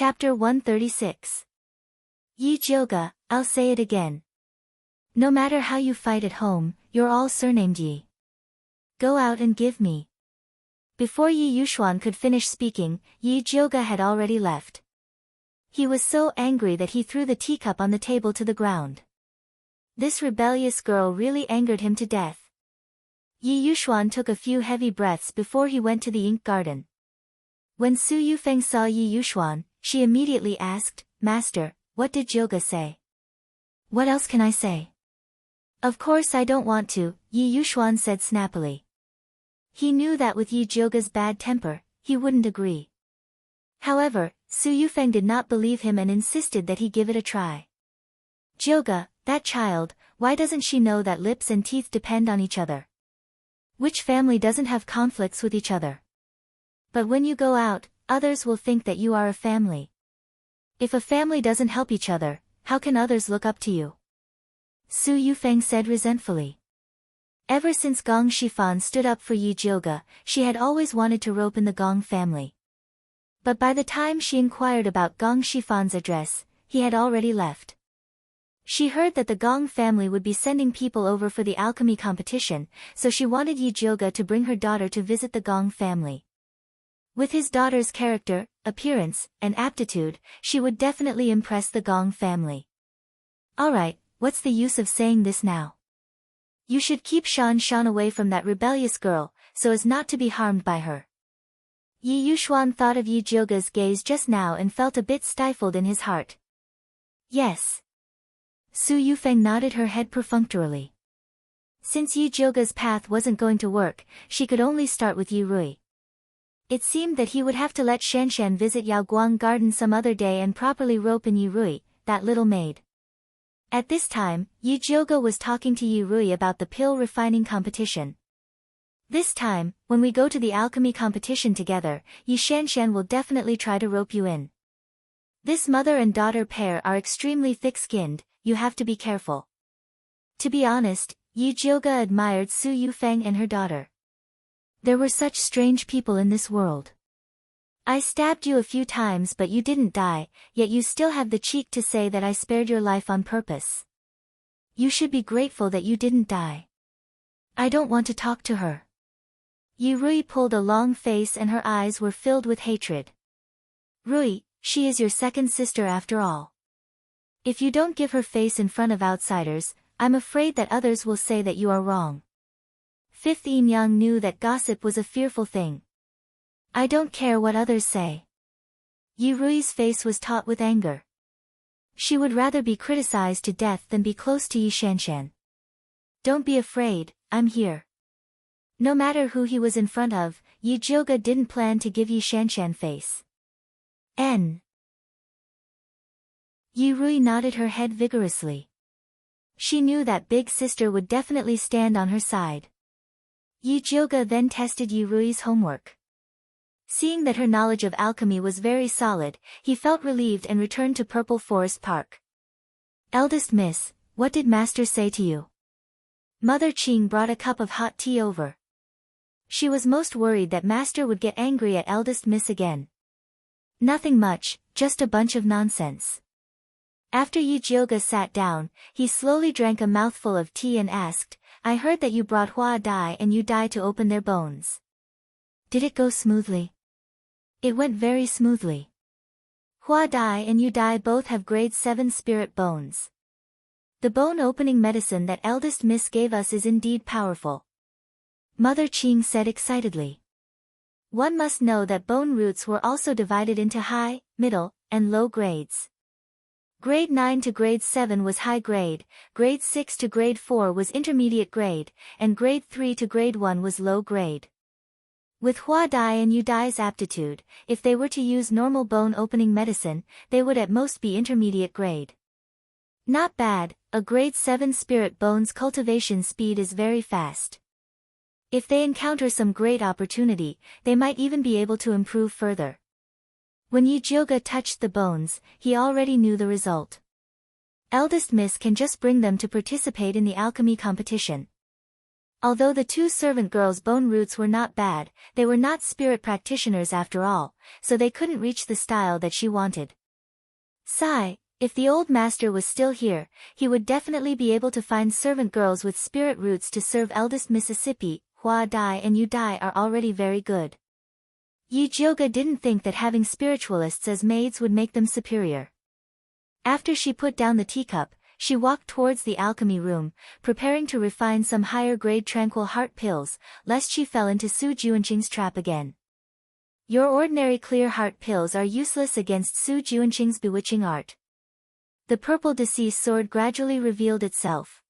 Chapter 136. Yi Jyoga, I'll say it again. No matter how you fight at home, you're all surnamed Yi. Go out and give me. Before Yi Yuxuan could finish speaking, Yi Jyoga had already left. He was so angry that he threw the teacup on the table to the ground. This rebellious girl really angered him to death. Yi Yuxuan took a few heavy breaths before he went to the ink garden. When Su Yufeng saw Yi Yuxuan, she immediately asked, "Master, what did Jyoga say?" "What else can I say?" "Of course I don't want to," Yi Yuxuan said snappily. He knew that with Yi Jyoga's bad temper, he wouldn't agree. However, Su Yufeng did not believe him and insisted that he give it a try. "Jyoga, that child, why doesn't she know that lips and teeth depend on each other? Which family doesn't have conflicts with each other? But when you go out, others will think that you are a family. If a family doesn't help each other, how can others look up to you?" Su Yufeng said resentfully. Ever since Gong Shifan stood up for Yi Jyoga, she had always wanted to rope in the Gong family. But by the time she inquired about Gong Shifan's address, he had already left. She heard that the Gong family would be sending people over for the alchemy competition, so she wanted Yi Jyoga to bring her daughter to visit the Gong family. With his daughter's character, appearance, and aptitude, she would definitely impress the Gong family. "Alright, what's the use of saying this now? You should keep Shan Shan away from that rebellious girl, so as not to be harmed by her." Yi Yuxuan thought of Yi Jyoga's gaze just now and felt a bit stifled in his heart. "Yes." Su Yufeng nodded her head perfunctorily. Since Yi Jyoga's path wasn't going to work, she could only start with Yi Rui. It seemed that he would have to let Shanshan visit Yaoguang Garden some other day and properly rope in Yi Rui, that little maid. At this time, Yi Jyoga was talking to Yi Rui about the pill refining competition. "This time, when we go to the alchemy competition together, Yi Shanshan will definitely try to rope you in. This mother and daughter pair are extremely thick-skinned, you have to be careful." To be honest, Yi Jyoga admired Su Yufeng and her daughter. There were such strange people in this world. "I stabbed you a few times but you didn't die, yet you still have the cheek to say that I spared your life on purpose. You should be grateful that you didn't die." "I don't want to talk to her." Yi Rui pulled a long face and her eyes were filled with hatred. "Rui, she is your second sister after all. If you don't give her face in front of outsiders, I'm afraid that others will say that you are wrong." Fifth Yin Yang knew that gossip was a fearful thing. "I don't care what others say." Yi Rui's face was taut with anger. She would rather be criticized to death than be close to Yi Shanshan. "Don't be afraid, I'm here." No matter who he was in front of, Yi Jyoga didn't plan to give Yi Shanshan face. N. Yi Rui nodded her head vigorously. She knew that big sister would definitely stand on her side. Yi Jyoga then tested Yi Rui's homework. Seeing that her knowledge of alchemy was very solid, he felt relieved and returned to Purple Forest Park. "Eldest miss, what did master say to you?" Mother Qing brought a cup of hot tea over. She was most worried that master would get angry at eldest miss again. "Nothing much, just a bunch of nonsense." After Yi Jyoga sat down, he slowly drank a mouthful of tea and asked, "I heard that you brought Hua Dai and Yu Dai to open their bones. Did it go smoothly?" "It went very smoothly. Hua Dai and Yu Dai both have grade 7 spirit bones. The bone opening medicine that eldest miss gave us is indeed powerful," Mother Qing said excitedly. One must know that bone roots were also divided into high, middle, and low grades. Grade 9 to grade 7 was high grade, grade 6 to grade 4 was intermediate grade, and grade 3 to grade 1 was low grade. With Hua Dai and Yu Dai's aptitude, if they were to use normal bone opening medicine, they would at most be intermediate grade. Not bad, a grade 7 spirit bone's cultivation speed is very fast. If they encounter some great opportunity, they might even be able to improve further. When Yi Jyoga touched the bones, he already knew the result. Eldest miss can just bring them to participate in the alchemy competition. Although the two servant girls' bone roots were not bad, they were not spirit practitioners after all, so they couldn't reach the style that she wanted. Sigh, if the old master was still here, he would definitely be able to find servant girls with spirit roots to serve eldest Mississippi. Hua Dai and Yu Dai are already very good. Yi Jioga didn't think that having spiritualists as maids would make them superior. After she put down the teacup, she walked towards the alchemy room, preparing to refine some higher-grade tranquil heart pills, lest she fell into Su Juanqing's trap again. Your ordinary clear heart pills are useless against Su Juanqing's bewitching art. The purple deceased sword gradually revealed itself.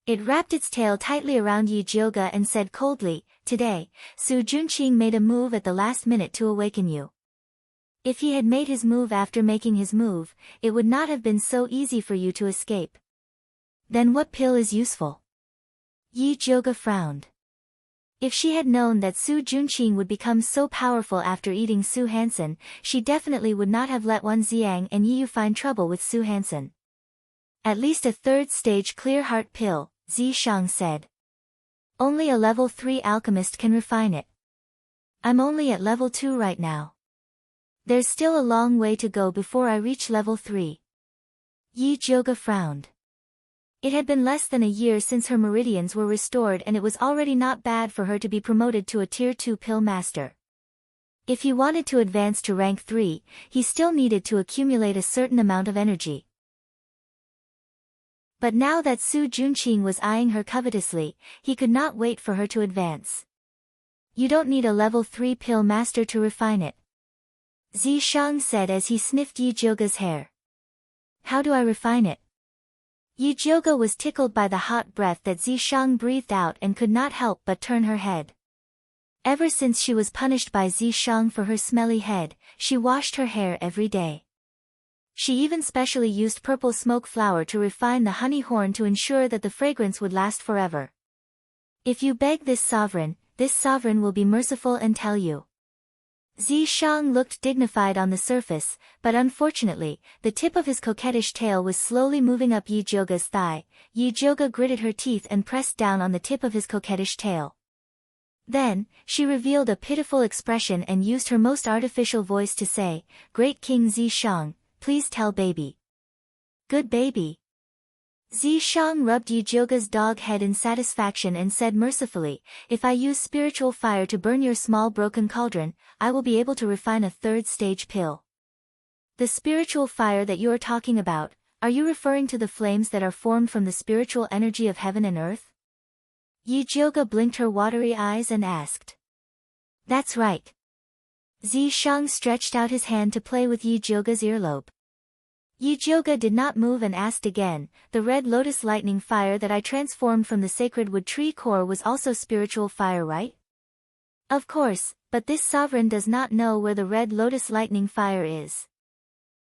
It wrapped its tail tightly around Yi Jioga and said coldly, "Today, Su Juanqing made a move at the last minute to awaken you. If he had made his move after making his move, it would not have been so easy for you to escape. Then what pill is useful?" Yi Jioga frowned. If she had known that Su Juanqing would become so powerful after eating Su Hansen, she definitely would not have let Wan Xiang and Yi Yu find trouble with Su Hansen. "At least a third-stage clear heart pill," Zi Shang said. "Only a level 3 alchemist can refine it. I'm only at level 2 right now. There's still a long way to go before I reach level 3. Yi Jioga frowned. It had been less than a year since her meridians were restored and it was already not bad for her to be promoted to a tier 2 pill master. If he wanted to advance to rank 3, he still needed to accumulate a certain amount of energy. But now that Su Juanqing was eyeing her covetously, he could not wait for her to advance. "You don't need a level 3 pill master to refine it," Zi Shang said as he sniffed Yi Jioga's hair. "How do I refine it?" Yi Jioga was tickled by the hot breath that Zi Shang breathed out and could not help but turn her head. Ever since she was punished by Zi Shang for her smelly head, she washed her hair every day. She even specially used purple smoke flower to refine the honey horn to ensure that the fragrance would last forever. "If you beg this sovereign will be merciful and tell you." Zi Shang looked dignified on the surface, but unfortunately, the tip of his coquettish tail was slowly moving up Yi Jioga's thigh. Yi Jioga gritted her teeth and pressed down on the tip of his coquettish tail. Then, she revealed a pitiful expression and used her most artificial voice to say, "Great King Zi Shang, please tell baby." "Good baby." Zi Shang rubbed Yi Jioga's dog head in satisfaction and said mercifully, "If I use spiritual fire to burn your small broken cauldron, I will be able to refine a third-stage pill." "The spiritual fire that you are talking about, are you referring to the flames that are formed from the spiritual energy of heaven and earth?" Yi Jioga blinked her watery eyes and asked. "That's right." Zi Shang stretched out his hand to play with Yi Jioga's earlobe. Yi Jioga did not move and asked again, "The red lotus lightning fire that I transformed from the sacred wood tree core was also spiritual fire, right?" "Of course, but this sovereign does not know where the red lotus lightning fire is.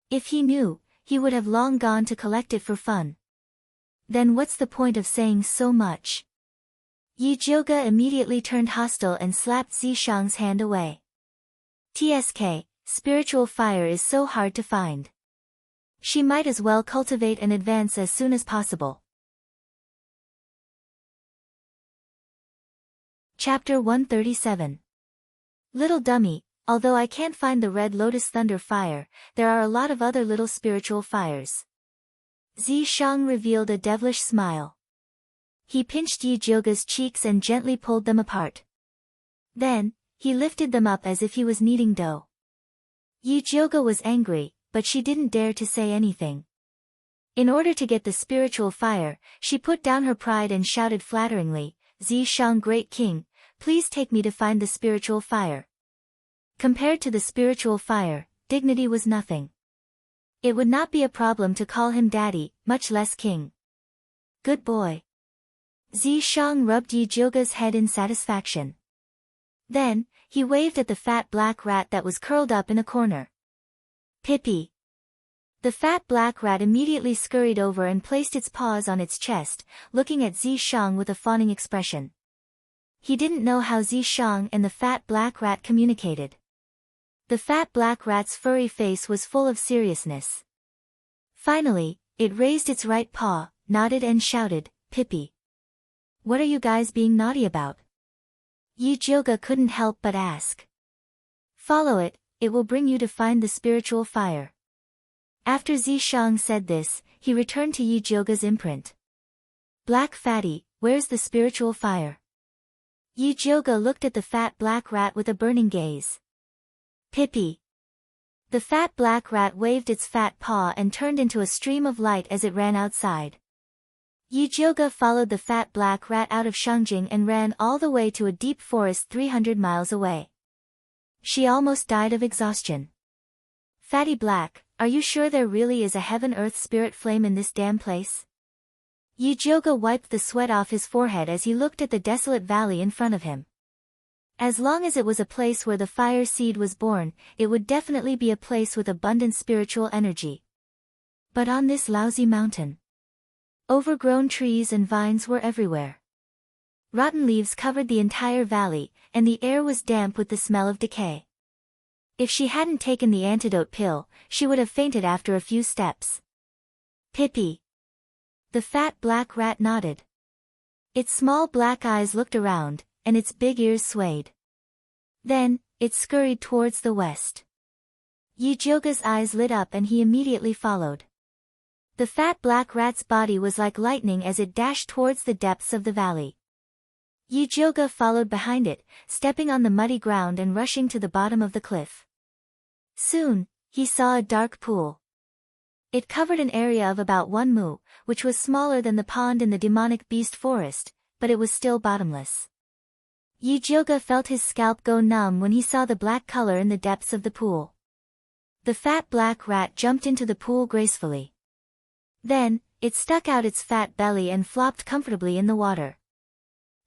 If he knew, he would have long gone to collect it for fun." "Then what's the point of saying so much?" Yi Jioga immediately turned hostile and slapped Zi Shang's hand away. "Tsk, spiritual fire is so hard to find. She might as well cultivate and advance as soon as possible." Chapter 137. Little dummy, although I can't find the red lotus thunder fire, there are a lot of other little spiritual fires. Zi Shang revealed a devilish smile. He pinched Yi Jioga's cheeks and gently pulled them apart. Then, he lifted them up as if he was kneading dough. Yi Jioga was angry, but she didn't dare to say anything. In order to get the spiritual fire, she put down her pride and shouted flatteringly, "Zi Shang, great king, please take me to find the spiritual fire." Compared to the spiritual fire, dignity was nothing. It would not be a problem to call him daddy, much less king. "Good boy." Zi Shang rubbed Yi Jioga's head in satisfaction. Then, he waved at the fat black rat that was curled up in a corner. "Pippi." The fat black rat immediately scurried over and placed its paws on its chest, looking at Zi Shang with a fawning expression. He didn't know how Zi Shang and the fat black rat communicated. The fat black rat's furry face was full of seriousness. Finally, it raised its right paw, nodded and shouted, "Pippi." What are you guys being naughty about? Yi Jioga couldn't help but ask. Follow it, it will bring you to find the spiritual fire. After Zishang said this, he returned to Yi Jioga's imprint. Black fatty, where's the spiritual fire? Yi Jioga looked at the fat black rat with a burning gaze. Pippi. The fat black rat waved its fat paw and turned into a stream of light as it ran outside. Yi Jioga followed the fat black rat out of Shangjing and ran all the way to a deep forest 300 miles away. She almost died of exhaustion. Fatty Black, are you sure there really is a heaven-earth spirit flame in this damn place? Yi Jioga wiped the sweat off his forehead as he looked at the desolate valley in front of him. As long as it was a place where the fire seed was born, it would definitely be a place with abundant spiritual energy. But on this lousy mountain, overgrown trees and vines were everywhere. Rotten leaves covered the entire valley, and the air was damp with the smell of decay. If she hadn't taken the antidote pill, she would have fainted after a few steps. Pippi. The fat black rat nodded. Its small black eyes looked around, and its big ears swayed. Then, it scurried towards the west. Yi Jioga's eyes lit up and he immediately followed. The fat black rat's body was like lightning as it dashed towards the depths of the valley. Yi Jioga followed behind it, stepping on the muddy ground and rushing to the bottom of the cliff. Soon, he saw a dark pool. It covered an area of about 1 mu, which was smaller than the pond in the demonic beast forest, but it was still bottomless. Yi Jioga felt his scalp go numb when he saw the black color in the depths of the pool. The fat black rat jumped into the pool gracefully. Then, it stuck out its fat belly and flopped comfortably in the water.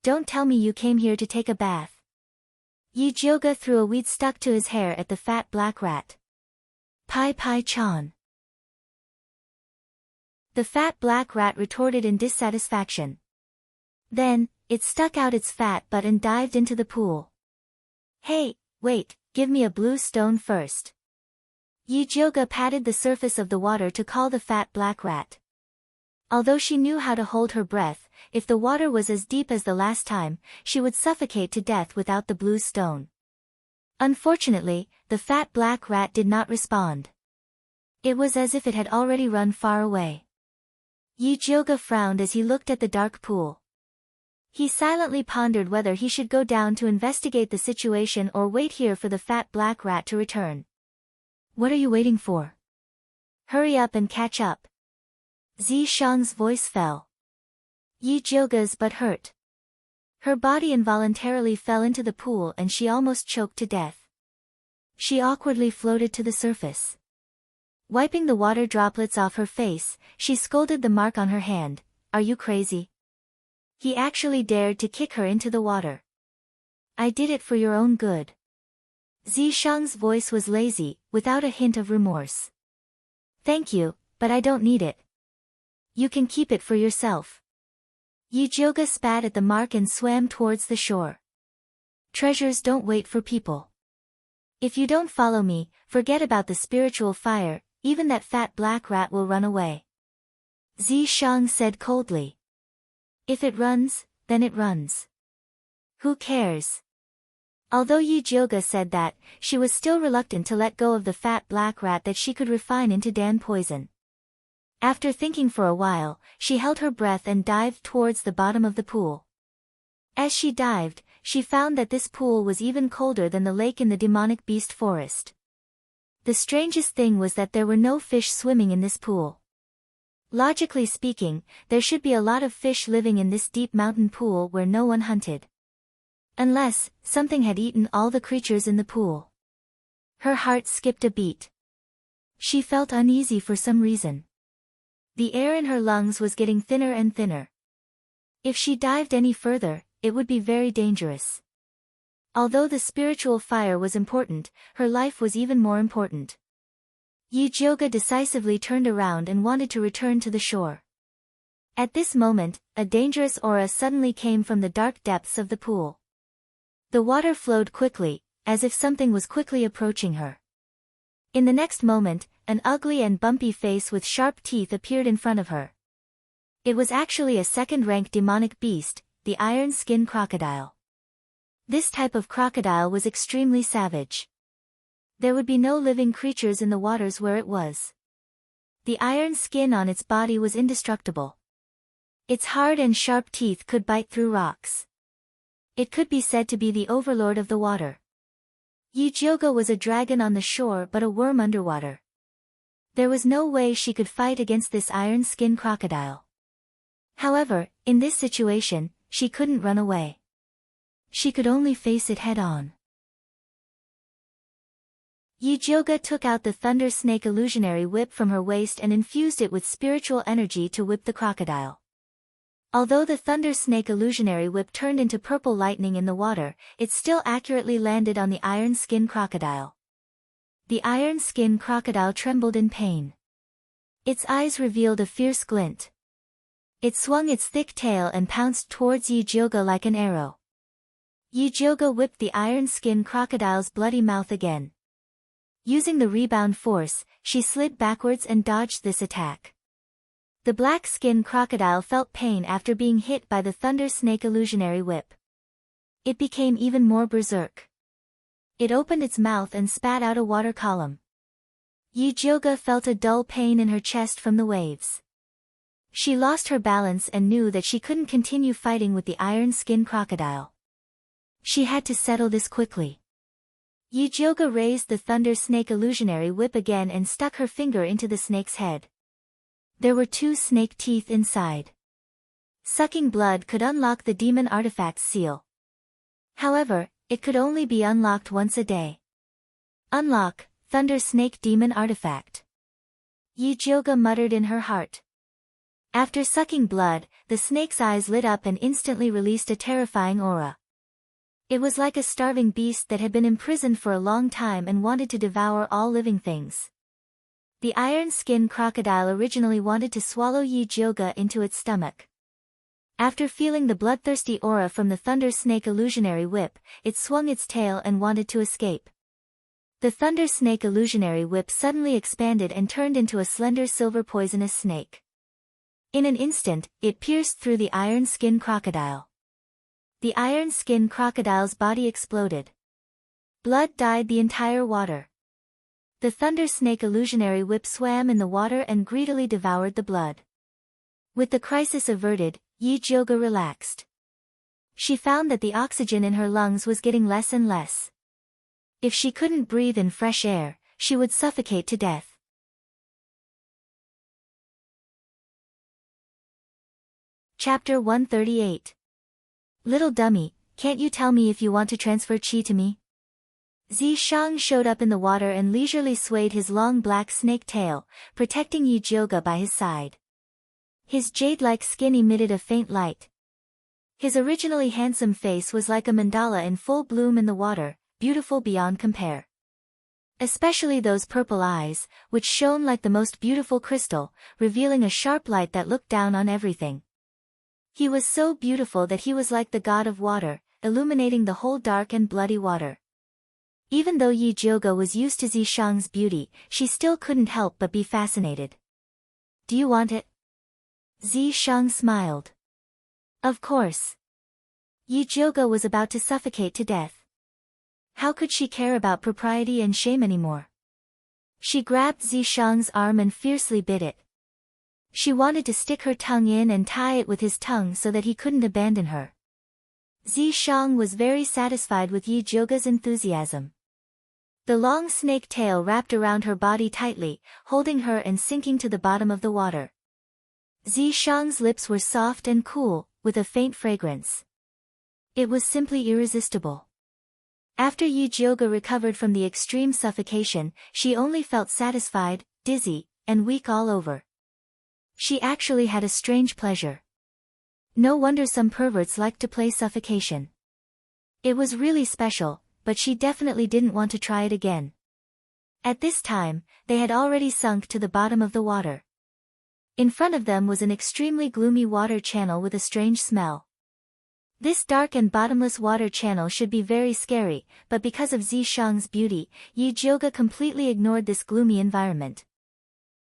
Don't tell me you came here to take a bath. Yi Jioga threw a weed stuck to his hair at the fat black rat. Pai Pai Chan. The fat black rat retorted in dissatisfaction. Then, it stuck out its fat butt and dived into the pool. Hey, wait, give me a blue stone first. Yi Jioga patted the surface of the water to call the fat black rat. Although she knew how to hold her breath, if the water was as deep as the last time, she would suffocate to death without the blue stone. Unfortunately, the fat black rat did not respond. It was as if it had already run far away. Yi Jioga frowned as he looked at the dark pool. He silently pondered whether he should go down to investigate the situation or wait here for the fat black rat to return. What are you waiting for? Hurry up and catch up. Zishang's voice fell. Yi Jioga's butt hurt. Her body involuntarily fell into the pool and she almost choked to death. She awkwardly floated to the surface. Wiping the water droplets off her face, she scolded the mark on her hand. Are you crazy? He actually dared to kick her into the water. I did it for your own good. Zishang's voice was lazy, without a hint of remorse. Thank you, but I don't need it. You can keep it for yourself. Yi Jioga spat at the mark and swam towards the shore. Treasures don't wait for people. If you don't follow me, forget about the spiritual fire, even that fat black rat will run away. Zishang said coldly. If it runs, then it runs. Who cares? Although Yi Jioga said that, she was still reluctant to let go of the fat black rat that she could refine into Dan poison. After thinking for a while, she held her breath and dived towards the bottom of the pool. As she dived, she found that this pool was even colder than the lake in the demonic beast forest. The strangest thing was that there were no fish swimming in this pool. Logically speaking, there should be a lot of fish living in this deep mountain pool where no one hunted. Unless, something had eaten all the creatures in the pool. Her heart skipped a beat. She felt uneasy for some reason. The air in her lungs was getting thinner and thinner. If she dived any further, it would be very dangerous. Although the spiritual fire was important, her life was even more important. Yi Jioga decisively turned around and wanted to return to the shore. At this moment, a dangerous aura suddenly came from the dark depths of the pool. The water flowed quickly, as if something was quickly approaching her. In the next moment, an ugly and bumpy face with sharp teeth appeared in front of her. It was actually a second-rank demonic beast, the iron skin crocodile. This type of crocodile was extremely savage. There would be no living creatures in the waters where it was. The iron skin on its body was indestructible. Its hard and sharp teeth could bite through rocks. It could be said to be the overlord of the water. Yijioga was a dragon on the shore but a worm underwater. There was no way she could fight against this iron skin crocodile. However, in this situation, she couldn't run away. She could only face it head-on. Yijioga took out the Thunder Snake illusionary whip from her waist and infused it with spiritual energy to whip the crocodile. Although the Thunder Snake illusionary whip turned into purple lightning in the water, it still accurately landed on the iron skin crocodile. The iron skin crocodile trembled in pain. Its eyes revealed a fierce glint. It swung its thick tail and pounced towards Yijioga like an arrow. Yijioga whipped the iron skin crocodile's bloody mouth again. Using the rebound force, she slid backwards and dodged this attack. The black skin crocodile felt pain after being hit by the Thunder Snake illusionary whip. It became even more berserk. It opened its mouth and spat out a water column. Yijioga felt a dull pain in her chest from the waves. She lost her balance and knew that she couldn't continue fighting with the iron skin crocodile. She had to settle this quickly. Yijioga raised the Thunder Snake illusionary whip again and stuck her finger into the snake's head. There were 2 snake teeth inside. Sucking blood could unlock the demon artifact's seal. However, it could only be unlocked once a day. Unlock, Thunder Snake Demon Artifact. Yijioga muttered in her heart. After sucking blood, the snake's eyes lit up and instantly released a terrifying aura. It was like a starving beast that had been imprisoned for a long time and wanted to devour all living things. The iron skin crocodile originally wanted to swallow Yijioga into its stomach. After feeling the bloodthirsty aura from the Thunder Snake illusionary whip, it swung its tail and wanted to escape. The Thunder Snake illusionary whip suddenly expanded and turned into a slender silver poisonous snake. In an instant, it pierced through the iron skin crocodile. The iron skin crocodile's body exploded. Blood dyed the entire water. The Thunder Snake illusionary whip swam in the water and greedily devoured the blood. With the crisis averted, Yijioga relaxed. She found that the oxygen in her lungs was getting less and less. If she couldn't breathe in fresh air, she would suffocate to death. Chapter 138. Little dummy, can't you tell me if you want to transfer chi to me? Zishang showed up in the water and leisurely swayed his long black snake tail, protecting Yijioga by his side. His jade-like skin emitted a faint light. His originally handsome face was like a mandala in full bloom in the water, beautiful beyond compare. Especially those purple eyes, which shone like the most beautiful crystal, revealing a sharp light that looked down on everything. He was so beautiful that he was like the god of water, illuminating the whole dark and bloody water. Even though Yijioga was used to Zishang's beauty, she still couldn't help but be fascinated. Do you want it? Zishang smiled. Of course. Yijioga was about to suffocate to death. How could she care about propriety and shame anymore? She grabbed Zishang's arm and fiercely bit it. She wanted to stick her tongue in and tie it with his tongue so that he couldn't abandon her. Zishang was very satisfied with Yijioga's enthusiasm. The long snake tail wrapped around her body tightly, holding her and sinking to the bottom of the water. Zishang's lips were soft and cool, with a faint fragrance. It was simply irresistible. After Yijioga recovered from the extreme suffocation, she only felt satisfied, dizzy, and weak all over. She actually had a strange pleasure. No wonder some perverts like to play suffocation. It was really special, but she definitely didn't want to try it again. At this time, they had already sunk to the bottom of the water. In front of them was an extremely gloomy water channel with a strange smell. This dark and bottomless water channel should be very scary, but because of Zishang's beauty, Yijioga completely ignored this gloomy environment.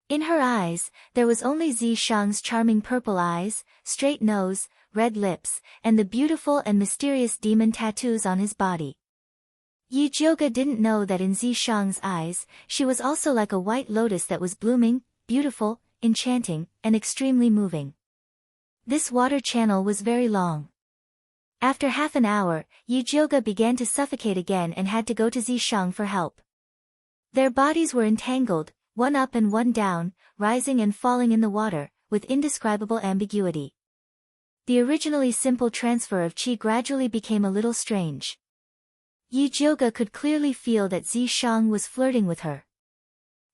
In her eyes, there was only Zishang's charming purple eyes, straight nose, red lips, and the beautiful and mysterious demon tattoos on his body. Yi Jiuge didn't know that in Zishang's eyes, she was also like a white lotus that was blooming, beautiful, enchanting, and extremely moving. This water channel was very long. After half an hour, Yi Jiuge began to suffocate again and had to go to Zishang for help. Their bodies were entangled, one up and one down, rising and falling in the water, with indescribable ambiguity. The originally simple transfer of qi gradually became a little strange. Yi Jiuge could clearly feel that Zishang was flirting with her.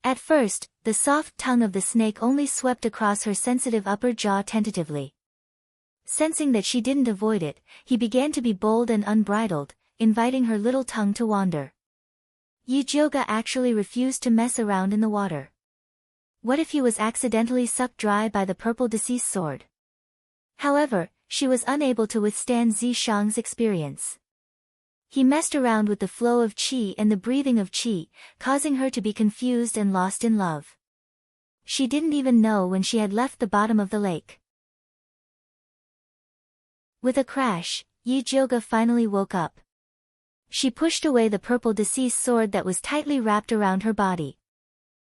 At first, the soft tongue of the snake only swept across her sensitive upper jaw tentatively. Sensing that she didn't avoid it, he began to be bold and unbridled, inviting her little tongue to wander. Yi Jiuge actually refused to mess around in the water. What if he was accidentally sucked dry by the purple deceased sword? However, she was unable to withstand Zishang's experience. He messed around with the flow of qi and the breathing of qi, causing her to be confused and lost in love. She didn't even know when she had left the bottom of the lake. With a crash, Yi Jiuge finally woke up. She pushed away the purple deceased sword that was tightly wrapped around her body.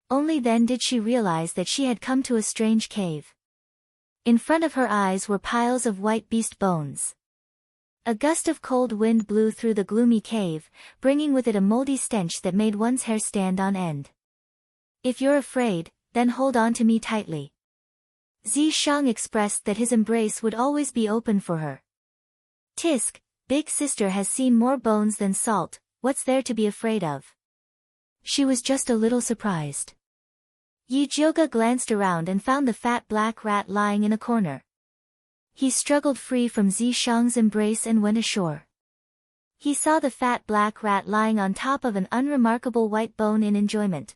Only then did she realize that she had come to a strange cave. In front of her eyes were piles of white beast bones. A gust of cold wind blew through the gloomy cave, bringing with it a moldy stench that made one's hair stand on end. "If you're afraid, then hold on to me tightly." Zishang expressed that his embrace would always be open for her. "Tisk, big sister has seen more bones than salt, what's there to be afraid of?" She was just a little surprised. Yi Jiuge glanced around and found the fat black rat lying in a corner. He struggled free from Zishang's embrace and went ashore. He saw the fat black rat lying on top of an unremarkable white bone in enjoyment.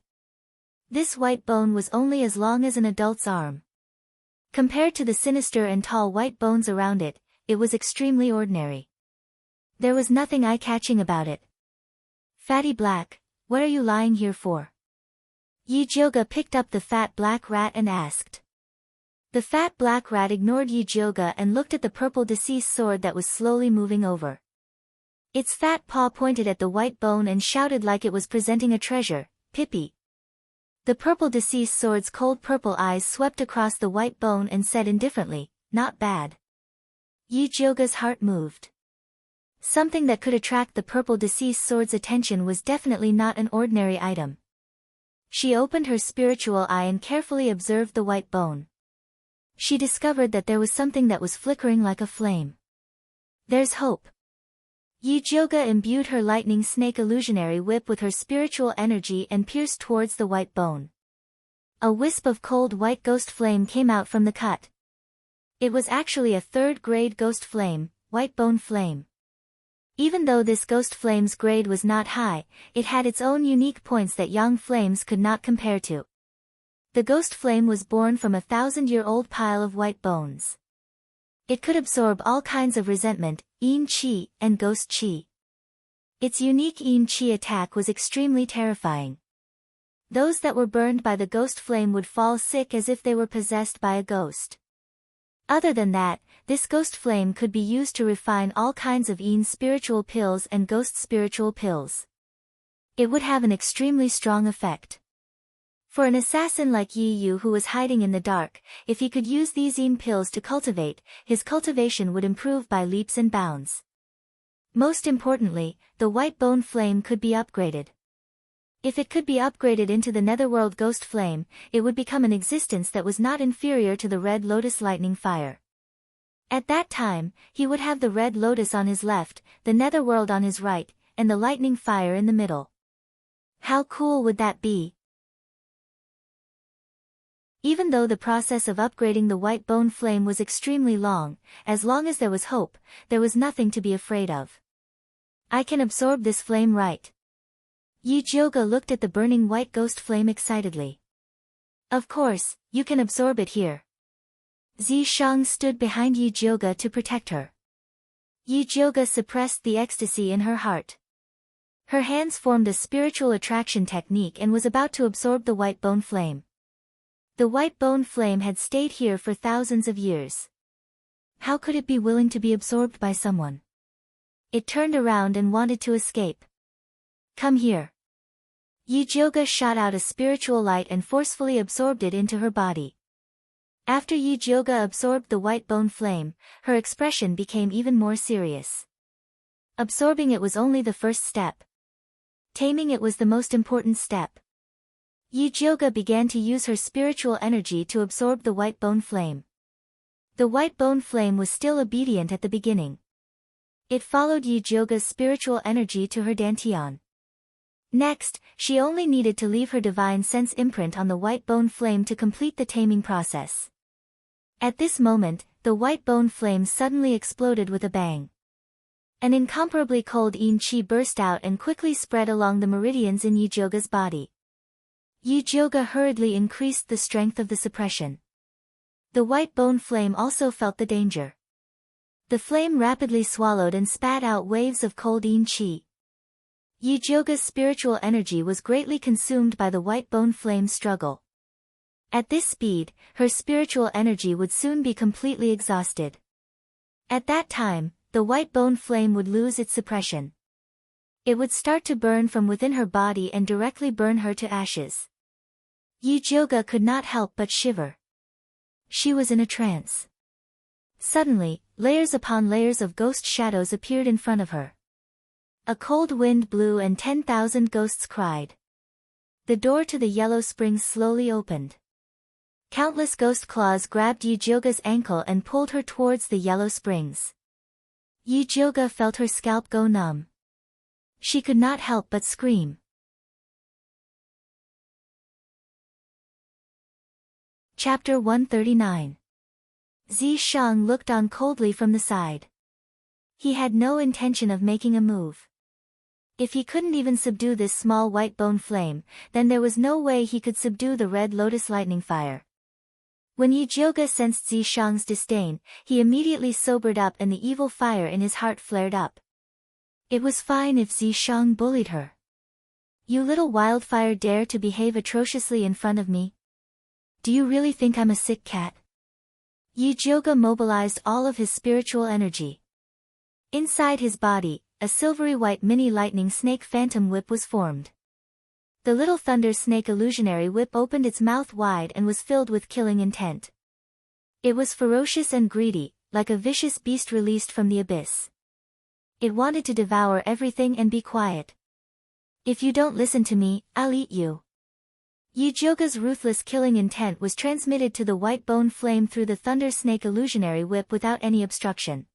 This white bone was only as long as an adult's arm. Compared to the sinister and tall white bones around it, it was extremely ordinary. There was nothing eye-catching about it. "Fatty Black, what are you lying here for?" Yi Jiuge picked up the fat black rat and asked. The fat black rat ignored Yi Jiuge and looked at the purple deceased sword that was slowly moving over. Its fat paw pointed at the white bone and shouted like it was presenting a treasure, "Pippi." The purple deceased sword's cold purple eyes swept across the white bone and said indifferently, "Not bad." Yi Jiuge's heart moved. Something that could attract the purple deceased sword's attention was definitely not an ordinary item. She opened her spiritual eye and carefully observed the white bone. She discovered that there was something that was flickering like a flame. "There's hope." Yi Jiuge imbued her lightning snake illusionary whip with her spiritual energy and pierced towards the white bone. A wisp of cold white ghost flame came out from the cut. It was actually a third-grade ghost flame, white bone flame. Even though this ghost flame's grade was not high, it had its own unique points that yang flames could not compare to. The ghost flame was born from a 1,000-year-old pile of white bones. It could absorb all kinds of resentment, yin qi, and ghost qi. Its unique yin qi attack was extremely terrifying. Those that were burned by the ghost flame would fall sick as if they were possessed by a ghost. Other than that, this ghost flame could be used to refine all kinds of yin spiritual pills and ghost spiritual pills. It would have an extremely strong effect. For an assassin like Yi Yu who was hiding in the dark, if he could use these yin pills to cultivate, his cultivation would improve by leaps and bounds. Most importantly, the white bone flame could be upgraded. If it could be upgraded into the netherworld ghost flame, it would become an existence that was not inferior to the red lotus lightning fire. At that time, he would have the red lotus on his left, the netherworld on his right, and the lightning fire in the middle. How cool would that be? Even though the process of upgrading the white bone flame was extremely long as there was hope, there was nothing to be afraid of. "I can absorb this flame right." Yi Jiuge looked at the burning white ghost flame excitedly. "Of course, you can absorb it here." Zishang stood behind Yi Jiuge to protect her. Yi Jiuge suppressed the ecstasy in her heart. Her hands formed a spiritual attraction technique and was about to absorb the white bone flame. The white bone flame had stayed here for thousands of years. How could it be willing to be absorbed by someone? It turned around and wanted to escape. Come here. Yijioga shot out a spiritual light and forcefully absorbed it into her body. After Yijioga absorbed the white bone flame, her expression became even more serious. Absorbing it was only the first step. Taming it was the most important step. Yijioga began to use her spiritual energy to absorb the white bone flame. The white bone flame was still obedient at the beginning. It followed Yijioga's spiritual energy to her dantian. Next, she only needed to leave her divine sense imprint on the white bone flame to complete the taming process. At this moment, the white bone flame suddenly exploded with a bang. An incomparably cold yin chi burst out and quickly spread along the meridians in Yijioga's body. Yijioga hurriedly increased the strength of the suppression. The white bone flame also felt the danger. The flame rapidly swallowed and spat out waves of cold yin chi. Yijioga's spiritual energy was greatly consumed by the white bone flame's struggle. At this speed, her spiritual energy would soon be completely exhausted. At that time, the white bone flame would lose its suppression. It would start to burn from within her body and directly burn her to ashes. Yijioga could not help but shiver. She was in a trance. Suddenly, layers upon layers of ghost shadows appeared in front of her. A cold wind blew and 10,000 ghosts cried. The door to the yellow springs slowly opened. Countless ghost claws grabbed Yijioga's ankle and pulled her towards the yellow springs. Yijioga felt her scalp go numb. She could not help but scream. Chapter 139. Zishang looked on coldly from the side. He had no intention of making a move. If he couldn't even subdue this small white bone flame, then there was no way he could subdue the red lotus lightning fire. When Yijioga sensed Zishang's disdain, he immediately sobered up and the evil fire in his heart flared up. It was fine if Zishang bullied her. You little wildfire dare to behave atrociously in front of me? Do you really think I'm a sick cat? Yijioga mobilized all of his spiritual energy. Inside his body, a silvery white mini lightning snake phantom whip was formed. The little thunder snake illusionary whip opened its mouth wide and was filled with killing intent. It was ferocious and greedy, like a vicious beast released from the abyss. It wanted to devour everything and be quiet. If you don't listen to me, I'll eat you. Yijioga's ruthless killing intent was transmitted to the white bone flame through the thunder snake illusionary whip without any obstruction.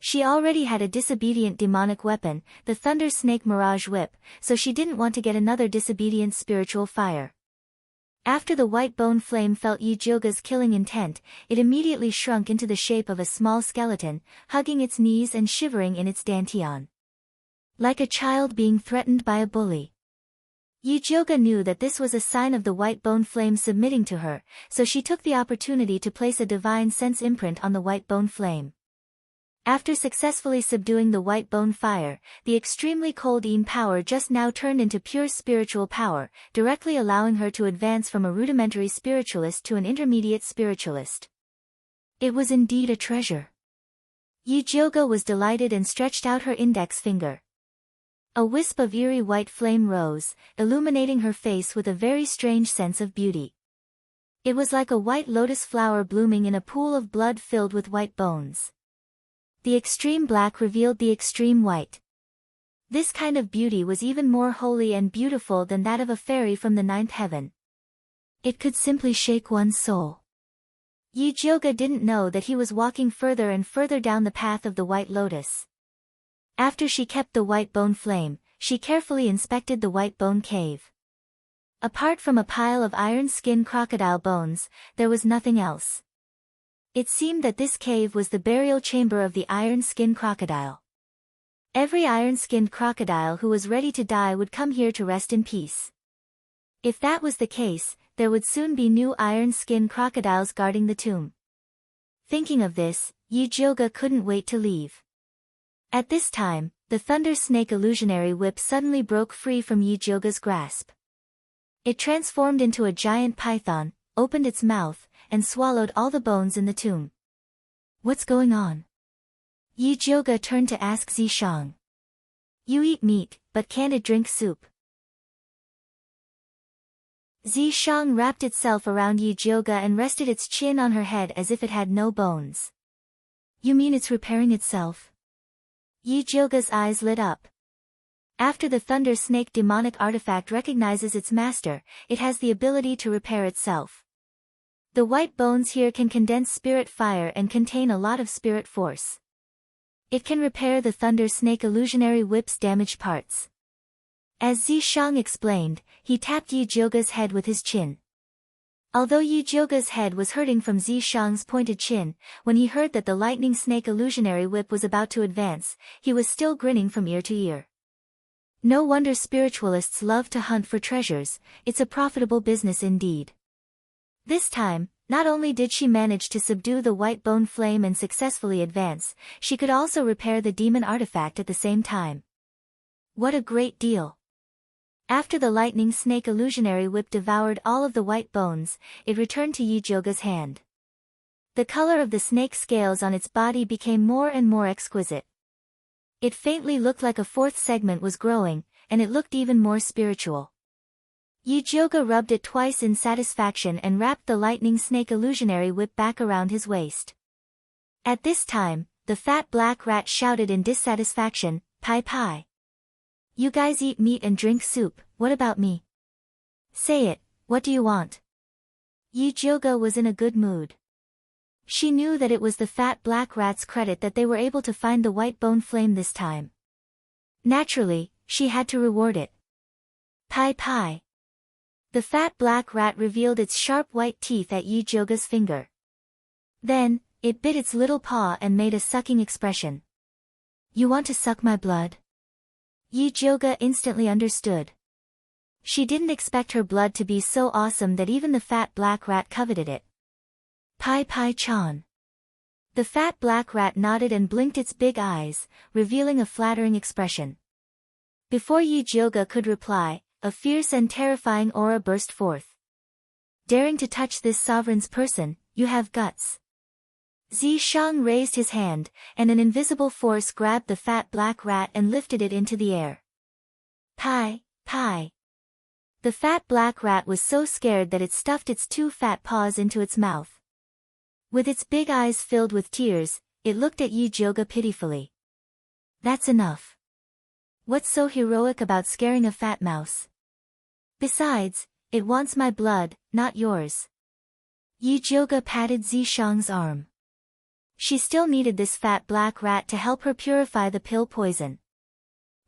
She already had a disobedient demonic weapon, the Thunder Snake Mirage Whip, so she didn't want to get another disobedient spiritual fire. After the white bone flame felt Yijioga's killing intent, it immediately shrunk into the shape of a small skeleton, hugging its knees and shivering in its dantian. Like a child being threatened by a bully. Yijioga knew that this was a sign of the white bone flame submitting to her, so she took the opportunity to place a divine sense imprint on the white bone flame. After successfully subduing the white bone fire, the extremely cold yin power just now turned into pure spiritual power, directly allowing her to advance from a rudimentary spiritualist to an intermediate spiritualist. It was indeed a treasure. Yijioga was delighted and stretched out her index finger. A wisp of eerie white flame rose, illuminating her face with a very strange sense of beauty. It was like a white lotus flower blooming in a pool of blood filled with white bones. The extreme black revealed the extreme white. This kind of beauty was even more holy and beautiful than that of a fairy from the ninth heaven. It could simply shake one's soul. Yijioga didn't know that he was walking further and further down the path of the white lotus. After she kept the white bone flame, she carefully inspected the white bone cave. Apart from a pile of iron skin crocodile bones, there was nothing else. It seemed that this cave was the burial chamber of the iron-skinned crocodile. Every iron-skinned crocodile who was ready to die would come here to rest in peace. If that was the case, there would soon be new iron-skinned crocodiles guarding the tomb. Thinking of this, Yijioga couldn't wait to leave. At this time, the Thunder Snake illusionary whip suddenly broke free from Yijioga's grasp. It transformed into a giant python, opened its mouth, and swallowed all the bones in the tomb. What's going on? Yi Jioge turned to ask Zishang. You eat meat, but can't it drink soup? Zishang wrapped itself around Yi Jioge and rested its chin on her head as if it had no bones. You mean it's repairing itself? Yi Jioge's eyes lit up. After the Thunder Snake demonic artifact recognizes its master, it has the ability to repair itself. The white bones here can condense spirit fire and contain a lot of spirit force. It can repair the Thunder Snake illusionary whip's damaged parts. As Zishang explained, he tapped Yi Jioge's head with his chin. Although Yi Jioge's head was hurting from Zishang's pointed chin, when he heard that the lightning snake illusionary whip was about to advance, he was still grinning from ear to ear. No wonder spiritualists love to hunt for treasures, it's a profitable business indeed. This time, not only did she manage to subdue the white bone flame and successfully advance, she could also repair the demon artifact at the same time. What a great deal! After the lightning snake illusionary whip devoured all of the white bones, it returned to Yi Jioge's hand. The color of the snake scales on its body became more and more exquisite. It faintly looked like a fourth segment was growing, and it looked even more spiritual. Yi Jioge rubbed it twice in satisfaction and wrapped the lightning snake illusionary whip back around his waist. At this time, the fat black rat shouted in dissatisfaction, "Pai Pai. You guys eat meat and drink soup, what about me? Say it, what do you want?" Yi Jioge was in a good mood. She knew that it was the fat black rat's credit that they were able to find the white bone flame this time. Naturally, she had to reward it. "Pai Pai." The fat black rat revealed its sharp white teeth at Yi Jioge's finger. Then, it bit its little paw and made a sucking expression. "You want to suck my blood?" Yi Jioge instantly understood. She didn't expect her blood to be so awesome that even the fat black rat coveted it. "Pai Pai Chan." The fat black rat nodded and blinked its big eyes, revealing a flattering expression. Before Yi Jioge could reply, a fierce and terrifying aura burst forth. "Daring to touch this sovereign's person, you have guts." Zishang raised his hand, and an invisible force grabbed the fat black rat and lifted it into the air. "Pai, Pai." The fat black rat was so scared that it stuffed its two fat paws into its mouth. With its big eyes filled with tears, it looked at Yi Jioge pitifully. "That's enough. What's so heroic about scaring a fat mouse? Besides, it wants my blood, not yours." Yi Jioge patted Zishang's arm. She still needed this fat black rat to help her purify the pill poison.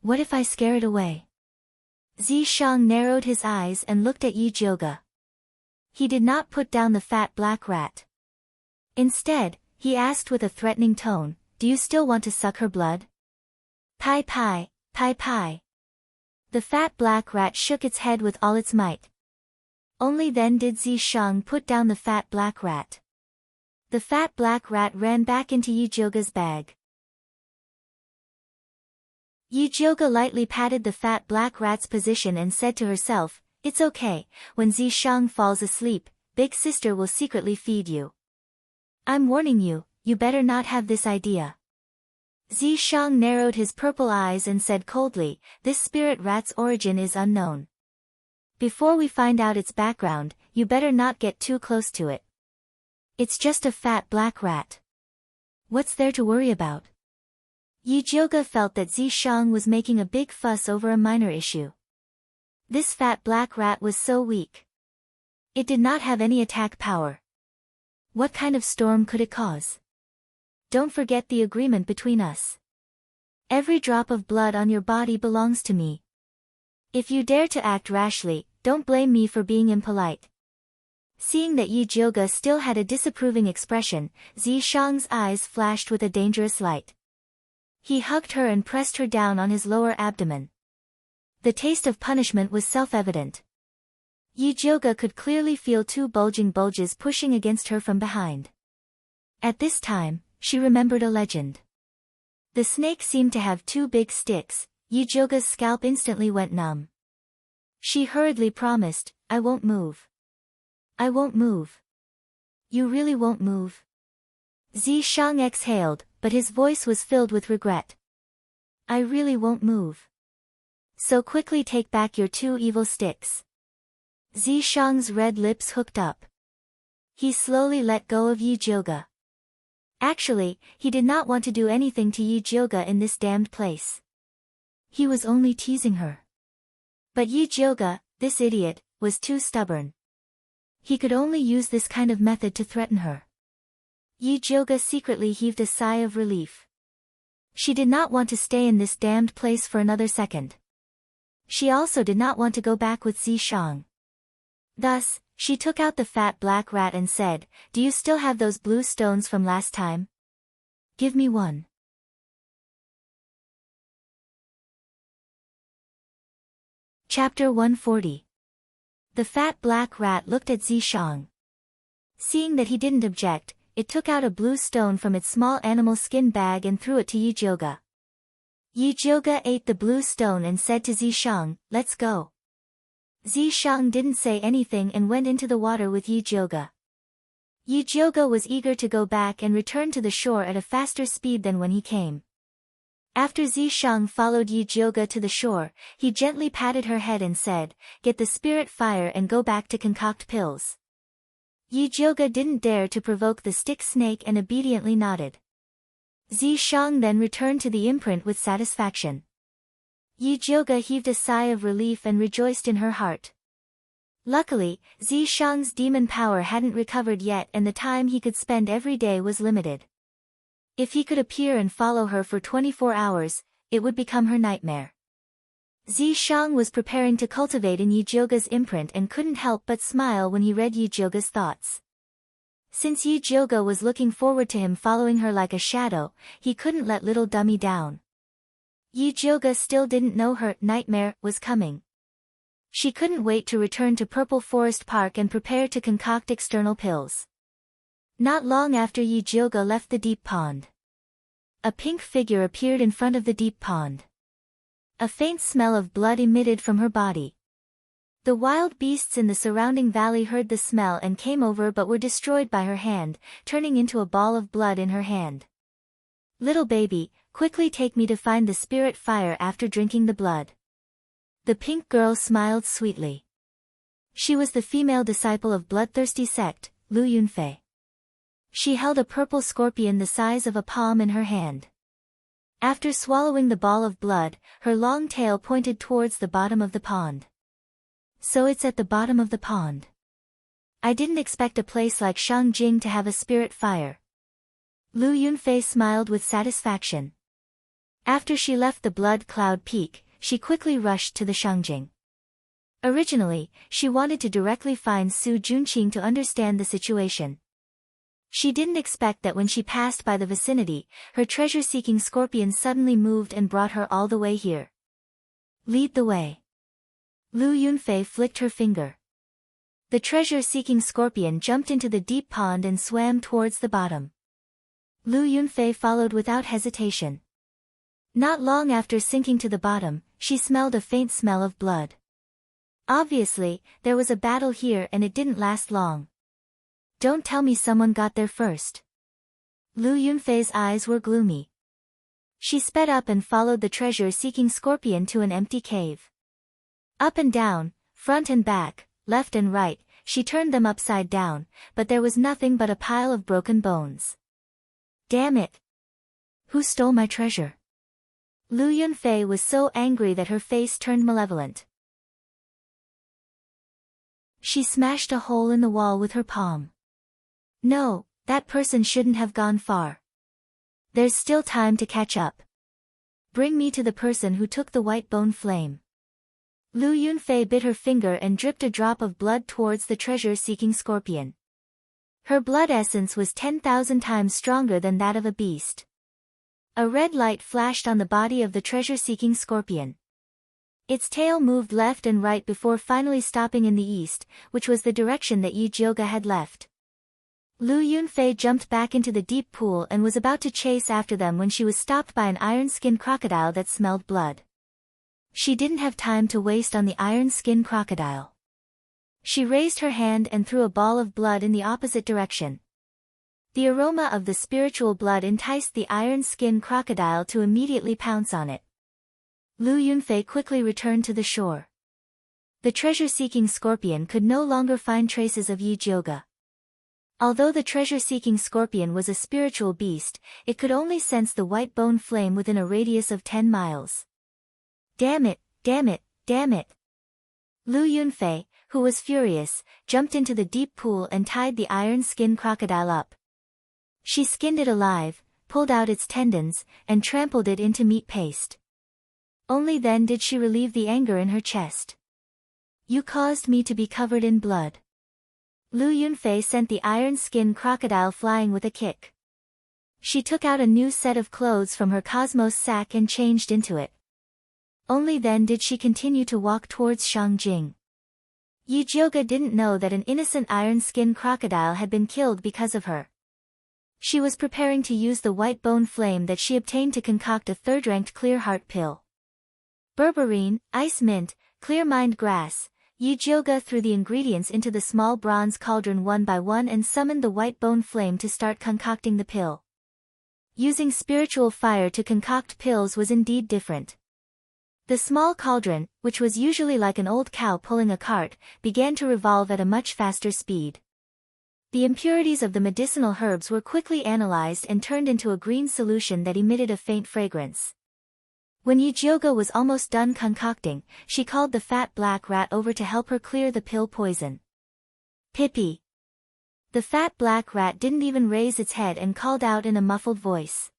"What if I scare it away?" Zishang narrowed his eyes and looked at Yi Jioge. He did not put down the fat black rat. Instead, he asked with a threatening tone, "Do you still want to suck her blood?" "Pai Pai, Pai Pai." The fat black rat shook its head with all its might. Only then did Zishang put down the fat black rat. The fat black rat ran back into Yi Jioge's bag. Yi Jioge lightly patted the fat black rat's position and said to herself, "It's okay, when Zishang falls asleep, Big Sister will secretly feed you. I'm warning you, you better not have this idea." Zishang narrowed his purple eyes and said coldly, "This spirit rat's origin is unknown. Before we find out its background, you better not get too close to it. It's just a fat black rat. What's there to worry about?" Yi Jioge felt that Zishang was making a big fuss over a minor issue. This fat black rat was so weak. It did not have any attack power. What kind of storm could it cause? Don't forget the agreement between us. Every drop of blood on your body belongs to me. If you dare to act rashly, don't blame me for being impolite." Seeing that Yi Jioge still had a disapproving expression, Zishang's eyes flashed with a dangerous light. He hugged her and pressed her down on his lower abdomen. The taste of punishment was self-evident. Yi Jioge could clearly feel two bulging bulges pushing against her from behind. At this time, she remembered a legend. The snake seemed to have two big sticks. Yi Jioge's scalp instantly went numb. She hurriedly promised, "I won't move. I won't move." "You really won't move?" Zishang exhaled, but his voice was filled with regret. I really won't move. So quickly take back your 2 evil sticks. Zishang's red lips hooked up. He slowly let go of Yijioga. Actually, he did not want to do anything to Yijioga in this damned place. He was only teasing her. But Yijioga, this idiot, was too stubborn. He could only use this kind of method to threaten her. Yijioga secretly heaved a sigh of relief. She did not want to stay in this damned place for another second. She also did not want to go back with Zishang. Thus, she took out the fat black rat and said, "Do you still have those blue stones from last time? Give me one." Chapter 140. The fat black rat looked at Zishang. Seeing that he didn't object, it took out a blue stone from its small animal skin bag and threw it to Yijioga. Yijioga ate the blue stone and said to Zishang, "Let's go." Zishang didn't say anything and went into the water with Yijioga. Yijioga was eager to go back and return to the shore at a faster speed than when he came. After Zishang followed Yijioga to the shore, he gently patted her head and said, "Get the spirit fire and go back to concoct pills." Yijioga didn't dare to provoke the stick snake and obediently nodded. Zishang then returned to the imprint with satisfaction. Yijioga heaved a sigh of relief and rejoiced in her heart. Luckily, Zishang's demon power hadn't recovered yet and the time he could spend every day was limited. If he could appear and follow her for 24 hours, it would become her nightmare. Zishang was preparing to cultivate in Yijioga's imprint and couldn't help but smile when he read Yijioga's thoughts. Since Yijioga was looking forward to him following her like a shadow, he couldn't let little dummy down. Yijioga still didn't know her nightmare was coming. She couldn't wait to return to Purple Forest Park and prepare to concoct external pills. Not long after Yijioga left the deep pond, a pink figure appeared in front of the deep pond. A faint smell of blood emitted from her body. The wild beasts in the surrounding valley heard the smell and came over but were destroyed by her hand, turning into a ball of blood in her hand. "Little baby, quickly take me to find the spirit fire after drinking the blood." The pink girl smiled sweetly. She was the female disciple of bloodthirsty sect, Lu Yunfei. She held a purple scorpion the size of a palm in her hand. After swallowing the ball of blood, her long tail pointed towards the bottom of the pond. "So it's at the bottom of the pond. I didn't expect a place like Shangjing to have a spirit fire." Lu Yunfei smiled with satisfaction. After she left the Blood Cloud Peak, she quickly rushed to the Shangjing. Originally, she wanted to directly find Su Junqing to understand the situation. She didn't expect that when she passed by the vicinity, her treasure-seeking scorpion suddenly moved and brought her all the way here. "Lead the way." Lu Yunfei flicked her finger. The treasure-seeking scorpion jumped into the deep pond and swam towards the bottom. Lu Yunfei followed without hesitation. Not long after sinking to the bottom, she smelled a faint smell of blood. Obviously, there was a battle here and it didn't last long. "Don't tell me someone got there first." Lu Yunfei's eyes were gloomy. She sped up and followed the treasure-seeking scorpion to an empty cave. Up and down, front and back, left and right, she turned them upside down, but there was nothing but a pile of broken bones. "Damn it! Who stole my treasure?" Lu Yunfei was so angry that her face turned malevolent. She smashed a hole in the wall with her palm. "No, that person shouldn't have gone far. There's still time to catch up. Bring me to the person who took the white bone flame." Lu Yunfei bit her finger and dripped a drop of blood towards the treasure-seeking scorpion. Her blood essence was 10,000 times stronger than that of a beast. A red light flashed on the body of the treasure-seeking scorpion. Its tail moved left and right before finally stopping in the east, which was the direction that Yijioga had left. Lu Yunfei jumped back into the deep pool and was about to chase after them when she was stopped by an iron-skinned crocodile that smelled blood. She didn't have time to waste on the iron-skinned crocodile. She raised her hand and threw a ball of blood in the opposite direction. The aroma of the spiritual blood enticed the iron-skinned crocodile to immediately pounce on it. Lu Yunfei quickly returned to the shore. The treasure-seeking scorpion could no longer find traces of Yi Jiuge. Although the treasure-seeking scorpion was a spiritual beast, it could only sense the white bone flame within a radius of 10 miles. Damn it, damn it, damn it! Lu Yunfei, who was furious, jumped into the deep pool and tied the iron-skinned crocodile up. She skinned it alive, pulled out its tendons, and trampled it into meat paste. Only then did she relieve the anger in her chest. You caused me to be covered in blood. Lu Yunfei sent the iron-skinned crocodile flying with a kick. She took out a new set of clothes from her cosmos sack and changed into it. Only then did she continue to walk towards Shangjing. Yi Jiuge didn't know that an innocent iron-skinned crocodile had been killed because of her. She was preparing to use the white bone flame that she obtained to concoct a third-ranked clear heart pill. Berberine, ice mint, clear mind grass. Yi Jiuge threw the ingredients into the small bronze cauldron one by one and summoned the white bone flame to start concocting the pill. Using spiritual fire to concoct pills was indeed different. The small cauldron, which was usually like an old cow pulling a cart, began to revolve at a much faster speed. The impurities of the medicinal herbs were quickly analyzed and turned into a green solution that emitted a faint fragrance. When Yi Jiuge was almost done concocting, she called the fat black rat over to help her clear the pill poison. Pippi. The fat black rat didn't even raise its head and called out in a muffled voice.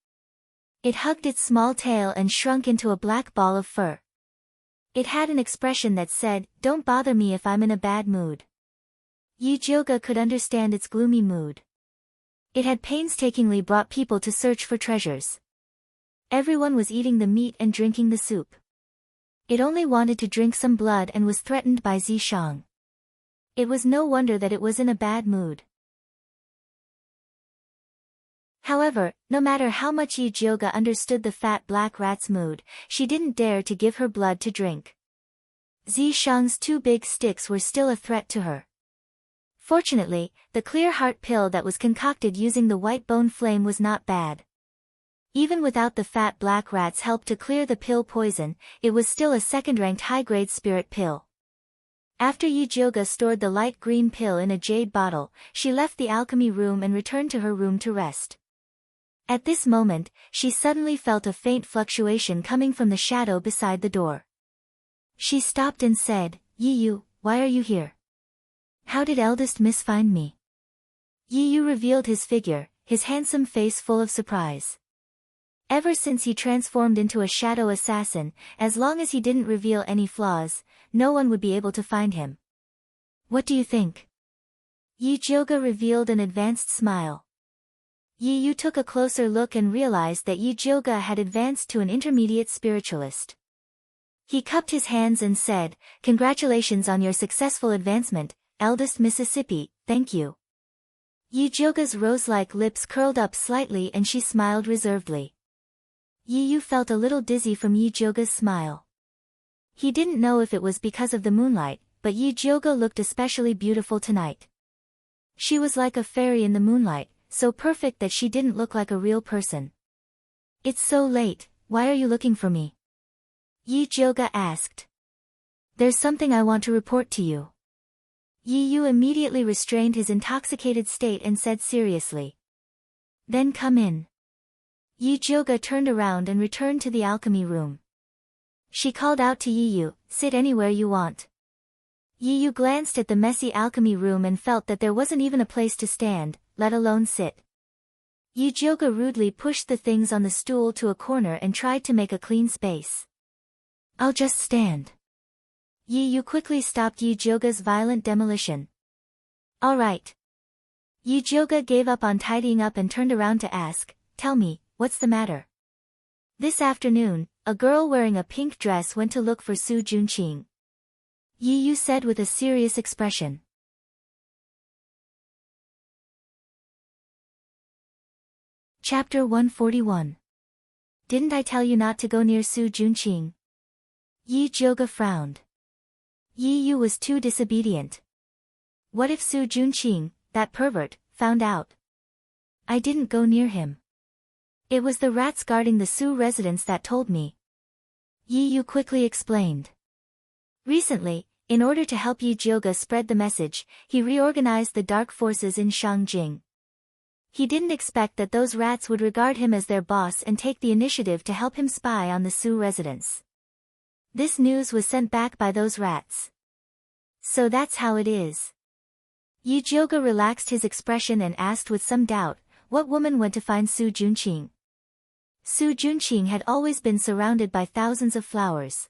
It hugged its small tail and shrunk into a black ball of fur. It had an expression that said, "Don't bother me if I'm in a bad mood." Yi Jiuge could understand its gloomy mood. It had painstakingly brought people to search for treasures. Everyone was eating the meat and drinking the soup. It only wanted to drink some blood and was threatened by Zishang. It was no wonder that it was in a bad mood. However, no matter how much Yi Jiuge understood the fat black rat's mood, she didn't dare to give her blood to drink. Zishang's 2 big sticks were still a threat to her. Fortunately, the clear heart pill that was concocted using the white bone flame was not bad. Even without the fat black rat's help to clear the pill poison, it was still a second-ranked high-grade spirit pill. After Yi Jiuge stored the light green pill in a jade bottle, she left the alchemy room and returned to her room to rest. At this moment, she suddenly felt a faint fluctuation coming from the shadow beside the door. She stopped and said, "Yi Yu, why are you here? How did eldest miss find me?" Yi Yu revealed his figure, his handsome face full of surprise. Ever since he transformed into a shadow assassin, as long as he didn't reveal any flaws, no one would be able to find him. "What do you think?" Yi Jiuge revealed an advanced smile. Yi Yu took a closer look and realized that Yi Jiuge had advanced to an intermediate spiritualist. He cupped his hands and said, "Congratulations on your successful advancement, eldest Mississippi, thank you." Yi Jiuge's rose-like lips curled up slightly and she smiled reservedly. Yi Yu felt a little dizzy from Yi Jiuge's smile. He didn't know if it was because of the moonlight, but Yi Jiuge looked especially beautiful tonight. She was like a fairy in the moonlight, so perfect that she didn't look like a real person. "It's so late, why are you looking for me?" Yi Jiuge asked. "There's something I want to report to you." Yi Yu immediately restrained his intoxicated state and said seriously. "Then come in." Yi Jiuge turned around and returned to the alchemy room. She called out to Yi Yu, "Sit anywhere you want." Yi Yu glanced at the messy alchemy room and felt that there wasn't even a place to stand, let alone sit. Yi Jiuge rudely pushed the things on the stool to a corner and tried to make a clean space. "I'll just stand." Yi Yu quickly stopped Yi Jiuge's violent demolition. "All right." Yi Jiuge gave up on tidying up and turned around to ask, "Tell me, what's the matter?" This afternoon, a girl wearing a pink dress went to look for Su Junqing. Yi Yu said with a serious expression. Chapter 141. Didn't I tell you not to go near Su Junqing? Yi Jiuge frowned. Yi Yu was too disobedient. What if Su Junqing, that pervert, found out? I didn't go near him. It was the rats guarding the Su residence that told me. Yi Yu quickly explained. Recently, in order to help Yi Jioga spread the message, he reorganized the dark forces in Shangjing. He didn't expect that those rats would regard him as their boss and take the initiative to help him spy on the Su residence. This news was sent back by those rats. So that's how it is. Yi Jioga relaxed his expression and asked with some doubt, what woman went to find Su Junqing? Su Junqing had always been surrounded by thousands of flowers.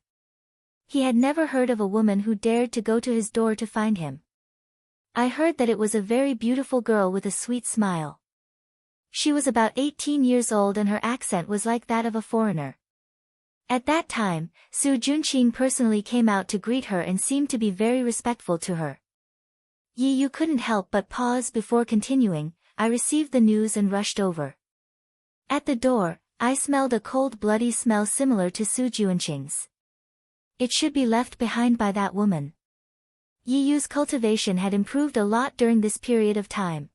He had never heard of a woman who dared to go to his door to find him. I heard that it was a very beautiful girl with a sweet smile. She was about 18 years old and her accent was like that of a foreigner. At that time, Su Junqing personally came out to greet her and seemed to be very respectful to her. Yi Yu couldn't help but pause before continuing. I received the news and rushed over. At the door, I smelled a cold bloody smell similar to Su Junqing's. It should be left behind by that woman. Yi Yu's cultivation had improved a lot during this period of time.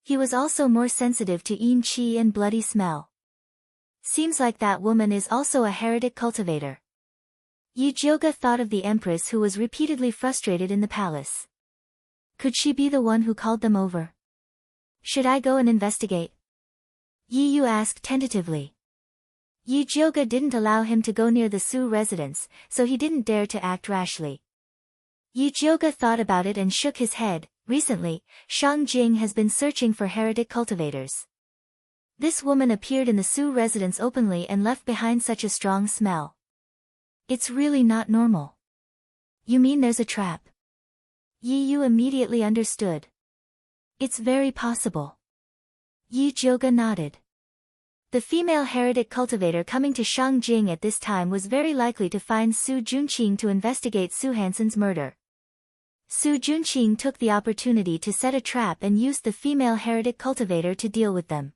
He was also more sensitive to yin qi and bloody smell. Seems like that woman is also a heretic cultivator. Yi Jioga thought of the empress who was repeatedly frustrated in the palace. Could she be the one who called them over? Should I go and investigate? Yi Yu asked tentatively. Yi Jioga didn't allow him to go near the Su residence, so he didn't dare to act rashly. Yi Jioga thought about it and shook his head. Recently, Shangjing has been searching for heretic cultivators. This woman appeared in the Su residence openly and left behind such a strong smell. It's really not normal. You mean there's a trap? Yi Yu immediately understood. It's very possible. Yi Jioga nodded. The female heretic cultivator coming to Shangjing at this time was very likely to find Su Junqing to investigate Su Hansen's murder. Su Junqing took the opportunity to set a trap and used the female heretic cultivator to deal with them.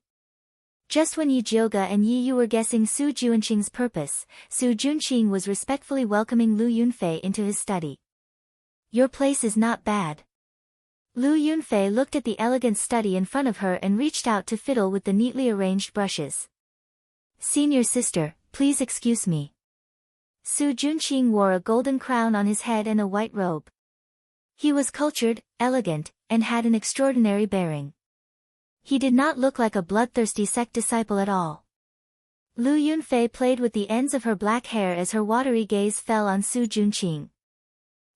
Just when Yi Jioga and Yi Yu were guessing Su Junqing's purpose, Su Junqing was respectfully welcoming Lu Yunfei into his study. Your place is not bad. Lu Yunfei looked at the elegant study in front of her and reached out to fiddle with the neatly arranged brushes. Senior sister, please excuse me. Su Junqing wore a golden crown on his head and a white robe. He was cultured, elegant, and had an extraordinary bearing. He did not look like a bloodthirsty sect disciple at all. Lu Yunfei played with the ends of her black hair as her watery gaze fell on Su Junqing.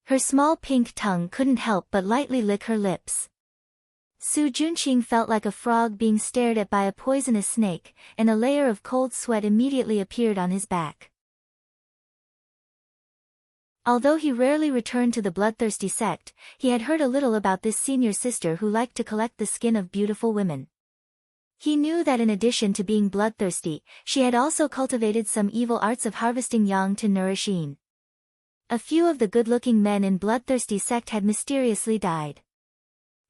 Her small pink tongue couldn't help but lightly lick her lips. Su Junqing felt like a frog being stared at by a poisonous snake, and a layer of cold sweat immediately appeared on his back. Although he rarely returned to the bloodthirsty sect, he had heard a little about this senior sister who liked to collect the skin of beautiful women. He knew that in addition to being bloodthirsty, she had also cultivated some evil arts of harvesting yang to nourish yin. A few of the good-looking men in bloodthirsty sect had mysteriously died.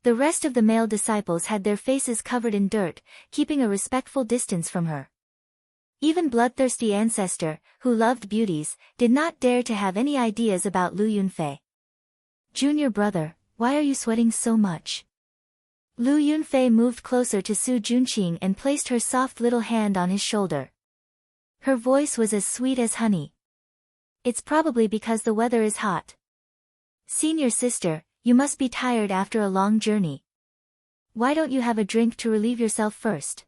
The rest of the male disciples had their faces covered in dirt, keeping a respectful distance from her. Even bloodthirsty ancestor, who loved beauties, did not dare to have any ideas about Lu Yunfei. Junior brother, why are you sweating so much? Lu Yunfei moved closer to Su Junqing and placed her soft little hand on his shoulder. Her voice was as sweet as honey. It's probably because the weather is hot. Senior sister, you must be tired after a long journey. Why don't you have a drink to relieve yourself first?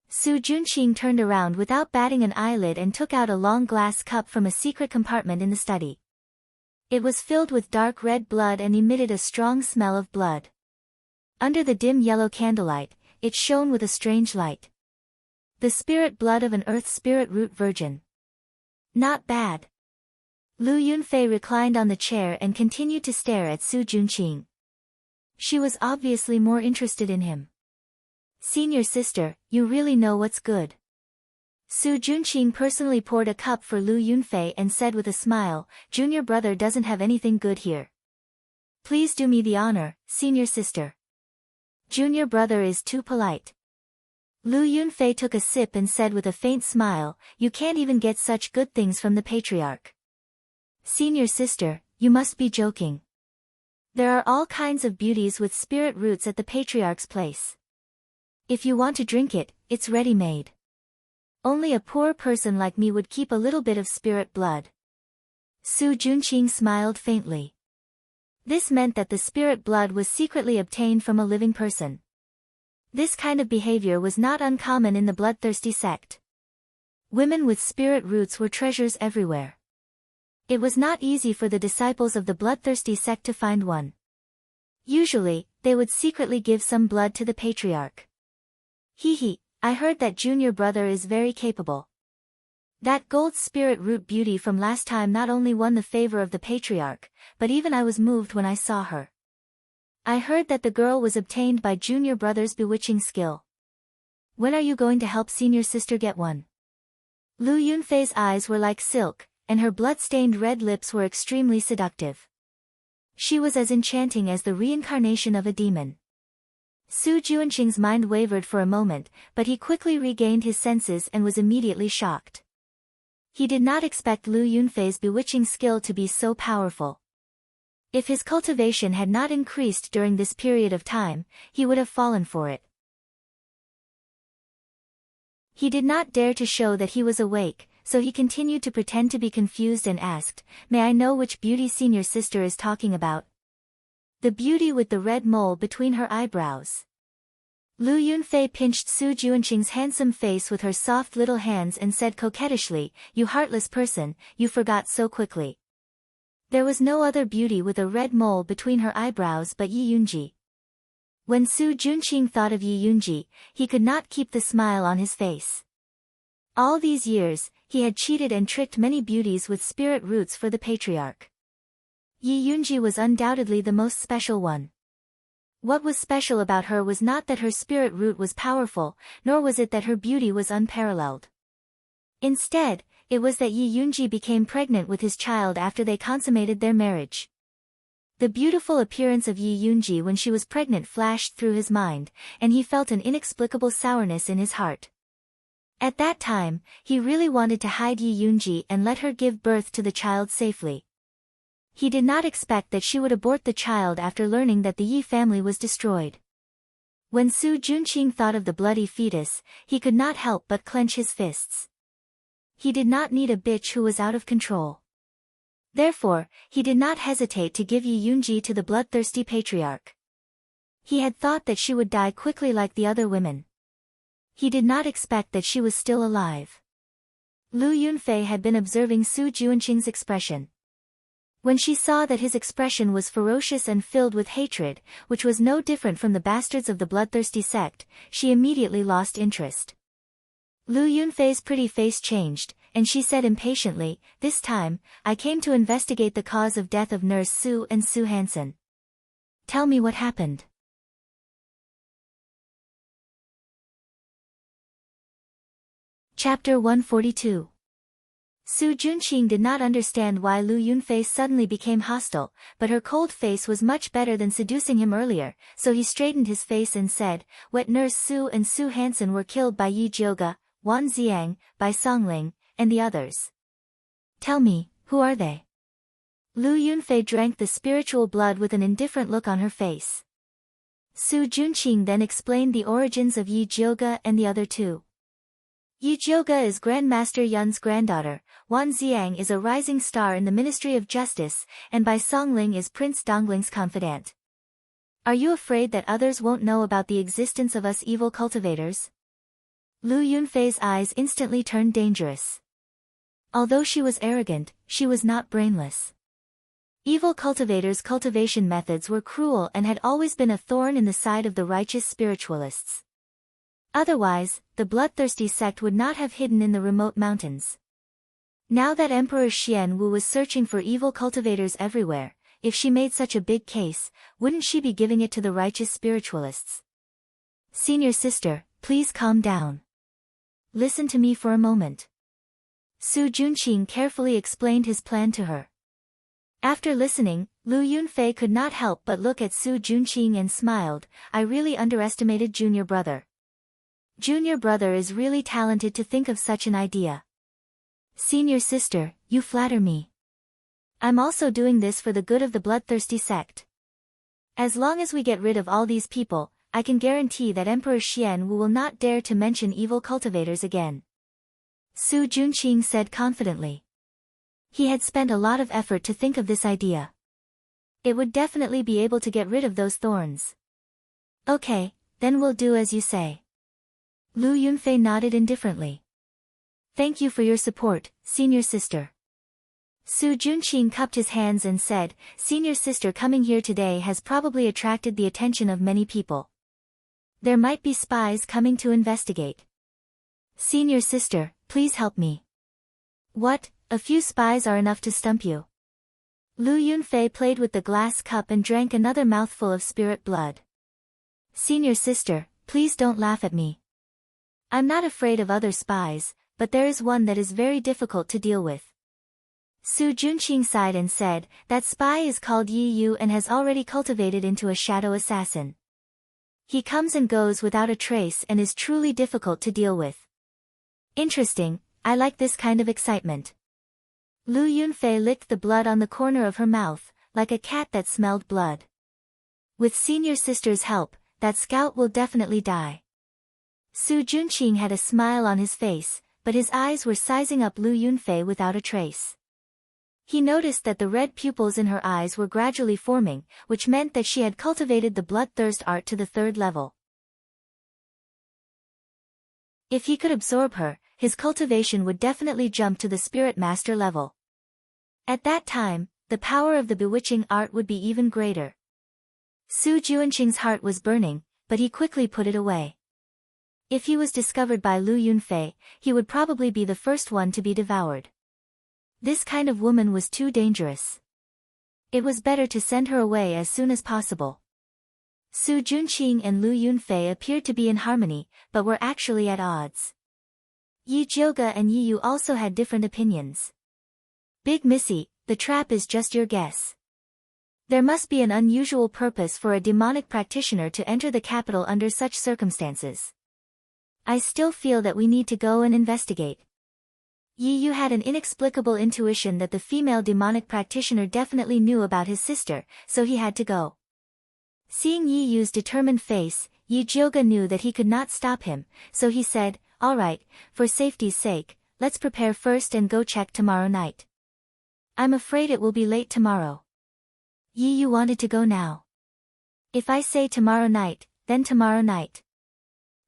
Su Junqing turned around without batting an eyelid and took out a long glass cup from a secret compartment in the study. It was filled with dark red blood and emitted a strong smell of blood. Under the dim yellow candlelight, it shone with a strange light. The spirit blood of an earth spirit root virgin. Not bad. Lu Yunfei reclined on the chair and continued to stare at Su Junqing. She was obviously more interested in him. Senior sister, you really know what's good. Su Junqing personally poured a cup for Lu Yunfei and said with a smile, Junior brother doesn't have anything good here. Please do me the honor, senior sister. Junior brother is too polite. Lu Yunfei took a sip and said with a faint smile, you can't even get such good things from the patriarch. Senior sister, you must be joking. There are all kinds of beauties with spirit roots at the patriarch's place. If you want to drink it, it's ready-made. Only a poor person like me would keep a little bit of spirit blood. Su Junqing smiled faintly. This meant that the spirit blood was secretly obtained from a living person. This kind of behavior was not uncommon in the bloodthirsty sect. Women with spirit roots were treasures everywhere. It was not easy for the disciples of the bloodthirsty sect to find one. Usually, they would secretly give some blood to the patriarch. Hee, I heard that junior brother is very capable. That gold spirit root beauty from last time not only won the favor of the patriarch, but even I was moved when I saw her. I heard that the girl was obtained by junior brother's bewitching skill. When are you going to help senior sister get one? Lu Yunfei's eyes were like silk, and her blood-stained red lips were extremely seductive. She was as enchanting as the reincarnation of a demon. Su Junqing's mind wavered for a moment, but he quickly regained his senses and was immediately shocked. He did not expect Lu Yunfei's bewitching skill to be so powerful. If his cultivation had not increased during this period of time, he would have fallen for it. He did not dare to show that he was awake, so he continued to pretend to be confused and asked, "May I know which beauty senior sister is talking about?" "The beauty with the red mole between her eyebrows." Lu Yunfei pinched Su Junqing's handsome face with her soft little hands and said coquettishly, "You heartless person, you forgot so quickly. There was no other beauty with a red mole between her eyebrows but Yi Yunji." When Su Junqing thought of Yi Yunji, he could not keep the smile on his face. All these years, he had cheated and tricked many beauties with spirit roots for the patriarch. Yi Yunji was undoubtedly the most special one. What was special about her was not that her spirit root was powerful, nor was it that her beauty was unparalleled. Instead, it was that Yi Yunji became pregnant with his child after they consummated their marriage. The beautiful appearance of Yi Yunji when she was pregnant flashed through his mind, and he felt an inexplicable sourness in his heart. At that time, he really wanted to hide Yi Yunji and let her give birth to the child safely. He did not expect that she would abort the child after learning that the Yi family was destroyed. When Su Junqing thought of the bloody fetus, he could not help but clench his fists. He did not need a bitch who was out of control. Therefore, he did not hesitate to give Yi Yunji to the bloodthirsty patriarch. He had thought that she would die quickly like the other women. He did not expect that she was still alive. Lu Yunfei had been observing Su Junqing's expression. When she saw that his expression was ferocious and filled with hatred, which was no different from the bastards of the bloodthirsty sect, she immediately lost interest. Lu Yunfei's pretty face changed, and she said impatiently, "This time, I came to investigate the cause of death of Nurse Su and Su Hansen. Tell me what happened." Chapter 142. Su Junqing did not understand why Lu Yunfei suddenly became hostile, but her cold face was much better than seducing him earlier, so he straightened his face and said, "Wet Nurse Su and Su Hansen were killed by Yi Jioga, Wan Xiang, by Songling, and the others. Tell me, who are they?" Lu Yunfei drank the spiritual blood with an indifferent look on her face. Su Junqing then explained the origins of Yi Jioga and the other two. Yi Jioga is Grandmaster Yun's granddaughter, Wan Xiang is a rising star in the Ministry of Justice, and Bai Songling is Prince Dongling's confidant. Are you afraid that others won't know about the existence of us evil cultivators? Lu Yunfei's eyes instantly turned dangerous. Although she was arrogant, she was not brainless. Evil cultivators' cultivation methods were cruel and had always been a thorn in the side of the righteous spiritualists. Otherwise, the bloodthirsty sect would not have hidden in the remote mountains. Now that Emperor Xian Wu was searching for evil cultivators everywhere, if she made such a big case, wouldn't she be giving it to the righteous spiritualists? "Senior sister, please calm down. Listen to me for a moment." Su Junqing carefully explained his plan to her. After listening, Lu Yunfei could not help but look at Su Junqing and smiled. "I really underestimated junior brother. Junior brother is really talented to think of such an idea. Senior sister, you flatter me. I'm also doing this for the good of the bloodthirsty sect. As long as we get rid of all these people, I can guarantee that Emperor Xian Wu will not dare to mention evil cultivators again. Su Junqing said confidently. He had spent a lot of effort to think of this idea. It would definitely be able to get rid of those thorns. Okay, then we'll do as you say. Lu Yunfei nodded indifferently. Thank you for your support, senior sister. Su Junqing cupped his hands and said, Senior sister coming here today has probably attracted the attention of many people. There might be spies coming to investigate. Senior sister, please help me. What, a few spies are enough to stump you? Lu Yunfei played with the glass cup and drank another mouthful of spirit blood. Senior sister, please don't laugh at me. I'm not afraid of other spies, but there is one that is very difficult to deal with. Su Junqing sighed and said, that spy is called Yi Yu and has already cultivated into a shadow assassin. He comes and goes without a trace and is truly difficult to deal with. Interesting, I like this kind of excitement. Lu Yunfei licked the blood on the corner of her mouth, like a cat that smelled blood. With senior sister's help, that scout will definitely die. Su Junqing had a smile on his face, but his eyes were sizing up Lu Yunfei without a trace. He noticed that the red pupils in her eyes were gradually forming, which meant that she had cultivated the bloodthirst art to the 3rd level. If he could absorb her, his cultivation would definitely jump to the spirit master level. At that time, the power of the bewitching art would be even greater. Su Junqing's heart was burning, but he quickly put it away. If he was discovered by Lu Yunfei, he would probably be the first one to be devoured. This kind of woman was too dangerous. It was better to send her away as soon as possible. Su Junqing and Lu Yunfei appeared to be in harmony, but were actually at odds. Yi Jiuge and Yi Yu also had different opinions. Big Missy, the trap is just your guess. There must be an unusual purpose for a demonic practitioner to enter the capital under such circumstances. I still feel that we need to go and investigate. Yi Yu had an inexplicable intuition that the female demonic practitioner definitely knew about his sister, so he had to go. Seeing Yi Yu's determined face, Yi Jiuge knew that he could not stop him, so he said, all right, for safety's sake, let's prepare first and go check tomorrow night. I'm afraid it will be late tomorrow. Yi Yu wanted to go now. If I say tomorrow night, then tomorrow night.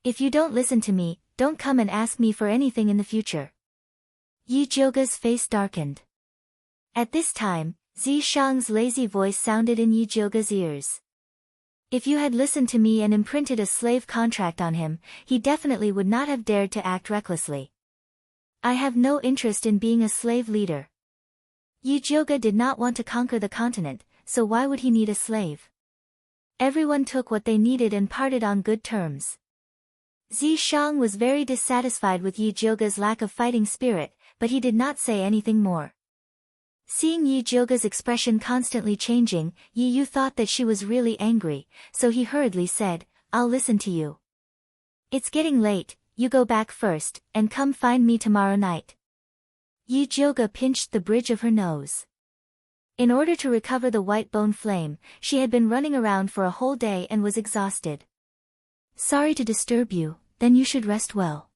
If you don't listen to me, don't come and ask me for anything in the future. Yi Jiuge's face darkened. At this time, Zi Shang's lazy voice sounded in Yi Jiuge's ears. If you had listened to me and imprinted a slave contract on him, he definitely would not have dared to act recklessly. I have no interest in being a slave leader. Yi Jiuge did not want to conquer the continent, so why would he need a slave? Everyone took what they needed and parted on good terms. Zi Shang was very dissatisfied with Yi Jiuge's lack of fighting spirit, but he did not say anything more. Seeing Yi Jiuge's expression constantly changing, Yi Yu thought that she was really angry, so he hurriedly said, I'll listen to you. It's getting late, you go back first, and come find me tomorrow night. Yi Jiuge pinched the bridge of her nose. In order to recover the white bone flame, she had been running around for a whole day and was exhausted. Sorry to disturb you, then you should rest well.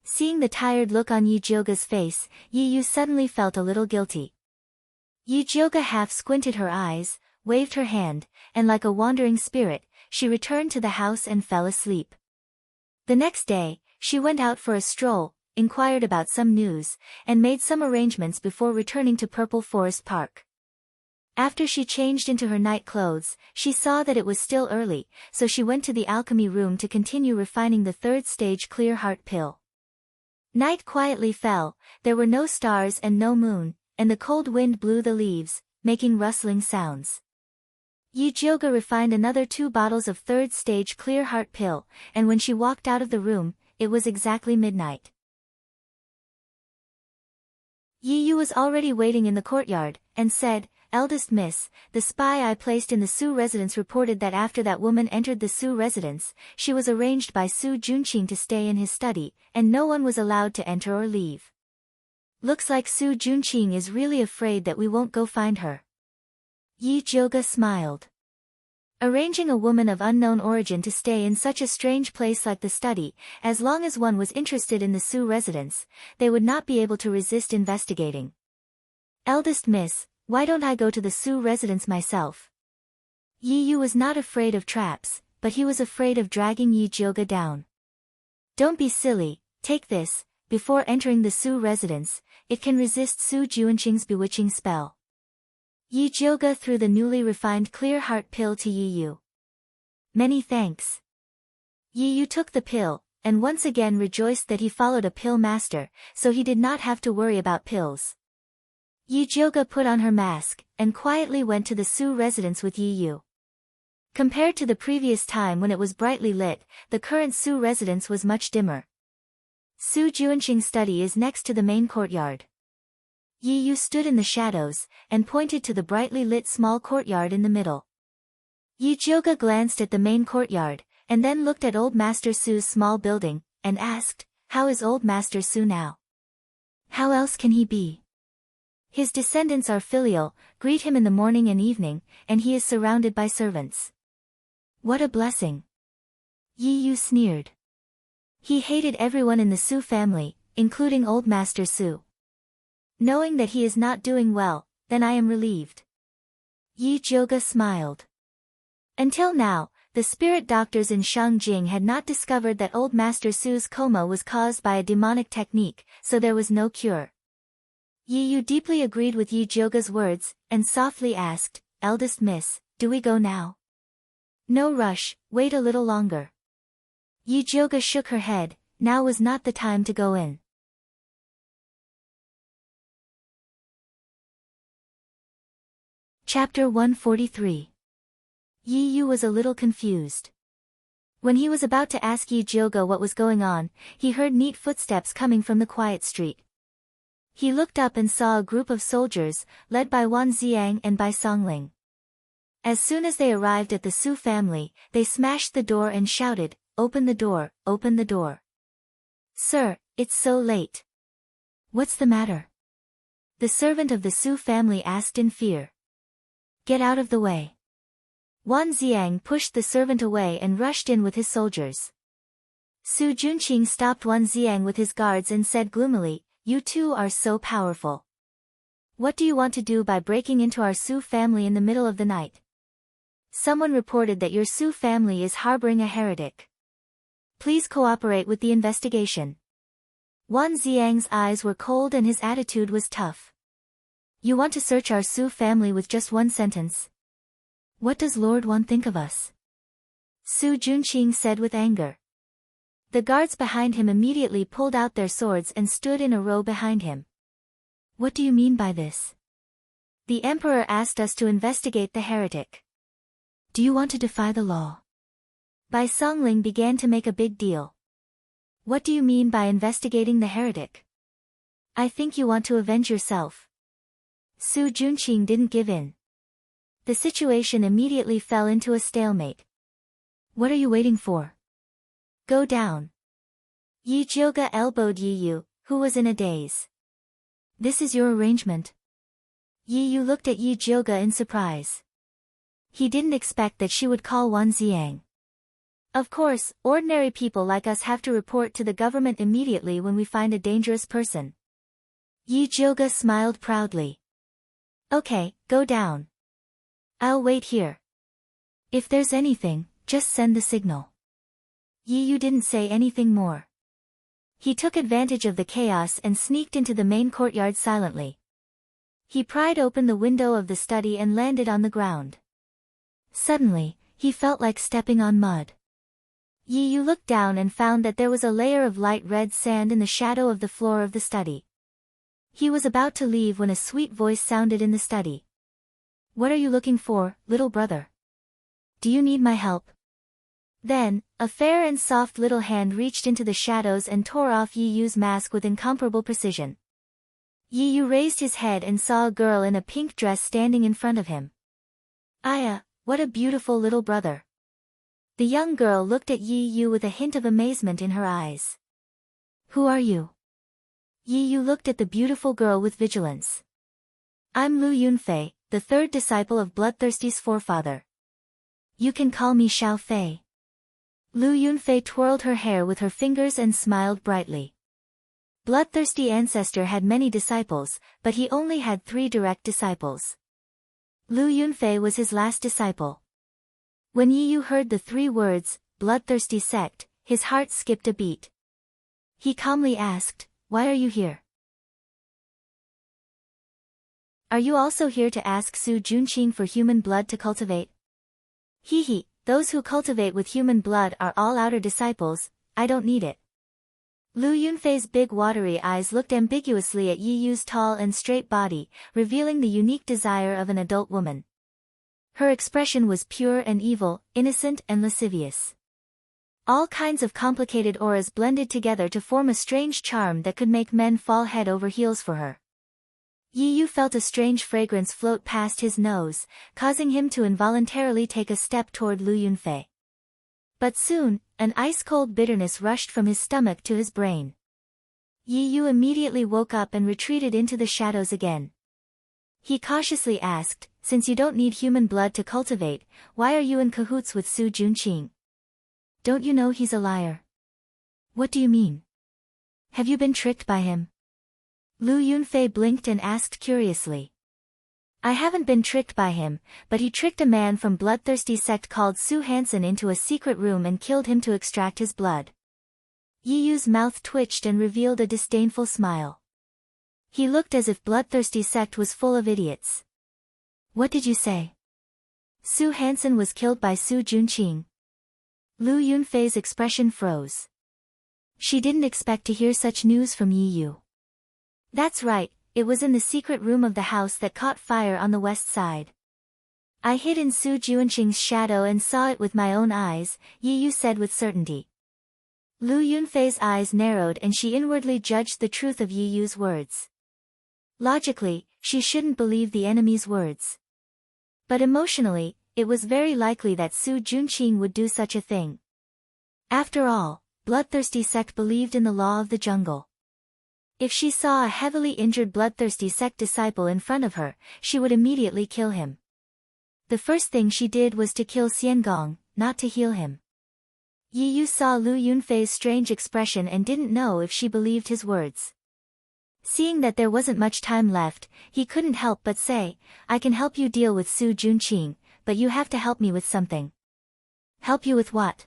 Seeing the tired look on Yi Jiuge's face, Yi Yu suddenly felt a little guilty. Yi Jiuge half squinted her eyes, waved her hand, and like a wandering spirit, she returned to the house and fell asleep. The next day, she went out for a stroll, inquired about some news, and made some arrangements before returning to Purple Forest Park. After she changed into her night clothes, she saw that it was still early, so she went to the alchemy room to continue refining the 3rd stage clear heart pill. Night quietly fell, there were no stars and no moon, and the cold wind blew the leaves, making rustling sounds. Yi Jiuge refined another 2 bottles of 3rd stage clear heart pill, and when she walked out of the room, it was exactly midnight. Yi Yu was already waiting in the courtyard, and said, Eldest miss, the spy I placed in the Su residence reported that after that woman entered the Su residence, she was arranged by Su Junqing to stay in his study, and no one was allowed to enter or leave. Looks like Su Junqing is really afraid that we won't go find her. Yi Jiuge smiled. Arranging a woman of unknown origin to stay in such a strange place like the study, as long as one was interested in the Su residence, they would not be able to resist investigating. Eldest miss, why don't I go to the Su residence myself? Yi Yu was not afraid of traps, but he was afraid of dragging Yi Jioga down. Don't be silly, take this, before entering the Su residence, it can resist Su Juanqing's bewitching spell. Yi Jioga threw the newly refined clear heart pill to Yi Yu. Many thanks. Yi Yu took the pill, and once again rejoiced that he followed a pill master, so he did not have to worry about pills. Yi Jioga put on her mask, and quietly went to the Su residence with Yi Yu. Compared to the previous time when it was brightly lit, the current Su residence was much dimmer. Su Juanqing's study is next to the main courtyard. Yi Yu stood in the shadows, and pointed to the brightly lit small courtyard in the middle. Yi Jioga glanced at the main courtyard, and then looked at Old Master Su's small building, and asked, how is Old Master Su now? How else can he be? His descendants are filial, greet him in the morning and evening, and he is surrounded by servants. What a blessing! Yi Yu sneered. He hated everyone in the Su family, including Old Master Su. Knowing that he is not doing well, then I am relieved. Yi Jioga smiled. Until now, the spirit doctors in Shangjing had not discovered that Old Master Su's coma was caused by a demonic technique, so there was no cure. Yi Yu deeply agreed with Yi Jioga's words, and softly asked, eldest miss, do we go now? No rush, wait a little longer. Yi Jioga shook her head, now was not the time to go in. Chapter 143. Yi Yu was a little confused. When he was about to ask Yi Jioga what was going on, he heard neat footsteps coming from the quiet street. He looked up and saw a group of soldiers, led by Wan Xiang and by Songling. As soon as they arrived at the Su family, they smashed the door and shouted, open the door, open the door. Sir, it's so late. What's the matter? The servant of the Su family asked in fear. Get out of the way. Wan Xiang pushed the servant away and rushed in with his soldiers. Su Juanqing stopped Wan Xiang with his guards and said gloomily, you two are so powerful. What do you want to do by breaking into our Su family in the middle of the night? Someone reported that your Su family is harboring a heretic. Please cooperate with the investigation. Wan Xiang's eyes were cold and his attitude was tough. You want to search our Su family with just one sentence? What does Lord Wan think of us? Su Juanqing said with anger. The guards behind him immediately pulled out their swords and stood in a row behind him. What do you mean by this? The emperor asked us to investigate the heretic. Do you want to defy the law? Bai Songling began to make a big deal. What do you mean by investigating the heretic? I think you want to avenge yourself. Su Juanqing didn't give in. The situation immediately fell into a stalemate. What are you waiting for? Go down. Yi Jioga elbowed Yi Yu, who was in a daze. This is your arrangement? Yi Yu looked at Yi Jioga in surprise. He didn't expect that she would call Wan Xiang. Of course, ordinary people like us have to report to the government immediately when we find a dangerous person. Yi Jioga smiled proudly. Okay, go down. I'll wait here. If there's anything, just send the signal. Yi Yu didn't say anything more. He took advantage of the chaos and sneaked into the main courtyard silently. He pried open the window of the study and landed on the ground. Suddenly, he felt like stepping on mud. Yi Yu looked down and found that there was a layer of light red sand in the shadow of the floor of the study. He was about to leave when a sweet voice sounded in the study. What are you looking for, little brother? Do you need my help? Then, a fair and soft little hand reached into the shadows and tore off Yi Yu's mask with incomparable precision. Yi Yu raised his head and saw a girl in a pink dress standing in front of him. Aya, what a beautiful little brother. The young girl looked at Yi Yu with a hint of amazement in her eyes. Who are you? Yi Yu looked at the beautiful girl with vigilance. I'm Lu Yunfei, the third disciple of Bloodthirsty's forefather. You can call me Xiao Fei. Lu Yunfei twirled her hair with her fingers and smiled brightly. Bloodthirsty ancestor had many disciples, but he only had 3 direct disciples. Lu Yunfei was his last disciple. When Yi Yu heard the 3 words, bloodthirsty sect, his heart skipped a beat. He calmly asked, "Why are you here? Are you also here to ask Su Junqing for human blood to cultivate?" He, those who cultivate with human blood are all outer disciples, I don't need it. Lu Yunfei's big watery eyes looked ambiguously at Yi Yu's tall and straight body, revealing the unique desire of an adult woman. Her expression was pure and evil, innocent and lascivious. All kinds of complicated auras blended together to form a strange charm that could make men fall head over heels for her. Yi Yu felt a strange fragrance float past his nose, causing him to involuntarily take a step toward Lu Yunfei. But soon, an ice-cold bitterness rushed from his stomach to his brain. Yi Yu immediately woke up and retreated into the shadows again. He cautiously asked, "Since you don't need human blood to cultivate, why are you in cahoots with Su Junqing? Don't you know he's a liar?" "What do you mean? Have you been tricked by him?" Lu Yunfei blinked and asked curiously. "I haven't been tricked by him, but he tricked a man from bloodthirsty sect called Su Hansen into a secret room and killed him to extract his blood." Yi Yu's mouth twitched and revealed a disdainful smile. He looked as if bloodthirsty sect was full of idiots. "What did you say? Su Hansen was killed by Su Junqing?" Lu Yunfei's expression froze. She didn't expect to hear such news from Yi Yu. "That's right, it was in the secret room of the house that caught fire on the west side. I hid in Su Junqing's shadow and saw it with my own eyes," Yi Yu said with certainty. Lu Yunfei's eyes narrowed and she inwardly judged the truth of Yi Yu's words. Logically, she shouldn't believe the enemy's words. But emotionally, it was very likely that Su Junqing would do such a thing. After all, bloodthirsty sect believed in the law of the jungle. If she saw a heavily injured bloodthirsty sect disciple in front of her, she would immediately kill him. The first thing she did was to kill Xiangong, not to heal him. Yi Yu saw Lu Yunfei's strange expression and didn't know if she believed his words. Seeing that there wasn't much time left, he couldn't help but say, "I can help you deal with Su Junqing, but you have to help me with something." "Help you with what?"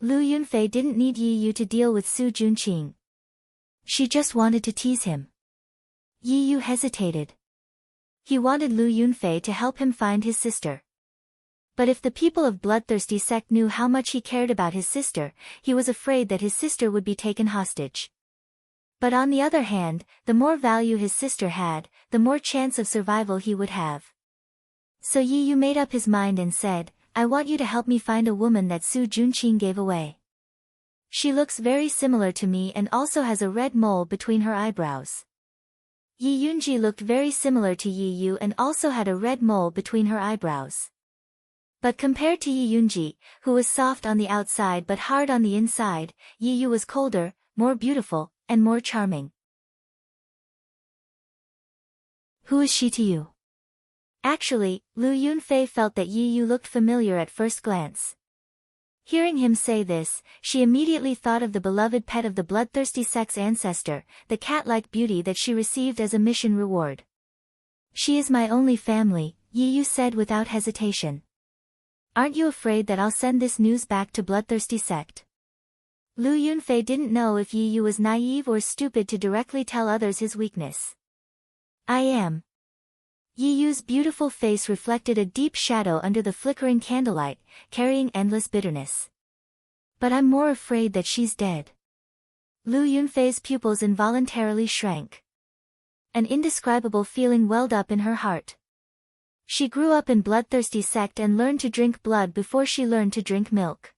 Lu Yunfei didn't need Yi Yu to deal with Su Junqing. She just wanted to tease him. Yi Yu hesitated. He wanted Lu Yunfei to help him find his sister. But if the people of bloodthirsty sect knew how much he cared about his sister, he was afraid that his sister would be taken hostage. But on the other hand, the more value his sister had, the more chance of survival he would have. So Yi Yu made up his mind and said, "I want you to help me find a woman that Su Junqing gave away. She looks very similar to me and also has a red mole between her eyebrows." Yi Yunji looked very similar to Yi Yu and also had a red mole between her eyebrows. But compared to Yi Yunji, who was soft on the outside but hard on the inside, Yi Yu was colder, more beautiful, and more charming. "Who is she to you?" Actually, Lu Yunfei felt that Yi Yu looked familiar at first glance. Hearing him say this, she immediately thought of the beloved pet of the bloodthirsty sect's ancestor, the cat-like beauty that she received as a mission reward. "She is my only family," Yi Yu said without hesitation. "Aren't you afraid that I'll send this news back to bloodthirsty sect?" Lu Yunfei didn't know if Yi Yu was naive or stupid to directly tell others his weakness. "I am." Yi Yu's beautiful face reflected a deep shadow under the flickering candlelight, carrying endless bitterness. "But I'm more afraid that she's dead." Lu Yunfei's pupils involuntarily shrank. An indescribable feeling welled up in her heart. She grew up in bloodthirsty sect and learned to drink blood before she learned to drink milk.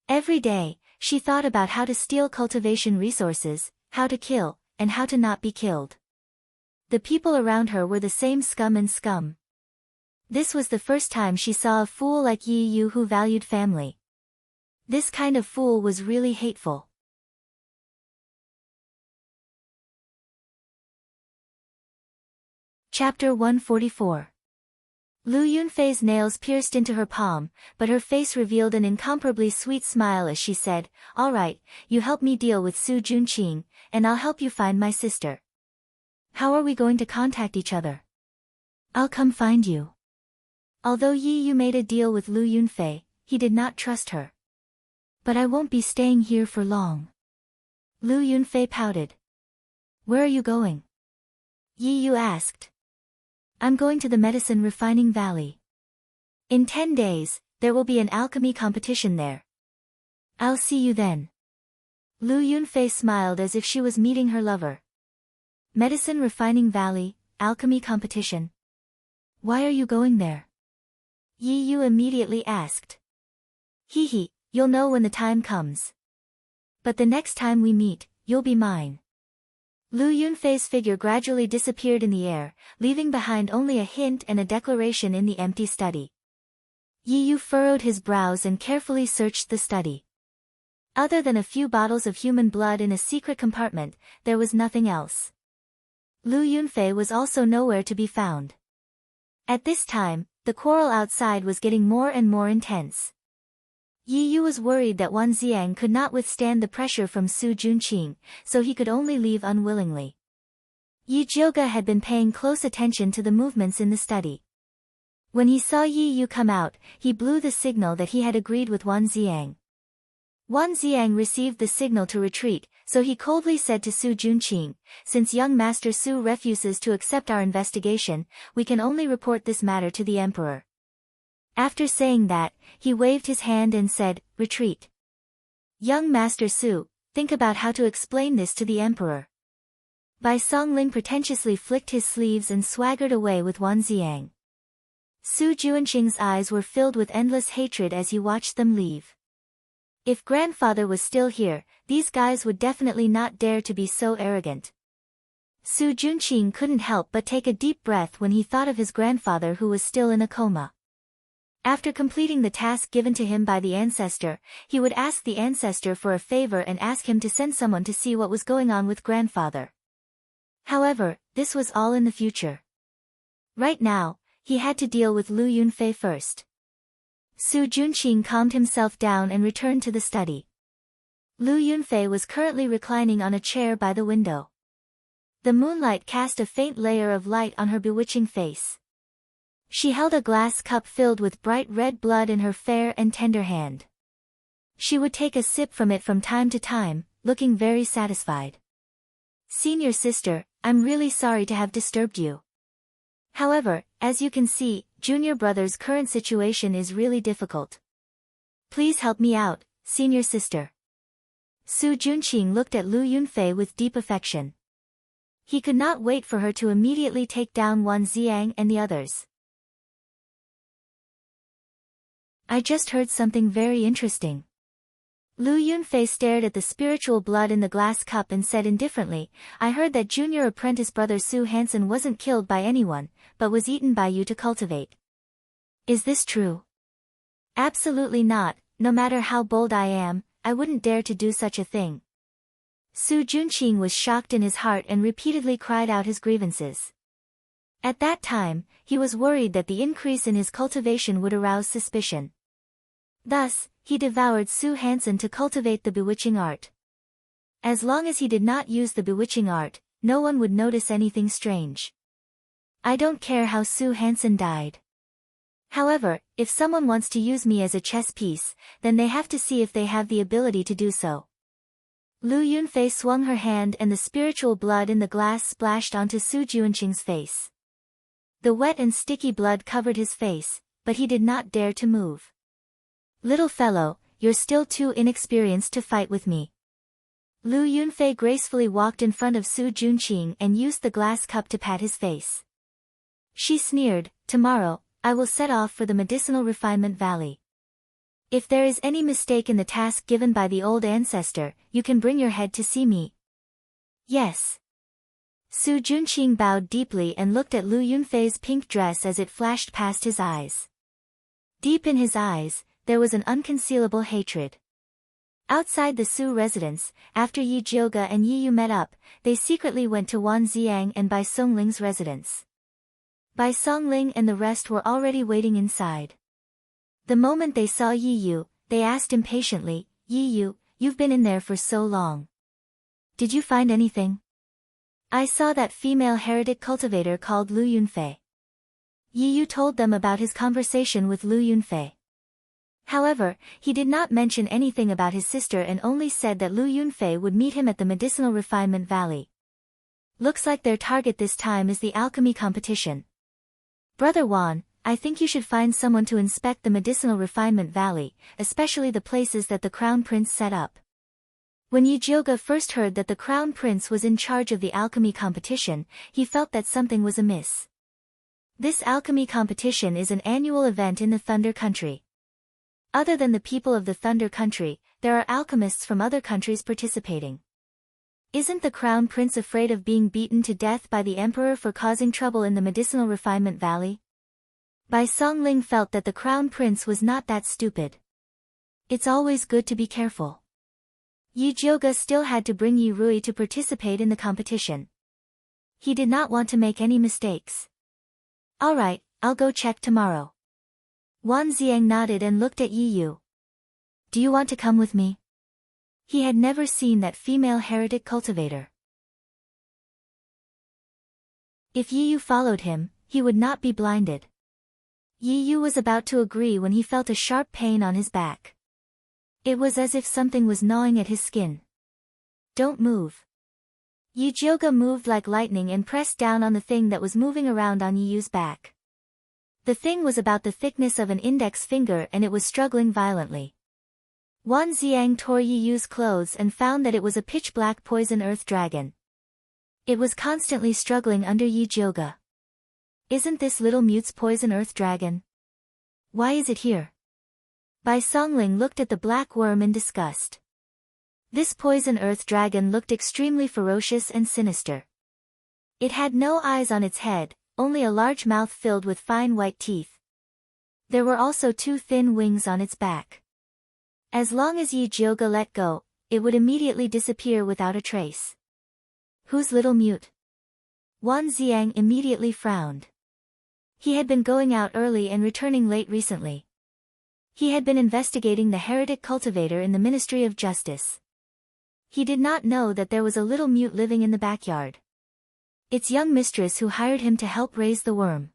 Every day, she thought about how to steal cultivation resources, how to kill, and how to not be killed. The people around her were the same scum and scum. This was the first time she saw a fool like Yi Yu who valued family. This kind of fool was really hateful. Chapter 144. Lu Yunfei's nails pierced into her palm, but her face revealed an incomparably sweet smile as she said, "All right, you help me deal with Su Junqing, and I'll help you find my sister. How are we going to contact each other?" "I'll come find you." Although Yi Yu made a deal with Lu Yunfei, he did not trust her. "But I won't be staying here for long." Lu Yunfei pouted. "Where are you going?" Yi Yu asked. "I'm going to the Medicine Refining Valley. In 10 days, there will be an alchemy competition there. I'll see you then." Lu Yunfei smiled as if she was meeting her lover. Medicine Refining Valley, alchemy competition. "Why are you going there?" Yi Yu immediately asked. "Hee, you'll know when the time comes. But the next time we meet, you'll be mine." Lu Yunfei's figure gradually disappeared in the air, leaving behind only a hint and a declaration in the empty study. Yi Yu furrowed his brows and carefully searched the study. Other than a few bottles of human blood in a secret compartment, there was nothing else. Lu Yunfei was also nowhere to be found. At this time, the quarrel outside was getting more and more intense. Yi Yu was worried that Wan Xiang could not withstand the pressure from Su Junqing, so he could only leave unwillingly. Yi Jiuge had been paying close attention to the movements in the study. When he saw Yi Yu come out, he blew the signal that he had agreed with Wan Xiang. Wan Xiang received the signal to retreat, so he coldly said to Su Junqing, "Since young Master Su refuses to accept our investigation, we can only report this matter to the Emperor." After saying that, he waved his hand and said, "Retreat. Young Master Su, think about how to explain this to the Emperor." Bai Songling pretentiously flicked his sleeves and swaggered away with Wan Xiang. Su Juanqing's eyes were filled with endless hatred as he watched them leave. If grandfather was still here, these guys would definitely not dare to be so arrogant. Su Junqing couldn't help but take a deep breath when he thought of his grandfather who was still in a coma. After completing the task given to him by the ancestor, he would ask the ancestor for a favor and ask him to send someone to see what was going on with grandfather. However, this was all in the future. Right now, he had to deal with Lu Yunfei first. Su Junqing calmed himself down and returned to the study. Lu Yunfei was currently reclining on a chair by the window. The moonlight cast a faint layer of light on her bewitching face. She held a glass cup filled with bright red blood in her fair and tender hand. She would take a sip from it from time to time, looking very satisfied. "Senior sister, I'm really sorry to have disturbed you. However, as you can see, junior brother's current situation is really difficult. Please help me out, senior sister." Su Junqing looked at Lu Yunfei with deep affection. He could not wait for her to immediately take down Wan Xiang and the others. "I just heard something very interesting." Lu Yunfei stared at the spiritual blood in the glass cup and said indifferently, "I heard that junior apprentice brother Su Hansen wasn't killed by anyone, but was eaten by you to cultivate. Is this true?" "Absolutely not, no matter how bold I am, I wouldn't dare to do such a thing." Su Junqing was shocked in his heart and repeatedly cried out his grievances. At that time, he was worried that the increase in his cultivation would arouse suspicion. Thus, he devoured Su Hansen to cultivate the bewitching art. As long as he did not use the bewitching art, no one would notice anything strange. "I don't care how Su Hansen died. However, if someone wants to use me as a chess piece, then they have to see if they have the ability to do so." Lu Yunfei swung her hand and the spiritual blood in the glass splashed onto Su Juanqing's face. The wet and sticky blood covered his face, but he did not dare to move. "Little fellow, you're still too inexperienced to fight with me." Lu Yunfei gracefully walked in front of Su Junqing and used the glass cup to pat his face. She sneered, "Tomorrow, I will set off for the Medicinal Refinement Valley. If there is any mistake in the task given by the old ancestor, you can bring your head to see me." "Yes." Su Junqing bowed deeply and looked at Lu Yunfei's pink dress as it flashed past his eyes. Deep in his eyes, there was an unconcealable hatred. Outside the Su residence, after Yi Jiuge and Yi Yu met up, they secretly went to Wan Xiang and Bai Songling's residence. Bai Songling and the rest were already waiting inside. The moment they saw Yi Yu, they asked impatiently, Yi Yu, you've been in there for so long. Did you find anything? I saw that female heretic cultivator called Lu Yunfei. Yi Yu told them about his conversation with Lu Yunfei. However, he did not mention anything about his sister and only said that Lu Yunfei would meet him at the Medicinal Refinement Valley. Looks like their target this time is the alchemy competition. Brother Wan, I think you should find someone to inspect the Medicinal Refinement Valley, especially the places that the Crown Prince set up. When Yi Jioge first heard that the Crown Prince was in charge of the alchemy competition, he felt that something was amiss. This alchemy competition is an annual event in the Thunder Country. Other than the people of the Thunder Country, there are alchemists from other countries participating. Isn't the Crown Prince afraid of being beaten to death by the Emperor for causing trouble in the Medicinal Refinement Valley? Bai Songling felt that the Crown Prince was not that stupid. It's always good to be careful. Yi Jioge still had to bring Yi Rui to participate in the competition. He did not want to make any mistakes. Alright, I'll go check tomorrow. Wan Xiang nodded and looked at Yi Yu. Do you want to come with me? He had never seen that female heretic cultivator. If Yi Yu followed him, he would not be blinded. Yi Yu was about to agree when he felt a sharp pain on his back. It was as if something was gnawing at his skin. Don't move. Yi Jioge moved like lightning and pressed down on the thing that was moving around on Yi Yu's back. The thing was about the thickness of an index finger and it was struggling violently. Wan Xiang tore Yi Yu's clothes and found that it was a pitch-black poison earth dragon. It was constantly struggling under Yi Jioge. Isn't this little mute's poison earth dragon? Why is it here? Bai Songling looked at the black worm in disgust. This poison earth dragon looked extremely ferocious and sinister. It had no eyes on its head, only a large mouth filled with fine white teeth. There were also two thin wings on its back. As long as Yi Jioge let go, it would immediately disappear without a trace. Who's little mute? Wan Xiang immediately frowned. He had been going out early and returning late recently. He had been investigating the heretic cultivator in the Ministry of Justice. He did not know that there was a little mute living in the backyard. Its young mistress who hired him to help raise the worm.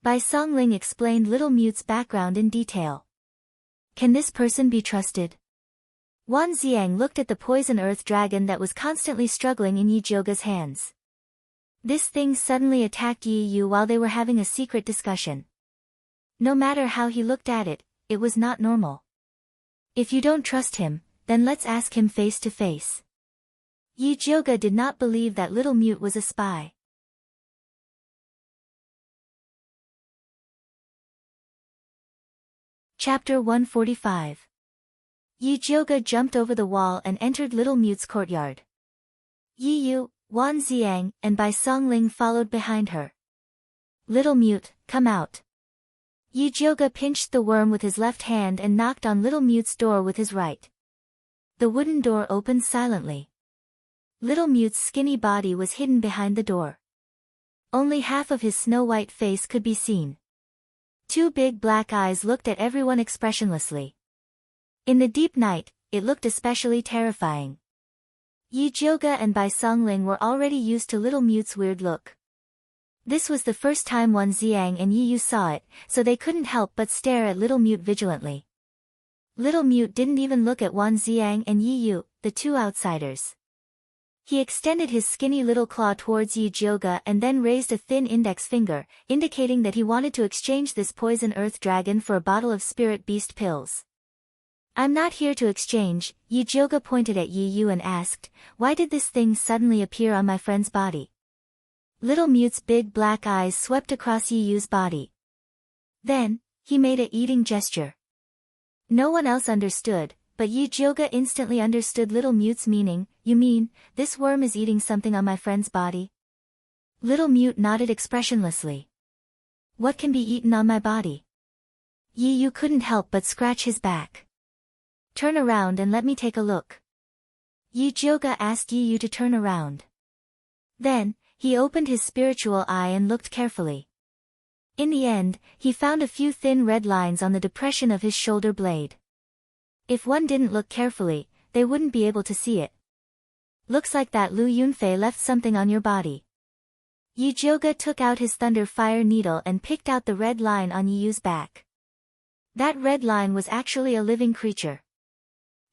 Bai Songling explained little mute's background in detail. Can this person be trusted? Wan Xiang looked at the poison earth dragon that was constantly struggling in Yi Jioge's hands. This thing suddenly attacked Yi Yu while they were having a secret discussion. No matter how he looked at it, it was not normal. If you don't trust him, then let's ask him face to face. Yi Jioge did not believe that little mute was a spy. Chapter 145. Yi Jioge jumped over the wall and entered little mute's courtyard. Yi Yu, Wan Xiang, and Bai Songling followed behind her. Little mute, come out. Yi Jioge pinched the worm with his left hand and knocked on little mute's door with his right. The wooden door opened silently. Little mute's skinny body was hidden behind the door. Only half of his snow-white face could be seen. Two big black eyes looked at everyone expressionlessly. In the deep night, it looked especially terrifying. Yi Jioge and Bai Songling were already used to little mute's weird look. This was the first time Wan Xiang and Yi Yu saw it, so they couldn't help but stare at little mute vigilantly. Little mute didn't even look at Wan Xiang and Yi Yu, the two outsiders. He extended his skinny little claw towards Yi Jioge and then raised a thin index finger, indicating that he wanted to exchange this poison earth dragon for a bottle of spirit beast pills. I'm not here to exchange, Yi Jioge pointed at Yi Yu and asked, why did this thing suddenly appear on my friend's body? Little mute's big black eyes swept across Yi Yu's body. Then, he made a eating gesture. No one else understood, but Yi Jioge instantly understood little mute's meaning. You mean, this worm is eating something on my friend's body? Little mute nodded expressionlessly. What can be eaten on my body? Yi Yu couldn't help but scratch his back. Turn around and let me take a look. Yi Jioge asked Yi Yu to turn around. Then, he opened his spiritual eye and looked carefully. In the end, he found a few thin red lines on the depression of his shoulder blade. If one didn't look carefully, they wouldn't be able to see it. Looks like that Lu Yunfei left something on your body. Yi Jiuge took out his thunder fire needle and picked out the red line on Yi Yu's back. That red line was actually a living creature.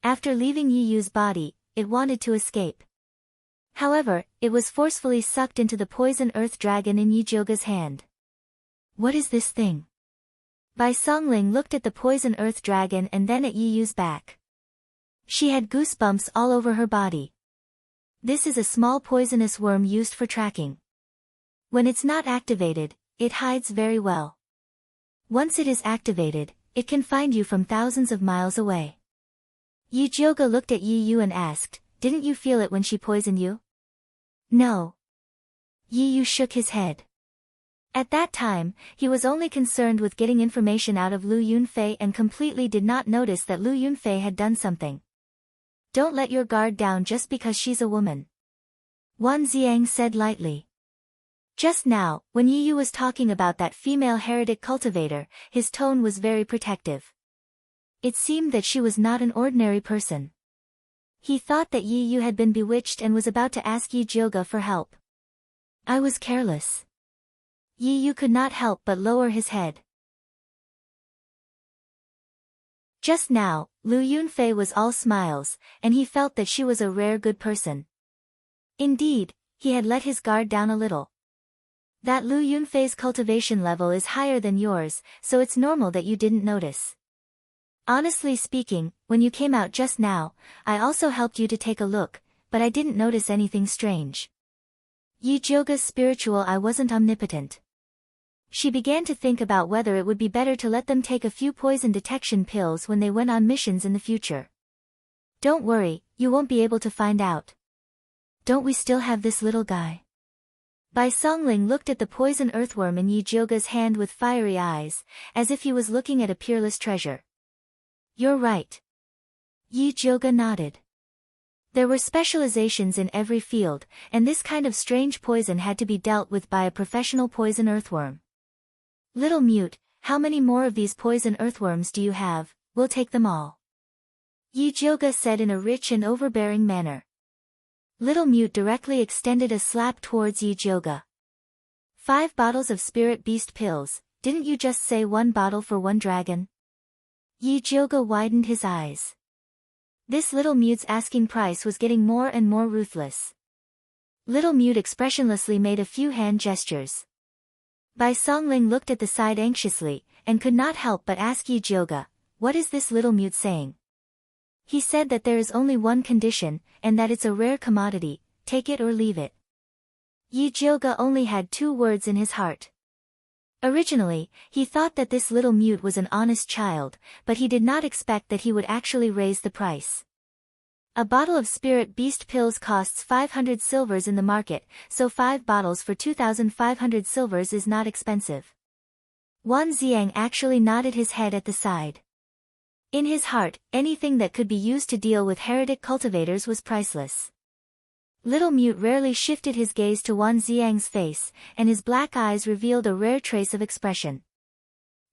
After leaving Yi Yu's body, it wanted to escape. However, it was forcefully sucked into the poison earth dragon in Yi Jiuge's hand. What is this thing? Bai Songling looked at the poison earth dragon and then at Yi Yu's back. She had goosebumps all over her body. This is a small poisonous worm used for tracking. When it's not activated, it hides very well. Once it is activated, it can find you from thousands of miles away. Yi Jiuge looked at Yi Yu and asked, "Didn't you feel it when she poisoned you?" "No." Yi Yu shook his head. At that time, he was only concerned with getting information out of Lu Yunfei and completely did not notice that Lu Yunfei had done something. "Don't let your guard down just because she's a woman," Wan Xiang said lightly. Just now, when Yi Yu was talking about that female heretic cultivator, his tone was very protective. It seemed that she was not an ordinary person. He thought that Yi Yu had been bewitched and was about to ask Yi Jiuge for help. "I was careless." Yi Yu could not help but lower his head. Just now, Lu Yunfei was all smiles, and he felt that she was a rare good person. Indeed, he had let his guard down a little. That Lu Yunfei's cultivation level is higher than yours, so it's normal that you didn't notice. Honestly speaking, when you came out just now, I also helped you to take a look, but I didn't notice anything strange. Yi Jiuge's spiritual eye wasn't omnipotent. She began to think about whether it would be better to let them take a few poison detection pills when they went on missions in the future. "Don't worry, you won't be able to find out. Don't we still have this little guy?" Bai Songling looked at the poison earthworm in Yi Jiuge's hand with fiery eyes, as if he was looking at a peerless treasure. "You're right." Yi Jiuge nodded. There were specializations in every field, and this kind of strange poison had to be dealt with by a professional poison earthworm. "Little Mute, how many more of these poison earthworms do you have? We'll take them all," Yi Jiuge said in a rich and overbearing manner. Little Mute directly extended a slap towards Yi Jiuge. "5 bottles of spirit beast pills, didn't you just say 1 bottle for 1 dragon?" Yi Jiuge widened his eyes. This Little Mute's asking price was getting more and more ruthless. Little Mute expressionlessly made a few hand gestures. Bai Songling looked at the side anxiously, and could not help but ask Yi Jiuge, "What is this Little Mute saying?" "He said that there is only one condition, and that it's a rare commodity, take it or leave it." Yi Jiuge only had 2 words in his heart. Originally, he thought that this Little Mute was an honest child, but he did not expect that he would actually raise the price. A bottle of spirit beast pills costs 500 silvers in the market, so 5 bottles for 2,500 silvers is not expensive. Wan Xiang actually nodded his head at the side. In his heart, anything that could be used to deal with heretic cultivators was priceless. Little Mute rarely shifted his gaze to Wan Xiang's face, and his black eyes revealed a rare trace of expression.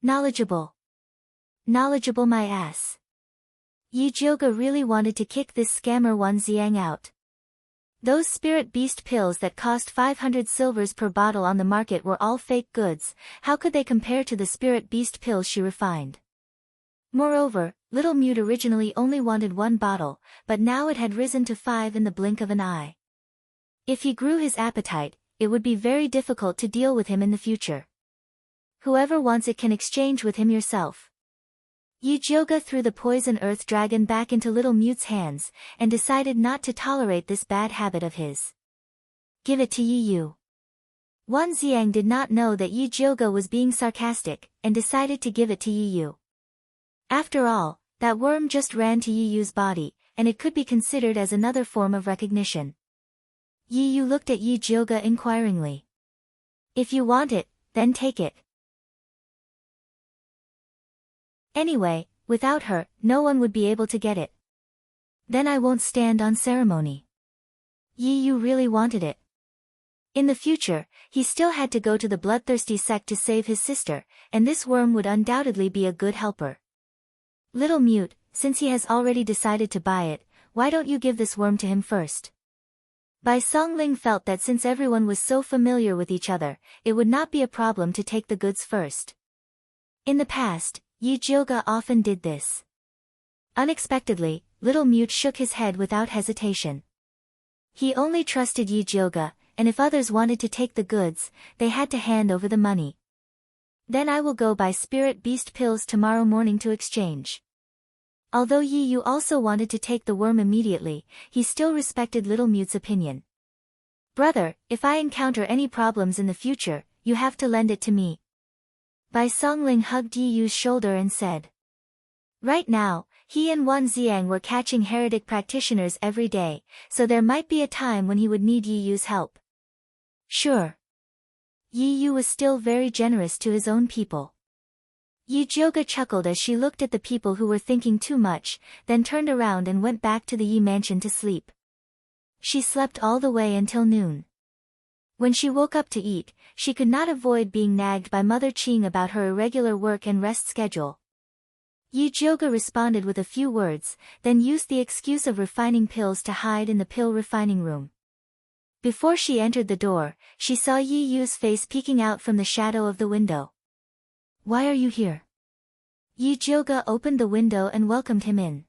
"Knowledgeable. Knowledgeable my ass." Yi Jiuge really wanted to kick this scammer Wan Xiang out. Those spirit beast pills that cost 500 silvers per bottle on the market were all fake goods, how could they compare to the spirit beast pills she refined? Moreover, Little Mute originally only wanted 1 bottle, but now it had risen to 5 in the blink of an eye. If he grew his appetite, it would be very difficult to deal with him in the future. "Whoever wants it can exchange with him yourself." Yi Jiuge threw the poison earth dragon back into Little Mute's hands, and decided not to tolerate this bad habit of his. "Give it to Yi Yu." Wan Xiang did not know that Yi Jiuge was being sarcastic, and decided to give it to Yi Yu. After all, that worm just ran to Yi Yu's body, and it could be considered as another form of recognition. Yi Yu looked at Yi Jiuge inquiringly. "If you want it, then take it. Anyway, without her, no one would be able to get it. Then I won't stand on ceremony." Yi Yu really wanted it. In the future, he still had to go to the bloodthirsty sect to save his sister, and this worm would undoubtedly be a good helper. Little Mute, since he has already decided to buy it, why don't you give this worm to him first? Bai Songling felt that since everyone was so familiar with each other, it would not be a problem to take the goods first. In the past, Yi Jioga often did this. Unexpectedly, Little Mute shook his head without hesitation. He only trusted Yi Jioga, and if others wanted to take the goods, they had to hand over the money. Then I will go buy spirit beast pills tomorrow morning to exchange. Although Yi Yu also wanted to take the worm immediately, he still respected Little Mute's opinion. Brother, if I encounter any problems in the future, you have to lend it to me. Bai Songling hugged Yi Yu's shoulder and said. Right now, he and Wan Xiang were catching heretic practitioners every day, so there might be a time when he would need Yi Yu's help. Sure. Yi Yu was still very generous to his own people. Yi Jioga chuckled as she looked at the people who were thinking too much, then turned around and went back to the Yi mansion to sleep. She slept all the way until noon. When she woke up to eat, she could not avoid being nagged by Mother Qing about her irregular work and rest schedule. Yi Jioga responded with a few words, then used the excuse of refining pills to hide in the pill refining room. Before she entered the door, she saw Yi Yu's face peeking out from the shadow of the window. Why are you here? Yi Jioga opened the window and welcomed him in.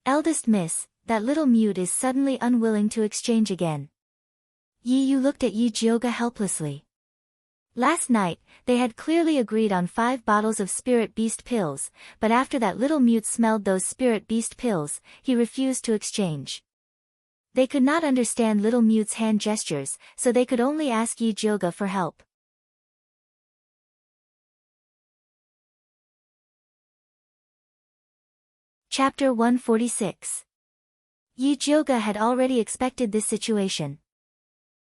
Eldest miss, that Little Mute is suddenly unwilling to exchange again. Yi Yu looked at Yi Jioga helplessly. Last night, they had clearly agreed on 5 bottles of spirit beast pills, but after that Little Mute smelled those spirit beast pills, he refused to exchange. They could not understand Little Mute's hand gestures, so they could only ask Yi Jioga for help. Chapter 146. Yi Jioga had already expected this situation.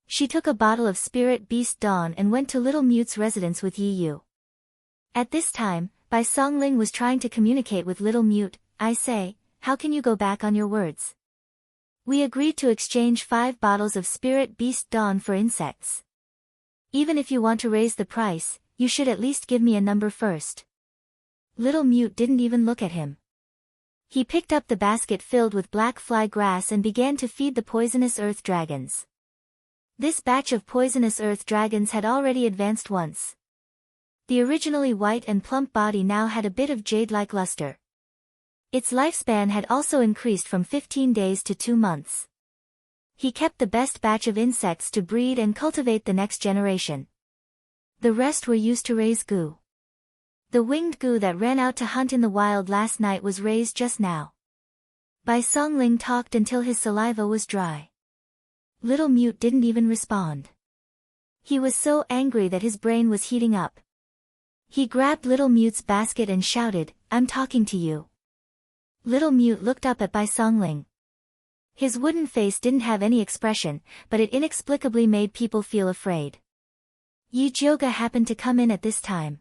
She took a bottle of Spirit Beast Dawn and went to Little Mute's residence with Yi Yu. At this time, Bai Songling was trying to communicate with Little Mute. I say, how can you go back on your words? We agreed to exchange 5 bottles of Spirit Beast Dawn for insects. Even if you want to raise the price, you should at least give me a number first. Little Mute didn't even look at him. He picked up the basket filled with black fly grass and began to feed the poisonous earth dragons. This batch of poisonous earth dragons had already advanced once. The originally white and plump body now had a bit of jade-like luster. Its lifespan had also increased from 15 days to 2 months. He kept the best batch of insects to breed and cultivate the next generation. The rest were used to raise goo. The winged goo that ran out to hunt in the wild last night was raised just now. Bai Songling talked until his saliva was dry. Little Mute didn't even respond. He was so angry that his brain was heating up. He grabbed Little Mute's basket and shouted, I'm talking to you. Little Mute looked up at Bai Songling. His wooden face didn't have any expression, but it inexplicably made people feel afraid. Yi Jioga happened to come in at this time.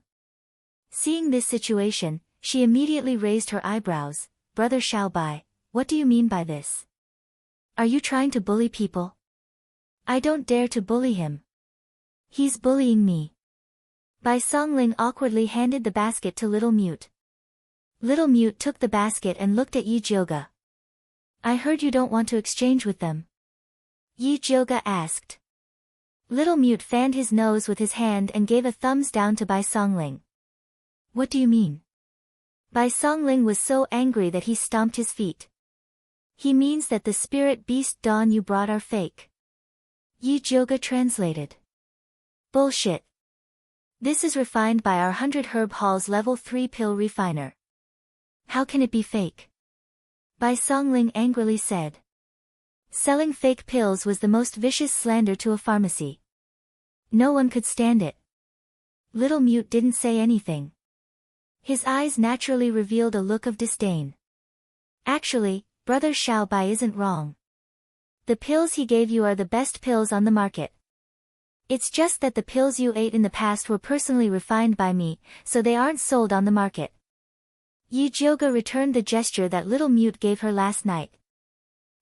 Seeing this situation, she immediately raised her eyebrows. Brother Xiaobai, what do you mean by this? Are you trying to bully people? I don't dare to bully him. He's bullying me. Bai Songling awkwardly handed the basket to Little Mute. Little Mute took the basket and looked at Yi Jioga. I heard you don't want to exchange with them. Yi Jioga asked. Little Mute fanned his nose with his hand and gave a thumbs down to Bai Songling. What do you mean? Bai Songling was so angry that he stomped his feet. He means that the spirit beast Dawn you brought are fake. Yi Jioga translated. Bullshit. This is refined by our 100 Herb Hall's level 3 pill refiner. How can it be fake? Bai Songling angrily said. Selling fake pills was the most vicious slander to a pharmacy. No one could stand it. Little Mute didn't say anything. His eyes naturally revealed a look of disdain. Actually, Brother Xiaobai isn't wrong. The pills he gave you are the best pills on the market. It's just that the pills you ate in the past were personally refined by me, so they aren't sold on the market. Yi Jioga returned the gesture that Little Mute gave her last night.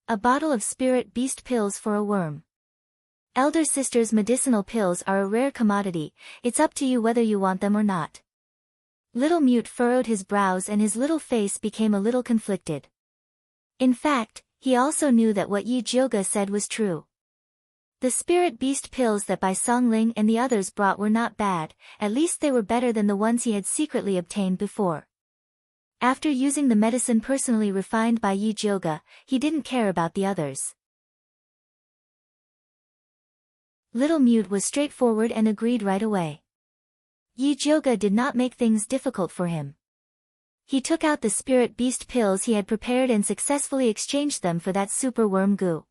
A bottle of spirit beast pills for a worm. Elder sister's medicinal pills are a rare commodity, it's up to you whether you want them or not. Little Mute furrowed his brows and his little face became a little conflicted. In fact, he also knew that what Yi Jioge said was true. The spirit beast pills that Bai Songling and the others brought were not bad, at least they were better than the ones he had secretly obtained before. After using the medicine personally refined by Yi Jioge, he didn't care about the others. Little Mute was straightforward and agreed right away. Yi Jioge did not make things difficult for him. He took out the spirit beast pills he had prepared and successfully exchanged them for that super worm goo.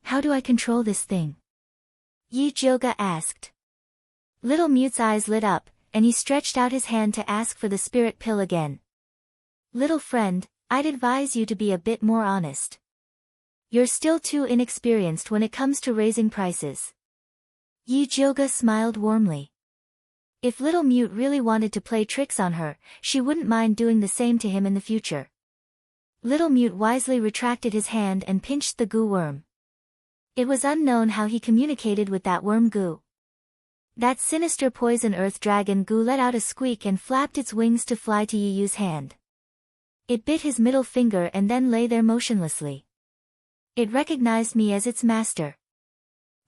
How do I control this thing? Yi Jioge asked. Little Mute's eyes lit up, and he stretched out his hand to ask for the spirit pill again. Little friend, I'd advise you to be a bit more honest. You're still too inexperienced when it comes to raising prices. Yi Jioge smiled warmly. If Little Mute really wanted to play tricks on her, she wouldn't mind doing the same to him in the future. Little Mute wisely retracted his hand and pinched the goo worm. It was unknown how he communicated with that worm goo. That sinister poison earth dragon goo let out a squeak and flapped its wings to fly to Yi Yu's hand. It bit his middle finger and then lay there motionlessly. It recognized me as its master.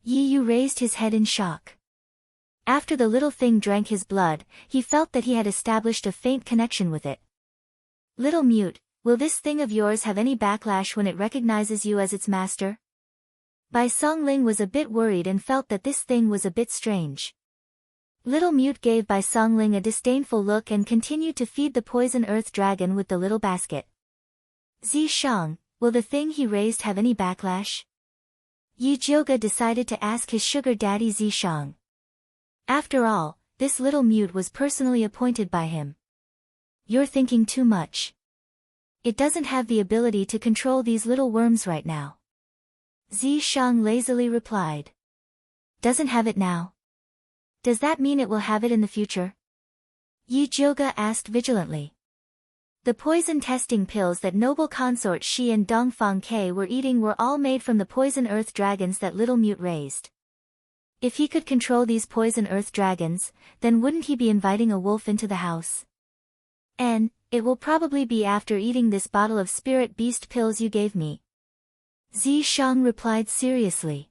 Yi Yu raised his head in shock. After the little thing drank his blood, he felt that he had established a faint connection with it. Little Mute, will this thing of yours have any backlash when it recognizes you as its master? Bai Songling was a bit worried and felt that this thing was a bit strange. Little Mute gave Bai Songling a disdainful look and continued to feed the poison earth dragon with the little basket. Zishang, will the thing he raised have any backlash? Yi Jioge decided to ask his sugar daddy Zishang. After all, this Little Mute was personally appointed by him. You're thinking too much. It doesn't have the ability to control these little worms right now. Zishang lazily replied. Doesn't have it now? Does that mean it will have it in the future? Yi Jioge asked vigilantly. The poison testing pills that noble consort Shi and Dongfang Ke were eating were all made from the poison earth dragons that Little Mute raised. If he could control these poison earth dragons, then wouldn't he be inviting a wolf into the house? And, it will probably be after eating this bottle of spirit beast pills you gave me. Zishang replied seriously.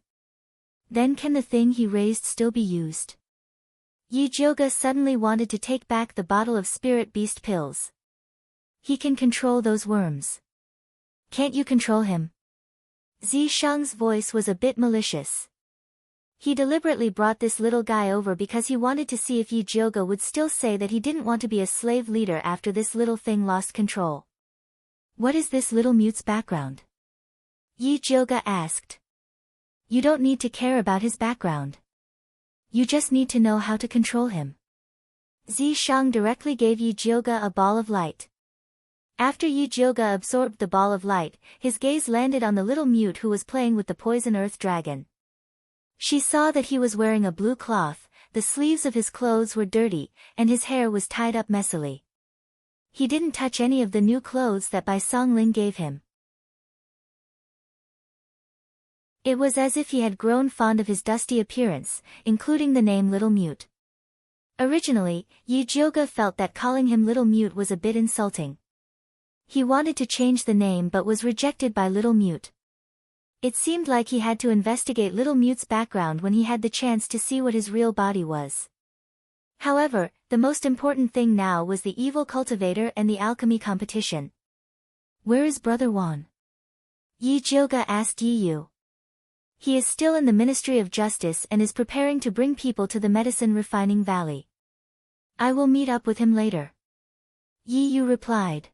Then can the thing he raised still be used? Yi Jioge suddenly wanted to take back the bottle of spirit beast pills. He can control those worms. Can't you control him? Zishang's voice was a bit malicious. He deliberately brought this little guy over because he wanted to see if Yi Jioge would still say that he didn't want to be a slave leader after this little thing lost control. What is this Little Mute's background? Yi Jioge asked. You don't need to care about his background. You just need to know how to control him. Zishang directly gave Yi Jioge a ball of light. After Yi Jioge absorbed the ball of light, his gaze landed on the Little Mute who was playing with the poison earth dragon. She saw that he was wearing a blue cloth, the sleeves of his clothes were dirty, and his hair was tied up messily. He didn't touch any of the new clothes that Bai Songling gave him. It was as if he had grown fond of his dusty appearance, including the name Little Mute. Originally, Yi Jioge felt that calling him Little Mute was a bit insulting. He wanted to change the name but was rejected by Little Mute. It seemed like he had to investigate Little Mute's background when he had the chance to see what his real body was. However, the most important thing now was the evil cultivator and the alchemy competition. Where is Brother Wan? Yi Jioge asked Yi Yu. He is still in the Ministry of Justice and is preparing to bring people to the medicine refining valley. I will meet up with him later. Yi Yu replied.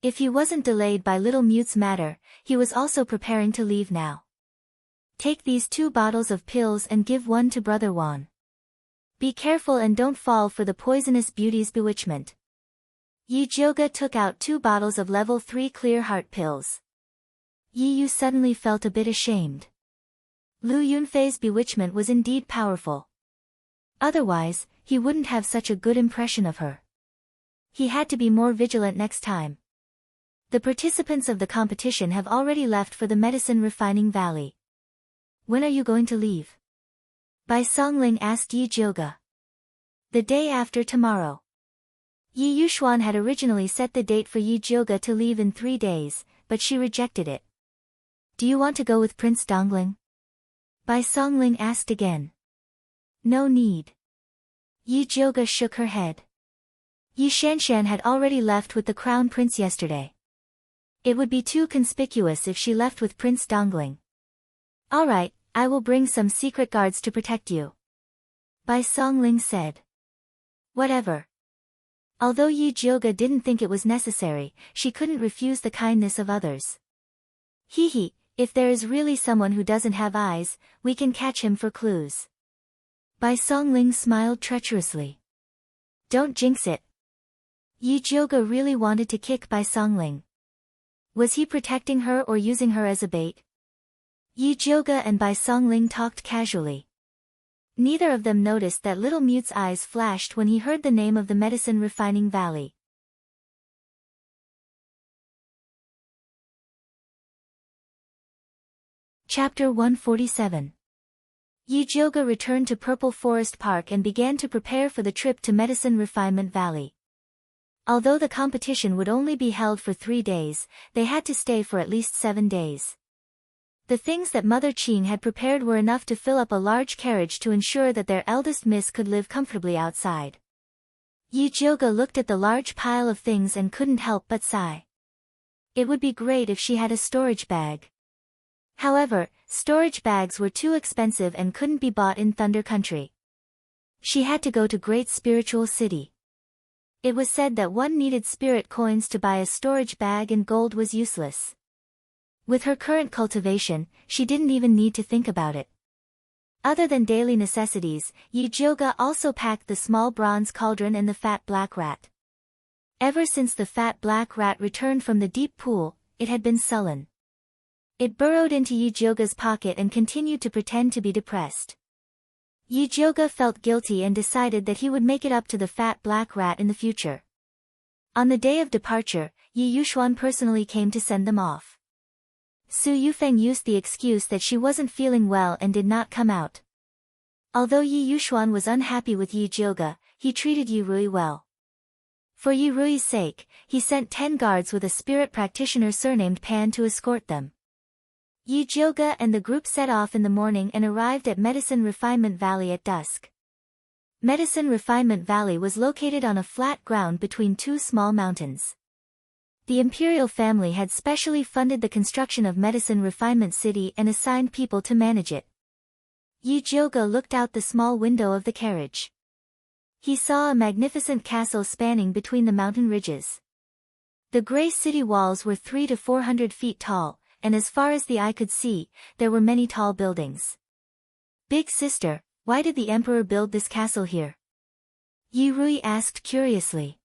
If he wasn't delayed by Little Mute's matter, he was also preparing to leave now. Take these 2 bottles of pills and give one to Brother Wan. Be careful and don't fall for the poisonous beauty's bewitchment. Yi Jioge took out 2 bottles of level 3 clear heart pills. Yi Yu suddenly felt a bit ashamed. Lu Yunfei's bewitchment was indeed powerful. Otherwise, he wouldn't have such a good impression of her. He had to be more vigilant next time. The participants of the competition have already left for the medicine refining valley. When are you going to leave? Bai Songling asked Yi Jioge. The day after tomorrow. Yi Yuxuan had originally set the date for Yi Jioge to leave in 3 days, but she rejected it. Do you want to go with Prince Dongling? Bai Songling asked again. No need. Yi Jioge shook her head. Yi Shanshan had already left with the crown prince yesterday. It would be too conspicuous if she left with Prince Dongling. All right, I will bring some secret guards to protect you. Bai Songling said. Whatever. Although Yi Jioge didn't think it was necessary, she couldn't refuse the kindness of others. Hee, if there is really someone who doesn't have eyes, we can catch him for clues. Bai Songling smiled treacherously. Don't jinx it. Yi Jioge really wanted to kick Bai Songling. Was he protecting her or using her as a bait? Yi Jioge and Bai Songling talked casually. Neither of them noticed that Little Mute's eyes flashed when he heard the name of the medicine refining valley. Chapter 147. Yi Jioge returned to Purple Forest Park and began to prepare for the trip to Medicine Refinement Valley. Although the competition would only be held for 3 days, they had to stay for at least 7 days. The things that Mother Qing had prepared were enough to fill up a large carriage to ensure that their eldest miss could live comfortably outside. Yi Jioge looked at the large pile of things and couldn't help but sigh. It would be great if she had a storage bag. However, storage bags were too expensive and couldn't be bought in Thunder Country. She had to go to Great Spiritual City. It was said that one needed spirit coins to buy a storage bag and gold was useless. With her current cultivation, she didn't even need to think about it. Other than daily necessities, Yi Jioge also packed the small bronze cauldron and the fat black rat. Ever since the fat black rat returned from the deep pool, it had been sullen. It burrowed into Yi Jioge's pocket and continued to pretend to be depressed. Yi Jioge felt guilty and decided that he would make it up to the fat black rat in the future. On the day of departure, Yi Yuxuan personally came to send them off. Su Yufeng used the excuse that she wasn't feeling well and did not come out. Although Yi Yuxuan was unhappy with Yi Jioge, he treated Yi Rui well. For Yi Rui's sake, he sent 10 guards with a spirit practitioner surnamed Pan to escort them. Yi Jioge and the group set off in the morning and arrived at Medicine Refinement Valley at dusk. Medicine Refinement Valley was located on a flat ground between 2 small mountains. The imperial family had specially funded the construction of Medicine Refinement City and assigned people to manage it. Yi Jioge looked out the small window of the carriage. He saw a magnificent castle spanning between the mountain ridges. The gray city walls were 300 to 400 feet tall, and as far as the eye could see, there were many tall buildings. Big sister, why did the emperor build this castle here? Yi Rui asked curiously.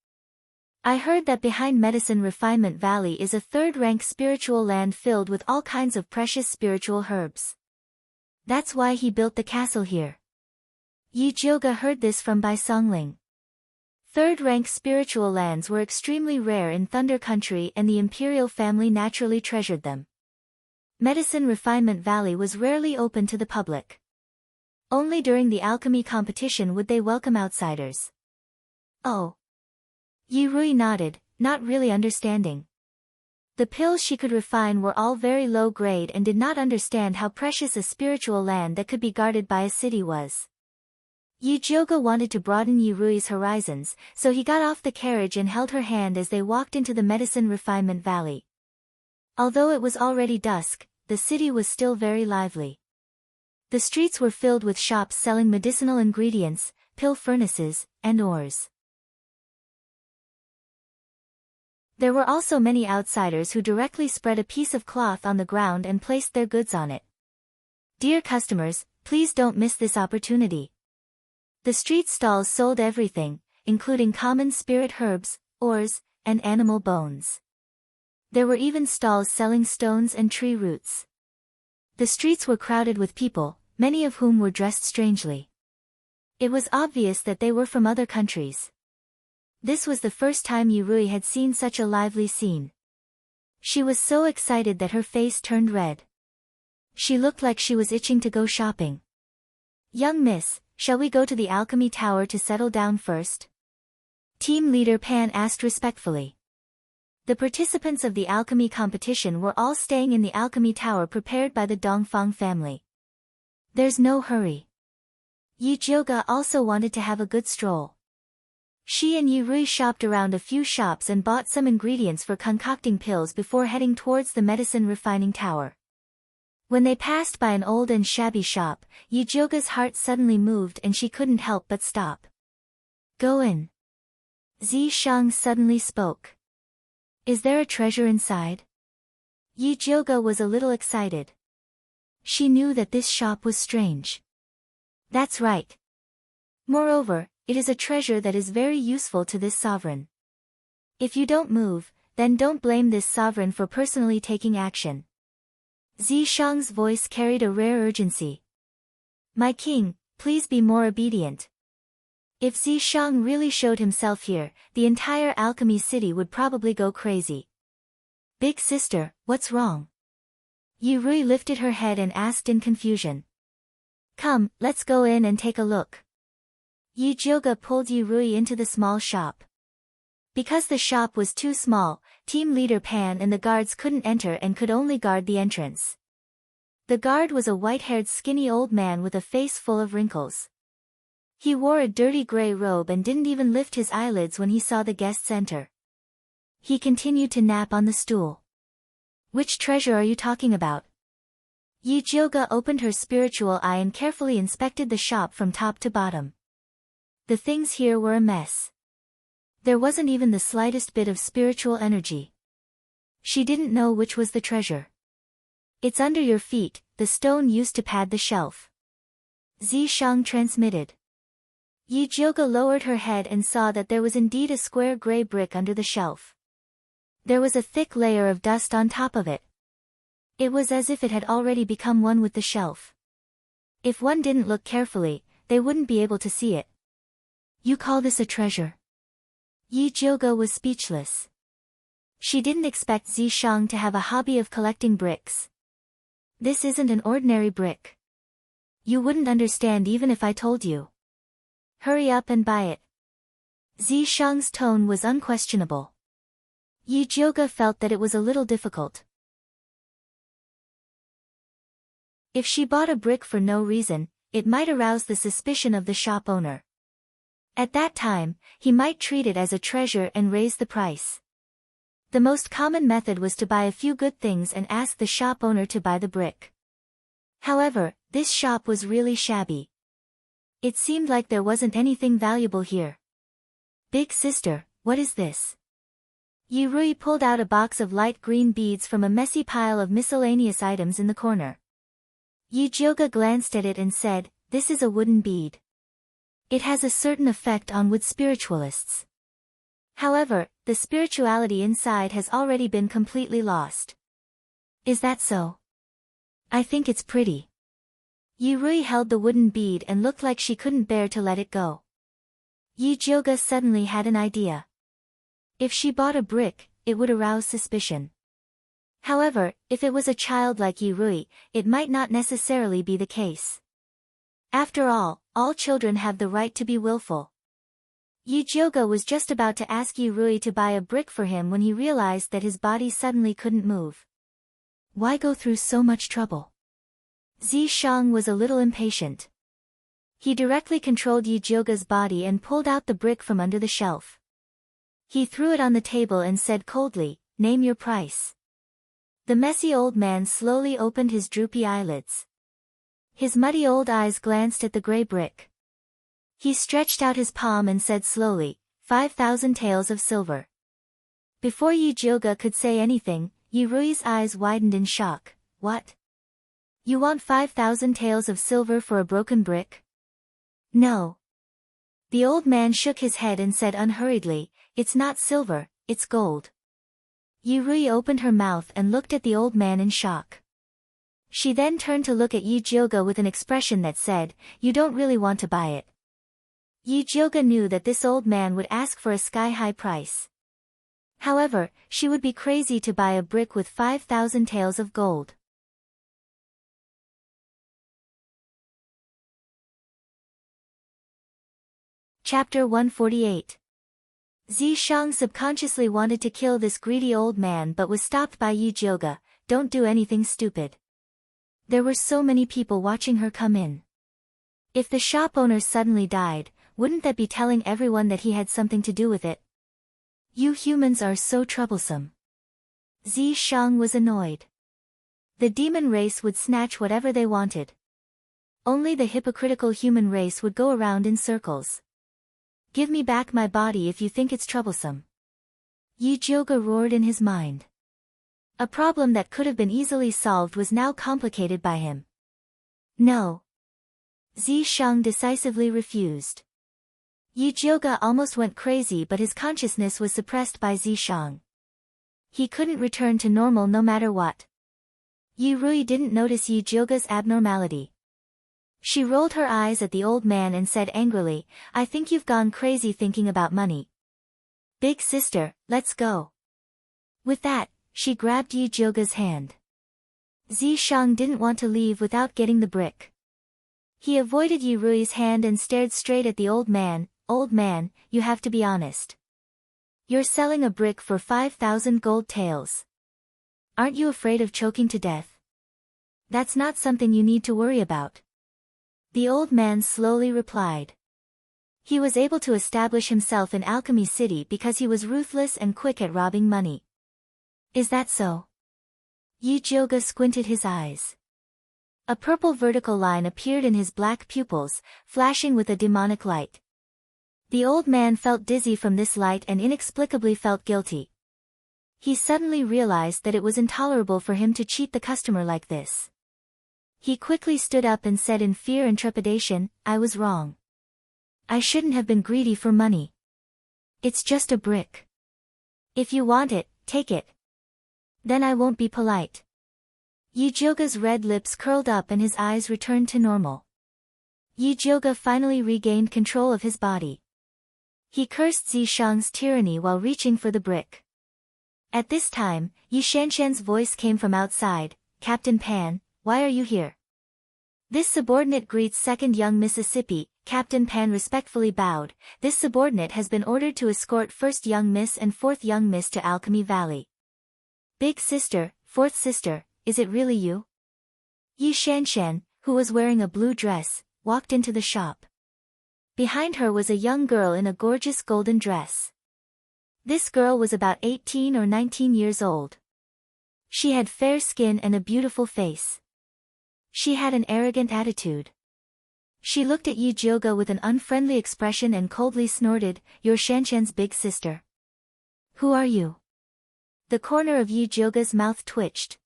I heard that behind Medicine Refinement Valley is a 3rd-rank spiritual land filled with all kinds of precious spiritual herbs. That's why he built the castle here. Yi Jioge heard this from Bai Songling. 3rd-rank spiritual lands were extremely rare in Thunder Country and the imperial family naturally treasured them. Medicine Refinement Valley was rarely open to the public. Only during the alchemy competition would they welcome outsiders. Oh. Yi Rui nodded, not really understanding. The pills she could refine were all very low grade and did not understand how precious a spiritual land that could be guarded by a city was. Yi Jioge wanted to broaden Yi Rui's horizons, so he got off the carriage and held her hand as they walked into the Medicine Refinement Valley. Although it was already dusk, the city was still very lively. The streets were filled with shops selling medicinal ingredients, pill furnaces, and ores. There were also many outsiders who directly spread a piece of cloth on the ground and placed their goods on it. Dear customers, please don't miss this opportunity. The street stalls sold everything, including common spirit herbs, ores, and animal bones. There were even stalls selling stones and tree roots. The streets were crowded with people, many of whom were dressed strangely. It was obvious that they were from other countries. This was the first time Yi Rui had seen such a lively scene. She was so excited that her face turned red. She looked like she was itching to go shopping. "Young miss, shall we go to the alchemy tower to settle down first?" Team leader Pan asked respectfully. The participants of the alchemy competition were all staying in the alchemy tower prepared by the Dongfang family. "There's no hurry." Yi Jiuge also wanted to have a good stroll. She and Yi Rui shopped around a few shops and bought some ingredients for concocting pills before heading towards the medicine refining tower. When they passed by an old and shabby shop, Yi Jiuge's heart suddenly moved and she couldn't help but stop. "Go in." Zi Shang suddenly spoke. "Is there a treasure inside?" Yi Jiuge was a little excited. She knew that this shop was strange. "That's right. Moreover, it is a treasure that is very useful to this sovereign. If you don't move, then don't blame this sovereign for personally taking action." Zi Shang's voice carried a rare urgency. "My king, please be more obedient." If Zi Shang really showed himself here, the entire alchemy city would probably go crazy. "Big sister, what's wrong?" Yi Rui lifted her head and asked in confusion. "Come, let's go in and take a look." Yi Jiuge pulled Yi Rui into the small shop. Because the shop was too small, team leader Pan and the guards couldn't enter and could only guard the entrance. The guard was a white-haired skinny old man with a face full of wrinkles. He wore a dirty gray robe and didn't even lift his eyelids when he saw the guests enter. He continued to nap on the stool. "Which treasure are you talking about?" Yi Jiuge opened her spiritual eye and carefully inspected the shop from top to bottom. The things here were a mess. There wasn't even the slightest bit of spiritual energy. She didn't know which was the treasure. "It's under your feet, the stone used to pad the shelf." Zi Shang transmitted. Yi Jiuge lowered her head and saw that there was indeed a square gray brick under the shelf. There was a thick layer of dust on top of it. It was as if it had already become one with the shelf. If one didn't look carefully, they wouldn't be able to see it. "You call this a treasure?" Yi Jiuge was speechless. She didn't expect Zi Shang to have a hobby of collecting bricks. "This isn't an ordinary brick. You wouldn't understand even if I told you. Hurry up and buy it." Zi Shang's tone was unquestionable. Yi Jiuge felt that it was a little difficult. If she bought a brick for no reason, it might arouse the suspicion of the shop owner. At that time, he might treat it as a treasure and raise the price. The most common method was to buy a few good things and ask the shop owner to buy the brick. However, this shop was really shabby. It seemed like there wasn't anything valuable here. "Big sister, what is this?" Yi Rui pulled out a box of light green beads from a messy pile of miscellaneous items in the corner. Yi Jiuge glanced at it and said, "This is a wooden bead. It has a certain effect on wood spiritualists. However, the spirituality inside has already been completely lost." "Is that so? I think it's pretty." Yi Rui held the wooden bead and looked like she couldn't bear to let it go. Yi Jiuge suddenly had an idea. If she bought a brick, it would arouse suspicion. However, if it was a child like Yi Rui, it might not necessarily be the case. After all children have the right to be willful. Yi Jiuge was just about to ask Yi Rui to buy a brick for him when he realized that his body suddenly couldn't move. Why go through so much trouble? Zi Shang was a little impatient. He directly controlled Yi Jiuge's body and pulled out the brick from under the shelf. He threw it on the table and said coldly, "Name your price." The messy old man slowly opened his droopy eyelids. His muddy old eyes glanced at the gray brick. He stretched out his palm and said slowly, 5,000 taels of silver. Before Yi Jiuge could say anything, Yi Rui's eyes widened in shock. "What? You want 5,000 taels of silver for a broken brick?" "No." The old man shook his head and said unhurriedly, "It's not silver, it's gold." Yi Rui opened her mouth and looked at the old man in shock. She then turned to look at Yi Jiuge with an expression that said, "You don't really want to buy it." Yi Jiuge knew that this old man would ask for a sky-high price. However, she would be crazy to buy a brick with 5,000 taels of gold. Chapter 148. Zishang subconsciously wanted to kill this greedy old man but was stopped by Yi Jioge. Don't do anything stupid. There were so many people watching her come in. If the shop owner suddenly died, wouldn't that be telling everyone that he had something to do with it? You humans are so troublesome. Zishang was annoyed. The demon race would snatch whatever they wanted. Only the hypocritical human race would go around in circles. Give me back my body if you think it's troublesome. Yi Jioge roared in his mind. A problem that could have been easily solved was now complicated by him. No. Zishang decisively refused. Yi Jioge almost went crazy, but his consciousness was suppressed by Zishang. He couldn't return to normal no matter what. Yi Rui didn't notice Yi Jioge's abnormality. She rolled her eyes at the old man and said angrily, I think you've gone crazy thinking about money. Big sister, let's go. With that, she grabbed Yi Jioge's hand. Zishang didn't want to leave without getting the brick. He avoided Yi Rui's hand and stared straight at the old man. Old man, you have to be honest. You're selling a brick for 5,000 gold taels. Aren't you afraid of choking to death? That's not something you need to worry about. The old man slowly replied. He was able to establish himself in Alchemy City because he was ruthless and quick at robbing money. Is that so? Yi Jioge squinted his eyes. A purple vertical line appeared in his black pupils, flashing with a demonic light. The old man felt dizzy from this light and inexplicably felt guilty. He suddenly realized that it was intolerable for him to cheat the customer like this. He quickly stood up and said in fear and trepidation, I was wrong. I shouldn't have been greedy for money. It's just a brick. If you want it, take it. Then I won't be polite. Yi Jioge's red lips curled up and his eyes returned to normal. Yi Jioge finally regained control of his body. He cursed Zishang's tyranny while reaching for the brick. At this time, Yi Shanshan's voice came from outside, Captain Pan, why are you here? This subordinate greets second young Mississippi. Captain Pan respectfully bowed. This subordinate has been ordered to escort first young Miss and fourth young Miss to Alchemy Valley. Big sister, fourth sister, is it really you? Yi Shanshan, who was wearing a blue dress, walked into the shop. Behind her was a young girl in a gorgeous golden dress. This girl was about 18 or 19 years old. She had fair skin and a beautiful face. She had an arrogant attitude. She looked at Yi Jioge with an unfriendly expression and coldly snorted, You're Shanshan's big sister. Who are you? The corner of Yi Jioge's mouth twitched.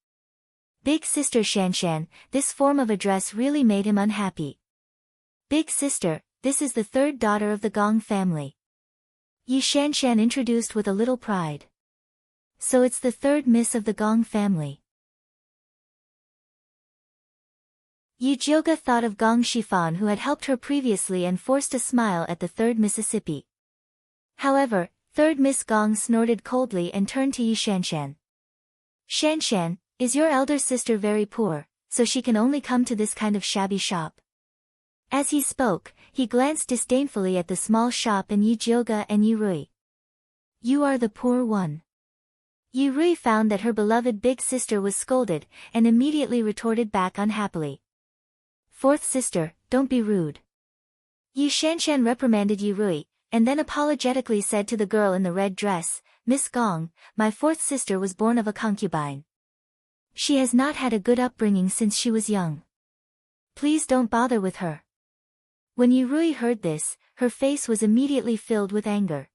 Big sister Shanshan, this form of address really made him unhappy. Big sister, this is the third daughter of the Gong family. Yi Shanshan introduced with a little pride. So it's the third miss of the Gong family. Yi Jioge thought of Gong Shifan who had helped her previously and forced a smile at the third Mississippi. However, third Miss Gong snorted coldly and turned to Yi Shanshan. Shanshan, is your elder sister very poor, so she can only come to this kind of shabby shop? As he spoke, he glanced disdainfully at the small shop and Yi Jioge and Yi Rui. You are the poor one. Yi Rui found that her beloved big sister was scolded, and immediately retorted back unhappily. Fourth sister, don't be rude. Yi Shanshan reprimanded Yi Rui, and then apologetically said to the girl in the red dress, Miss Gong, my fourth sister was born of a concubine. She has not had a good upbringing since she was young. Please don't bother with her. When Yi Rui heard this, her face was immediately filled with anger.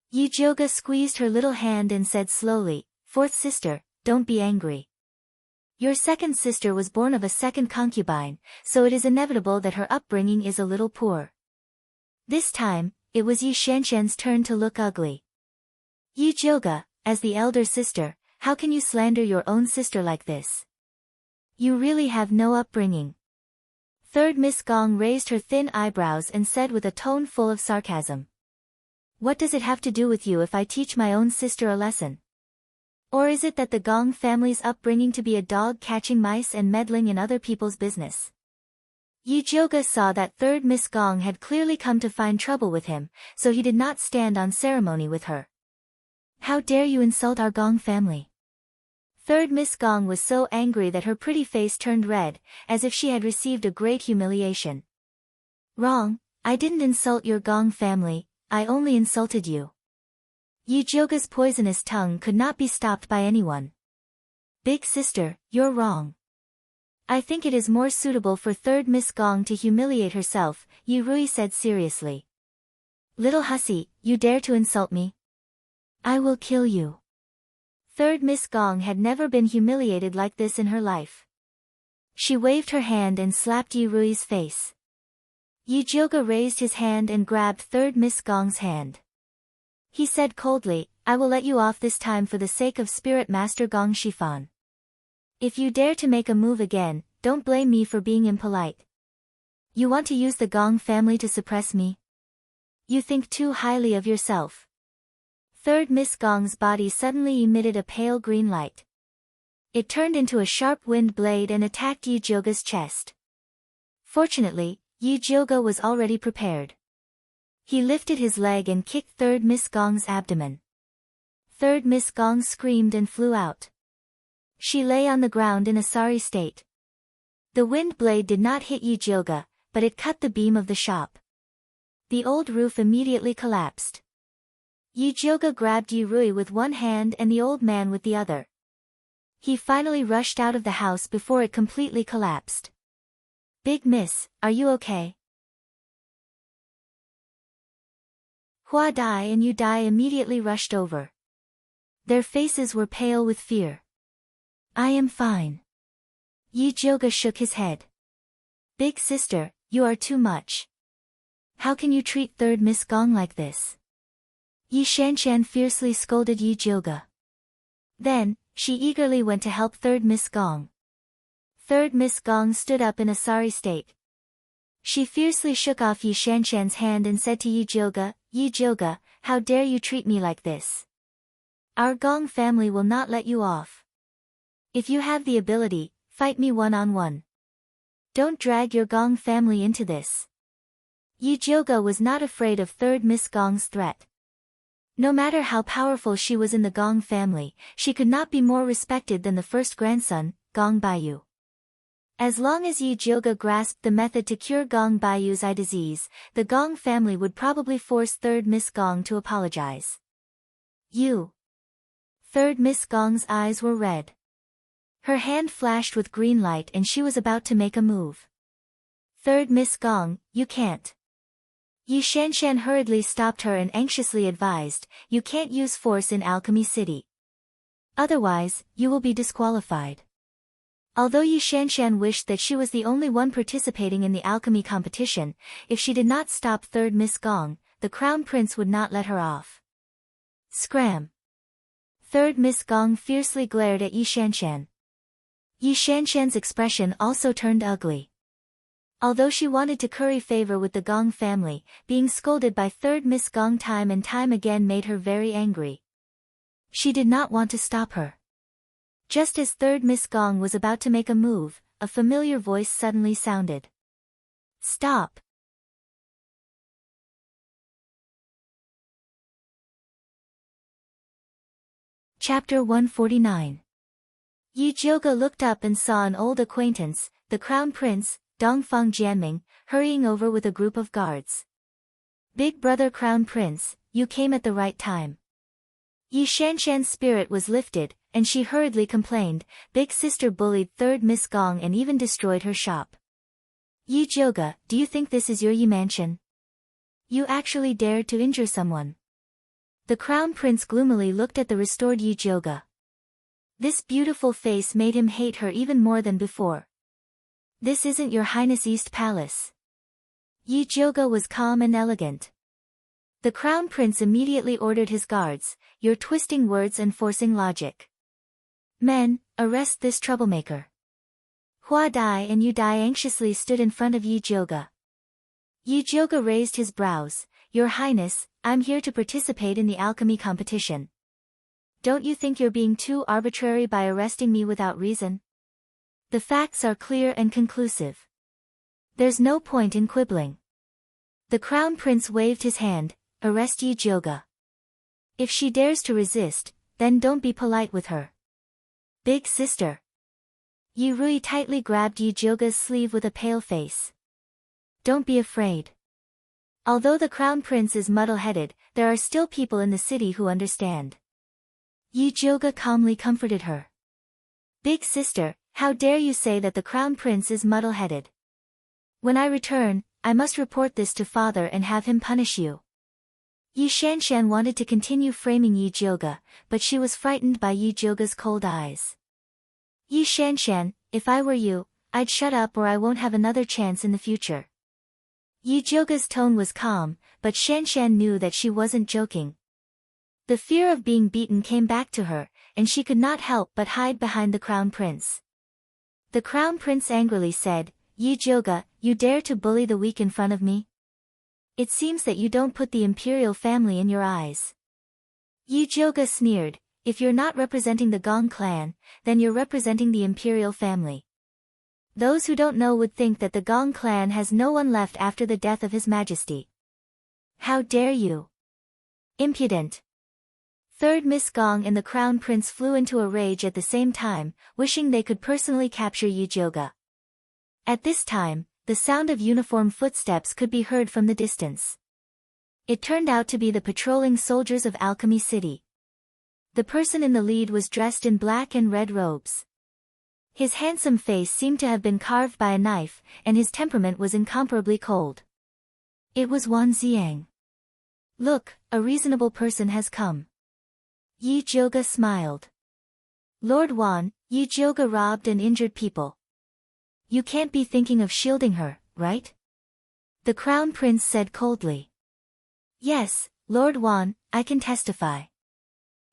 Yi Jioge squeezed her little hand and said slowly, Fourth sister, don't be angry. Your second sister was born of a second concubine, so it is inevitable that her upbringing is a little poor. This time, it was Yi Shanshan's turn to look ugly. Yi Jioge, as the elder sister, how can you slander your own sister like this? You really have no upbringing. Third Miss Gong raised her thin eyebrows and said with a tone full of sarcasm. What does it have to do with you if I teach my own sister a lesson? Or is it that the Gong family's upbringing to be a dog catching mice and meddling in other people's business? Yi Jioga saw that third Miss Gong had clearly come to find trouble with him, so he did not stand on ceremony with her. How dare you insult our Gong family? Third Miss Gong was so angry that her pretty face turned red, as if she had received a great humiliation. Wrong, I didn't insult your Gong family, I only insulted you. Yi Jioga's poisonous tongue could not be stopped by anyone. Big sister, you're wrong. I think it is more suitable for third Miss Gong to humiliate herself, Yi Rui said seriously. Little hussy, you dare to insult me? I will kill you. Third Miss Gong had never been humiliated like this in her life. She waved her hand and slapped Yi Rui's face. Yi Jioga raised his hand and grabbed third Miss Gong's hand. He said coldly, I will let you off this time for the sake of Spirit Master Gong Shifan. If you dare to make a move again, don't blame me for being impolite. You want to use the Gong family to suppress me? You think too highly of yourself. Third Miss Gong's body suddenly emitted a pale green light. It turned into a sharp wind blade and attacked Yi Jioga's chest. Fortunately, Yi Jioga was already prepared. He lifted his leg and kicked third Miss Gong's abdomen. Third Miss Gong screamed and flew out. She lay on the ground in a sorry state. The wind blade did not hit Yi Jioga, but it cut the beam of the shop. The old roof immediately collapsed. Yi Jioga grabbed Yi Rui with one hand and the old man with the other. He finally rushed out of the house before it completely collapsed. Big miss, are you okay? Hua Dai and Yu Dai immediately rushed over. Their faces were pale with fear. I am fine. Yi Jioga shook his head. Big sister, you are too much. How can you treat third Miss Gong like this? Yi Shanshan fiercely scolded Yi Jioga. Then, she eagerly went to help third Miss Gong. Third Miss Gong stood up in a sorry state. She fiercely shook off Yi Shanshan's hand and said to Yi Jioga, how dare you treat me like this? Our Gong family will not let you off. If you have the ability, fight me one-on-one. Don't drag your Gong family into this. Yi Jioga was not afraid of third Miss Gong's threat. No matter how powerful she was in the Gong family, she could not be more respected than the first grandson, Gong Baiyu. As long as Yi Jioga grasped the method to cure Gong Baiyu's eye disease, the Gong family would probably force third Miss Gong to apologize. Third Miss Gong's eyes were red. Her hand flashed with green light and she was about to make a move. Third Miss Gong, you can't. Yi Shanshan hurriedly stopped her and anxiously advised, you can't use force in Alchemy City. Otherwise, you will be disqualified. Although Yi Shanshan wished that she was the only one participating in the alchemy competition, if she did not stop third Miss Gong, the Crown Prince would not let her off. Scram! Third Miss Gong fiercely glared at Yi Shanshan. Yi Shanshan's expression also turned ugly. Although she wanted to curry favor with the Gong family, being scolded by third Miss Gong time and time again made her very angry. She did not want to stop her. Just as third Miss Gong was about to make a move, a familiar voice suddenly sounded. Stop! Chapter 149. Yi Jioga looked up and saw an old acquaintance, the Crown Prince, Dongfang Jianming, hurrying over with a group of guards. Big brother Crown Prince, you came at the right time. Yi Shanshan's spirit was lifted, and she hurriedly complained, Big sister bullied third Miss Gong and even destroyed her shop. Yi Jioga, do you think this is your Yi mansion? You actually dared to injure someone. The Crown Prince gloomily looked at the restored Yi Jioga. This beautiful face made him hate her even more than before. This isn't your Highness East Palace. Yi Jioga was calm and elegant. The Crown Prince immediately ordered his guards, you're twisting words and forcing logic. Men, arrest this troublemaker. Hua Dai and Yu Dai anxiously stood in front of Yi Jioga. Yi Jioga raised his brows, Your Highness, I'm here to participate in the alchemy competition. Don't you think you're being too arbitrary by arresting me without reason? The facts are clear and conclusive. There's no point in quibbling. The crown prince waved his hand. Arrest Yi Jioga. If she dares to resist, then don't be polite with her. Big sister. Yi Rui tightly grabbed Yi Jioga's sleeve with a pale face. Don't be afraid. Although the crown prince is muddle-headed, there are still people in the city who understand. Yi Jioga calmly comforted her. Big sister, how dare you say that the crown prince is muddle-headed? When I return, I must report this to father and have him punish you. Yi Shanshan wanted to continue framing Yi Jioga, but she was frightened by Yi Jioga's cold eyes. Yi Shanshan, if I were you, I'd shut up or I won't have another chance in the future. Yi Jioga's tone was calm, but Shanshan knew that she wasn't joking. The fear of being beaten came back to her, and she could not help but hide behind the crown prince. The crown prince angrily said, Yi Jioga, you dare to bully the weak in front of me? It seems that you don't put the imperial family in your eyes. Yi Jioga sneered, if you're not representing the Gong clan, then you're representing the imperial family. Those who don't know would think that the Gong clan has no one left after the death of His Majesty. How dare you? Impudent. Third Miss Gong and the crown prince flew into a rage at the same time, wishing they could personally capture Yi Jioga. At this time, the sound of uniform footsteps could be heard from the distance. It turned out to be the patrolling soldiers of Alchemy City. The person in the lead was dressed in black and red robes. His handsome face seemed to have been carved by a knife, and his temperament was incomparably cold. It was Wan Xiang. Look, a reasonable person has come. Yi Jioga smiled. Lord Wan, Yi Jioga robbed and injured people. You can't be thinking of shielding her, right? The crown prince said coldly. Yes, Lord Wan, I can testify.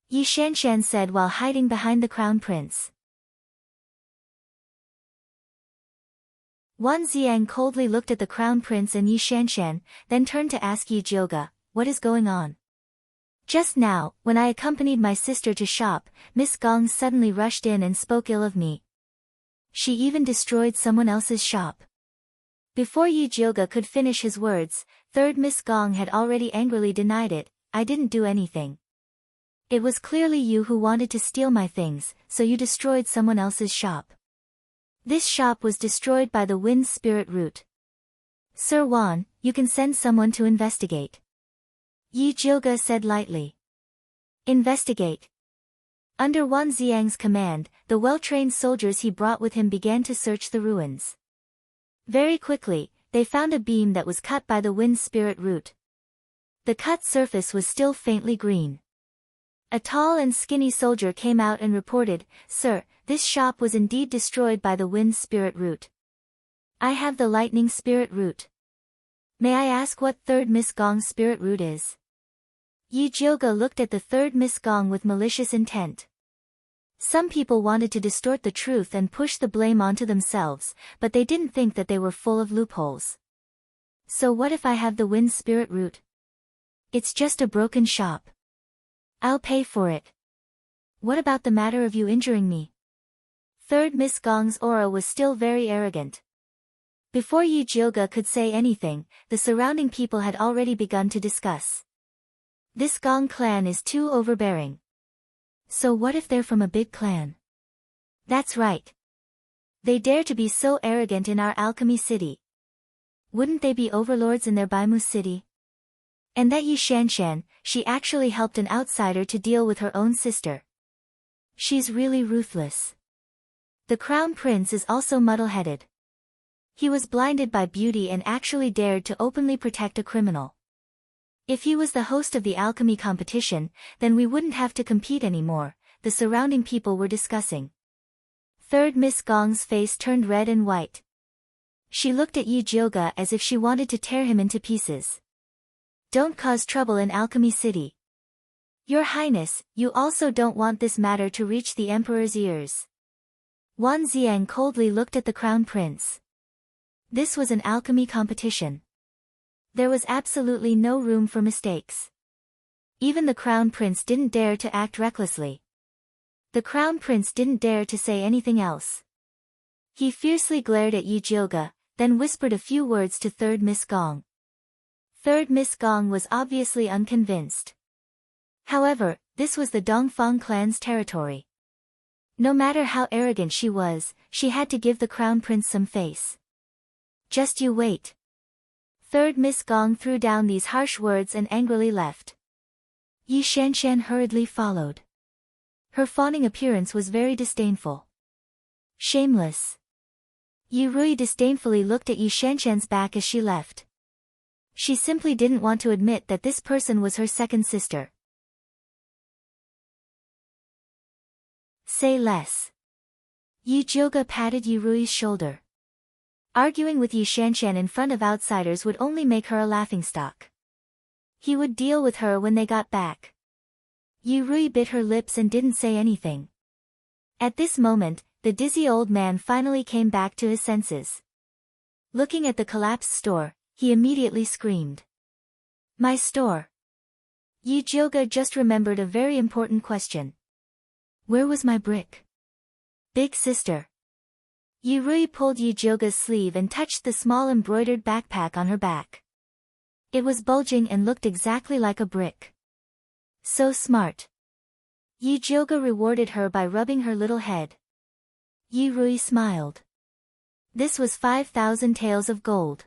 Yi Shanshan said while hiding behind the crown prince. Wan Xiang coldly looked at the crown prince and Yi Shanshan, then turned to ask Yi Jioga, what is going on? Just now, when I accompanied my sister to shop, Miss Gong suddenly rushed in and spoke ill of me. She even destroyed someone else's shop. Before Yi Jioga could finish his words, third Miss Gong had already angrily denied it. I didn't do anything. It was clearly you who wanted to steal my things, so you destroyed someone else's shop. This shop was destroyed by the Wind Spirit Root. Sir Wan, you can send someone to investigate. Yi Jioga said lightly. Investigate. Under Wan Xiang's command, the well-trained soldiers he brought with him began to search the ruins. Very quickly, they found a beam that was cut by the Wind Spirit Root. The cut surface was still faintly green. A tall and skinny soldier came out and reported, Sir, this shop was indeed destroyed by the Wind Spirit Root. I have the Lightning Spirit Root. May I ask what third Miss Gong's Spirit Root is? Yi Jioga looked at the third Miss Gong with malicious intent. Some people wanted to distort the truth and push the blame onto themselves, but they didn't think that they were full of loopholes. So what if I have the Wind Spirit Root? It's just a broken shop. I'll pay for it. What about the matter of you injuring me? Third Miss Gong's aura was still very arrogant. Before Yi Jioga could say anything, the surrounding people had already begun to discuss. This Gong clan is too overbearing. So what if they're from a big clan? That's right. They dare to be so arrogant in our Alchemy City. Wouldn't they be overlords in their Baimu City? And that Yi Shanshan, she actually helped an outsider to deal with her own sister. She's really ruthless. The crown prince is also muddle-headed. He was blinded by beauty and actually dared to openly protect a criminal. If he was the host of the alchemy competition, then we wouldn't have to compete anymore, the surrounding people were discussing. Third Miss Gong's face turned red and white. She looked at Yi Jioga as if she wanted to tear him into pieces. Don't cause trouble in Alchemy City. Your Highness, you also don't want this matter to reach the Emperor's ears. Wan Xiang coldly looked at the crown prince. This was an alchemy competition. There was absolutely no room for mistakes. Even the crown prince didn't dare to act recklessly. The crown prince didn't dare to say anything else. He fiercely glared at Yi Jioga, then whispered a few words to Third Miss Gong. Third Miss Gong was obviously unconvinced. However, this was the Dongfang clan's territory. No matter how arrogant she was, she had to give the crown prince some face. Just you wait. Third Miss Gong threw down these harsh words and angrily left. Yi Shanshan hurriedly followed. Her fawning appearance was very disdainful. Shameless. Yi Rui disdainfully looked at Yi Shanshan's back as she left. She simply didn't want to admit that this person was her second sister. Say less. Yi Jioga patted Yi Rui's shoulder. Arguing with Yi Shanshan in front of outsiders would only make her a laughingstock. He would deal with her when they got back. Yi Rui bit her lips and didn't say anything. At this moment, the dizzy old man finally came back to his senses. Looking at the collapsed store, he immediately screamed. My store. Yi Jioga just remembered a very important question. Where was my brick? Big sister. Yi Rui pulled Yi Jioga's sleeve and touched the small embroidered backpack on her back. It was bulging and looked exactly like a brick. So smart. Yi Jioga rewarded her by rubbing her little head. Yi Rui smiled. This was 5,000 taels of gold.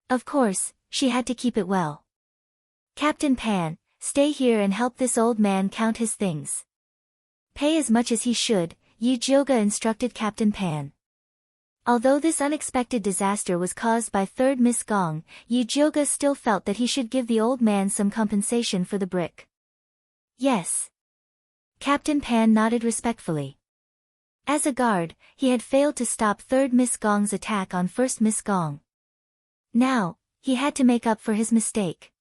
Of course, she had to keep it well. Captain Pan, stay here and help this old man count his things. Pay as much as he should, Yi Jioga instructed Captain Pan. Although this unexpected disaster was caused by Third Miss Gong, Yi Jioga still felt that he should give the old man some compensation for the brick. Yes. Captain Pan nodded respectfully. As a guard, he had failed to stop Third Miss Gong's attack on First Miss Gong. Now, he had to make up for his mistake.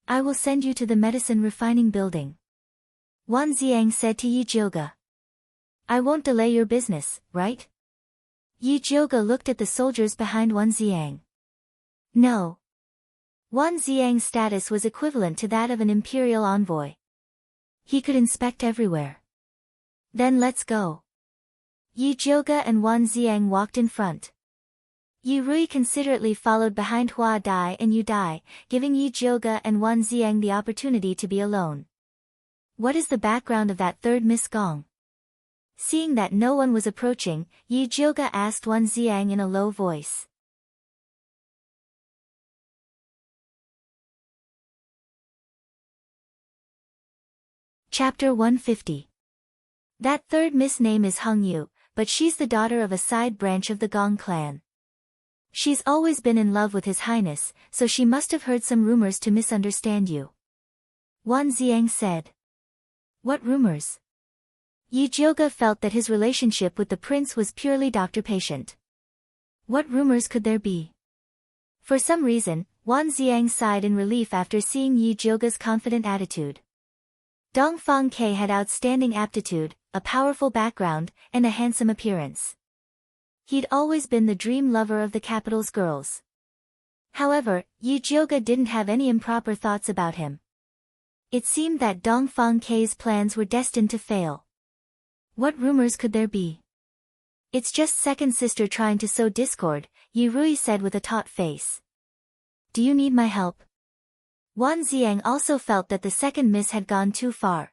I will send you to the medicine refining building. Wan Ziang said to Yi Jioga. I won't delay your business, right? Yi Jioga looked at the soldiers behind Wan Ziang. No. Wan Ziang's status was equivalent to that of an imperial envoy. He could inspect everywhere. Then let's go. Yi Jioga and Wan Ziang walked in front. Yi Rui considerately followed behind Hua Dai and Yu Dai, giving Yi Jioga and Wan Ziang the opportunity to be alone. What is the background of that Third Miss Gong? Seeing that no one was approaching, Yi Jioga asked Wan Ziang in a low voice. Chapter 150. That third Miss name is Hung Yu, but she's the daughter of a side branch of the Gong clan. She's always been in love with His Highness, so she must have heard some rumors to misunderstand you. Wan Ziang said. What rumors? Yi Jioga felt that his relationship with the prince was purely doctor-patient. What rumors could there be? For some reason, Wan Ziang sighed in relief after seeing Yi Jioga's confident attitude. Dongfang Ke had outstanding aptitude, a powerful background, and a handsome appearance. He'd always been the dream lover of the capital's girls. However, Yi Jioga didn't have any improper thoughts about him. It seemed that Dongfang Ke's plans were destined to fail. What rumors could there be? It's just second sister trying to sow discord, Yi Rui said with a taut face. Do you need my help? Wan Ziang also felt that the second miss had gone too far.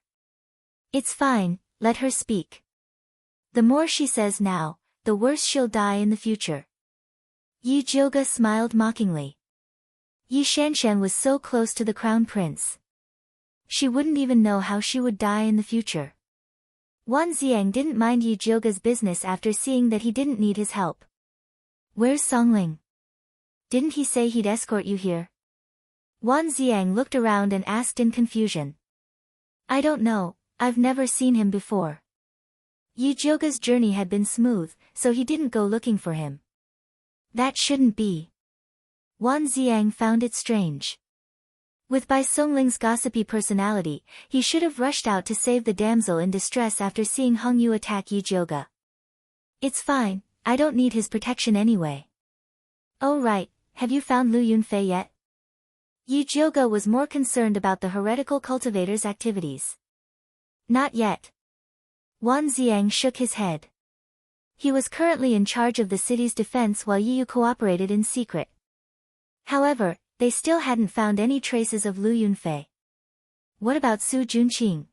It's fine, let her speak. The more she says now, the worse she'll die in the future. Yi Jioga smiled mockingly. Yi Shanshan was so close to the crown prince. She wouldn't even know how she would die in the future. Wan Ziang didn't mind Yi Jioga's business after seeing that he didn't need his help. Where's Songling? Didn't he say he'd escort you here? Wan Ziang looked around and asked in confusion. I don't know, I've never seen him before. Yi Jioga's journey had been smooth, so he didn't go looking for him. That shouldn't be. Wan Ziang found it strange. With Bai Songling's gossipy personality, he should have rushed out to save the damsel in distress after seeing Hung Yu attack Yi Jioga. It's fine, I don't need his protection anyway. Oh right, have you found Lu Yunfei yet? Yi Jioga was more concerned about the heretical cultivator's activities. Not yet. Wan Ziang shook his head. He was currently in charge of the city's defense while Yi Yu cooperated in secret. However, they still hadn't found any traces of Lu Yunfei. What about Su Junqing?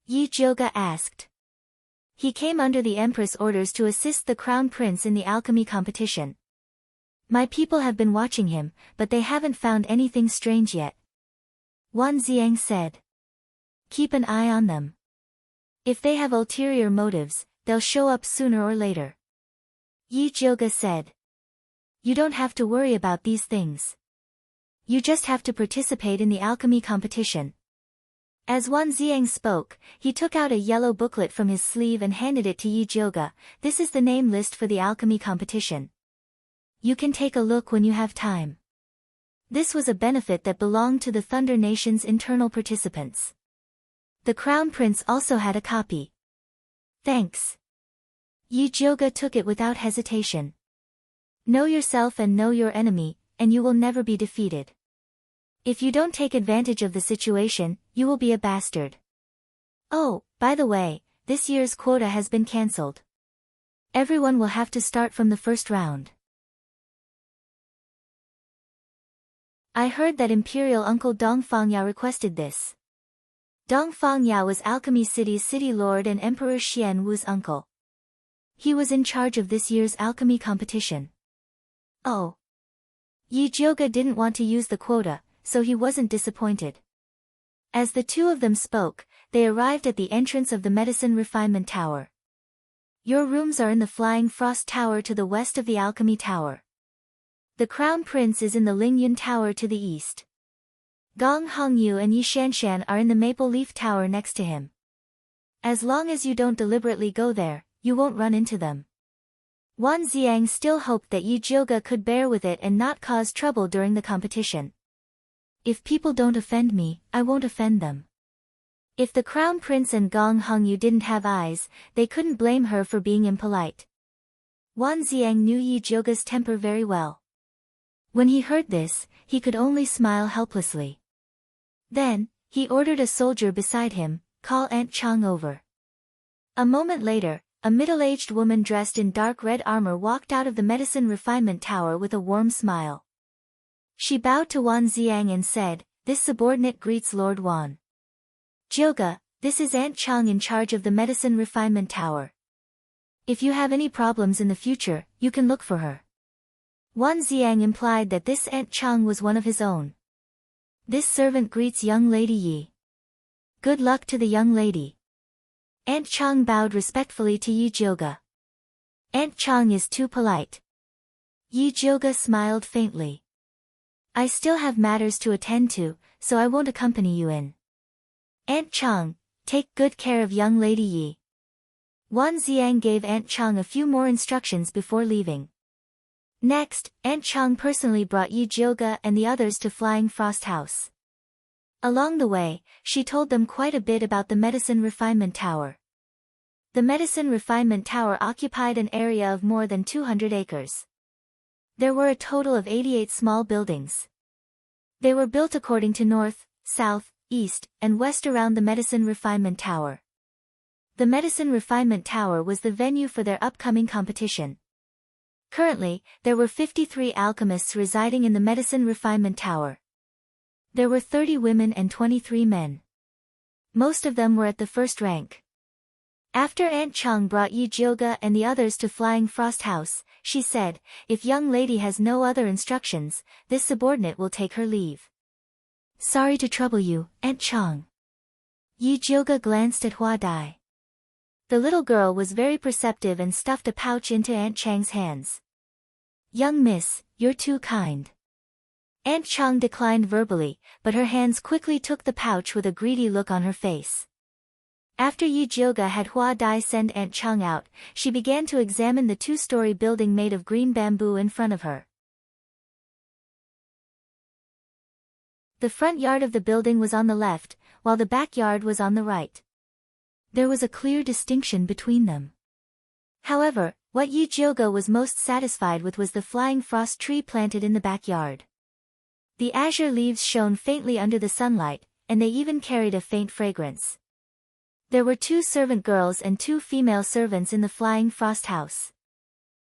Yi Jiuge asked. He came under the Empress' orders to assist the Crown Prince in the alchemy competition. My people have been watching him, but they haven't found anything strange yet. Wan Ziang said. Keep an eye on them. If they have ulterior motives, they'll show up sooner or later. Yi Jiuge said. You don't have to worry about these things. You just have to participate in the alchemy competition. As Wan Ziang spoke, he took out a yellow booklet from his sleeve and handed it to Yi Jiuge. This is the name list for the alchemy competition. You can take a look when you have time. This was a benefit that belonged to the Thunder Nation's internal participants. The Crown Prince also had a copy. Thanks. Yi Jiuge took it without hesitation. Know yourself and know your enemy, and you will never be defeated. If you don't take advantage of the situation, you will be a bastard. Oh, by the way, this year's quota has been cancelled. Everyone will have to start from the first round. I heard that Imperial Uncle Dong Fangya requested this. Dong Fangya was Alchemy City's city lord and Emperor Xian Wu's uncle. He was in charge of this year's alchemy competition. Oh. Yi Jiuge didn't want to use the quota, so he wasn't disappointed. As the two of them spoke, they arrived at the entrance of the Medicine Refinement Tower. Your rooms are in the Flying Frost Tower to the west of the Alchemy Tower. The Crown Prince is in the Lingyun Tower to the east. Gong Hongyu and Yi Shanshan are in the Maple Leaf Tower next to him. As long as you don't deliberately go there, you won't run into them. Wan Ziang still hoped that Yi Jiuge could bear with it and not cause trouble during the competition. If people don't offend me, I won't offend them. If the Crown Prince and Gong Hongyu didn't have eyes, they couldn't blame her for being impolite. Wan Ziang knew Yi Jiuge's temper very well. When he heard this, he could only smile helplessly. Then, he ordered a soldier beside him, call Aunt Chang over. A moment later, a middle-aged woman dressed in dark red armor walked out of the Medicine Refinement Tower with a warm smile. She bowed to Wan Ziang and said, "This subordinate greets Lord Wan. Jiuge, this is Aunt Chang in charge of the Medicine Refinement Tower. If you have any problems in the future, you can look for her." Wan Ziang implied that this Aunt Chang was one of his own. This servant greets young lady Yi. Good luck to the young lady. Aunt Chang bowed respectfully to Yi Jiuge. Aunt Chang is too polite. Yi Jiuge smiled faintly. I still have matters to attend to, so I won't accompany you in. Aunt Chang, take good care of young lady Yi. Wan Ziang gave Aunt Chang a few more instructions before leaving. Next, Aunt Chang personally brought Yi Jiuge and the others to Flying Frost House. Along the way, she told them quite a bit about the Medicine Refinement Tower. The Medicine Refinement Tower occupied an area of more than 200 acres. There were a total of 88 small buildings. They were built according to north, south, east, and west around the Medicine Refinement Tower. The Medicine Refinement Tower was the venue for their upcoming competition. Currently, there were 53 alchemists residing in the Medicine Refinement Tower. There were 30 women and 23 men. Most of them were at the first rank. After Aunt Chang brought Yi Jiuge and the others to Flying Frost House, she said, "If young lady has no other instructions, this subordinate will take her leave." Sorry to trouble you, Aunt Chang. Yi Jiuge glanced at Hua Dai. The little girl was very perceptive and stuffed a pouch into Aunt Chang's hands. Young miss, you're too kind. Aunt Chang declined verbally, but her hands quickly took the pouch with a greedy look on her face. After Yi Jiuge had Hua Dai send Aunt Chang out, she began to examine the two-story building made of green bamboo in front of her. The front yard of the building was on the left, while the backyard was on the right. There was a clear distinction between them. However, what Yi Jiuge was most satisfied with was the flying frost tree planted in the backyard. The azure leaves shone faintly under the sunlight, and they even carried a faint fragrance. There were 2 servant girls and 2 female servants in the flying frost house.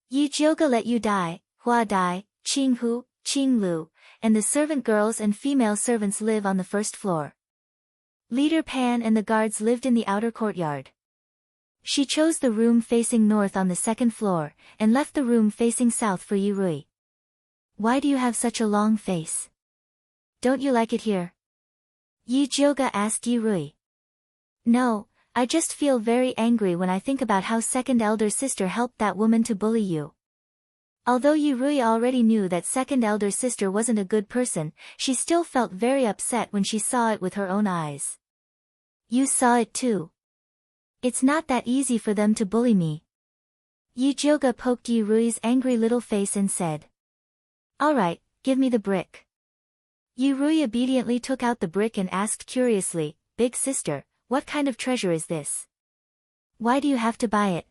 Yi Jioga let you die, Hua Dai, Qing Hu, Qing Lu, and the servant girls and female servants live on the first floor. Leader Pan and the guards lived in the outer courtyard. She chose the room facing north on the second floor, and left the room facing south for Yi Rui. Why do you have such a long face? Don't you like it here? Yi Jioga asked Yi Rui. No, I just feel very angry when I think about how second elder sister helped that woman to bully you. Although Yi Rui already knew that second elder sister wasn't a good person, she still felt very upset when she saw it with her own eyes. You saw it too. It's not that easy for them to bully me. Yi Jioga poked Yi Rui's angry little face and said. Alright, give me the brick. Yi Rui obediently took out the brick and asked curiously, Big sister, what kind of treasure is this? Why do you have to buy it?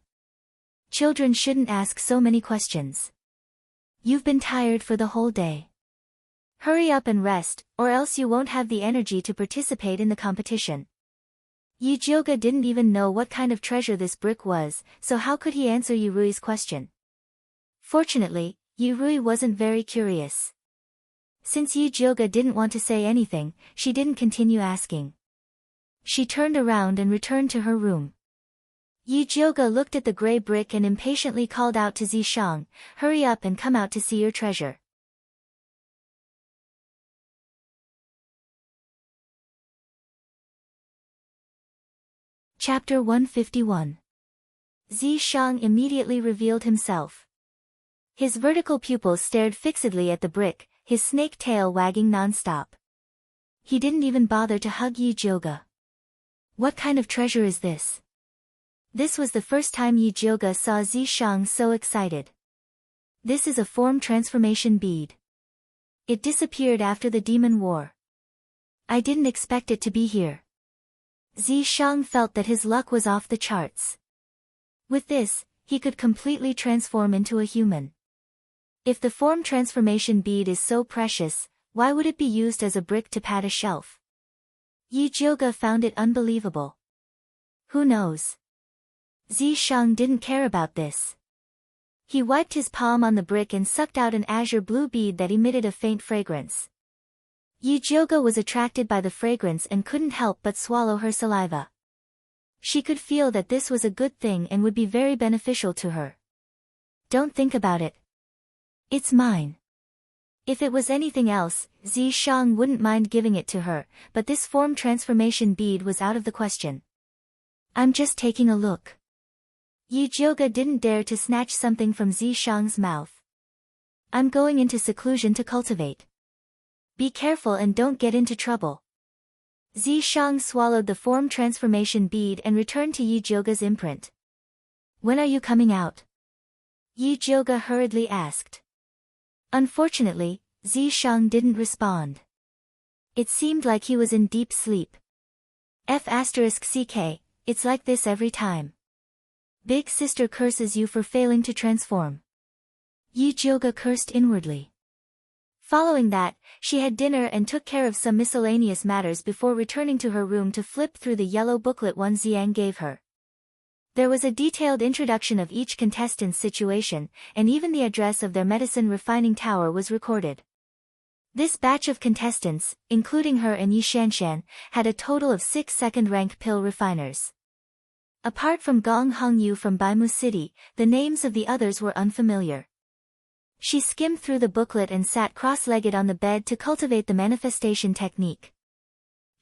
Children shouldn't ask so many questions. You've been tired for the whole day. Hurry up and rest, or else you won't have the energy to participate in the competition. Yi Jioga didn't even know what kind of treasure this brick was, so how could he answer Yi Rui's question? Fortunately, Yi Rui wasn't very curious. Since Yi Jioga didn't want to say anything, she didn't continue asking. She turned around and returned to her room. Yi Jioga looked at the gray brick and impatiently called out to Zishang, hurry up and come out to see your treasure. Chapter 151. Zishang immediately revealed himself. His vertical pupils stared fixedly at the brick, his snake tail wagging non-stop. He didn't even bother to hug Yi Jioga. What kind of treasure is this? This was the first time Yi Jioga saw Zishang so excited. This is a form transformation bead. It disappeared after the demon war. I didn't expect it to be here. Zishang felt that his luck was off the charts. With this, he could completely transform into a human. If the form transformation bead is so precious, why would it be used as a brick to pad a shelf? Yi Jioga found it unbelievable. Who knows? Zishang didn't care about this. He wiped his palm on the brick and sucked out an azure blue bead that emitted a faint fragrance. Yi Jioga was attracted by the fragrance and couldn't help but swallow her saliva. She could feel that this was a good thing and would be very beneficial to her. Don't think about it. It's mine. If it was anything else, Zishang wouldn't mind giving it to her, but this form transformation bead was out of the question. I'm just taking a look. Yi Jioga didn't dare to snatch something from Zishang's mouth. I'm going into seclusion to cultivate. Be careful and don't get into trouble. Zishang swallowed the form transformation bead and returned to Yi Jioga's imprint. When are you coming out? Yi Jioga hurriedly asked. Unfortunately, Zishang didn't respond. It seemed like he was in deep sleep. F***ck, it's like this every time. Big sister curses you for failing to transform. Yi Jioga cursed inwardly. Following that, she had dinner and took care of some miscellaneous matters before returning to her room to flip through the yellow booklet Wan Xiang gave her. There was a detailed introduction of each contestant's situation, and even the address of their medicine refining tower was recorded. This batch of contestants, including her and Yi Shanshan, had a total of 6 second-rank pill refiners. Apart from Gong Hongyu from Baimu City, the names of the others were unfamiliar. She skimmed through the booklet and sat cross-legged on the bed to cultivate the manifestation technique.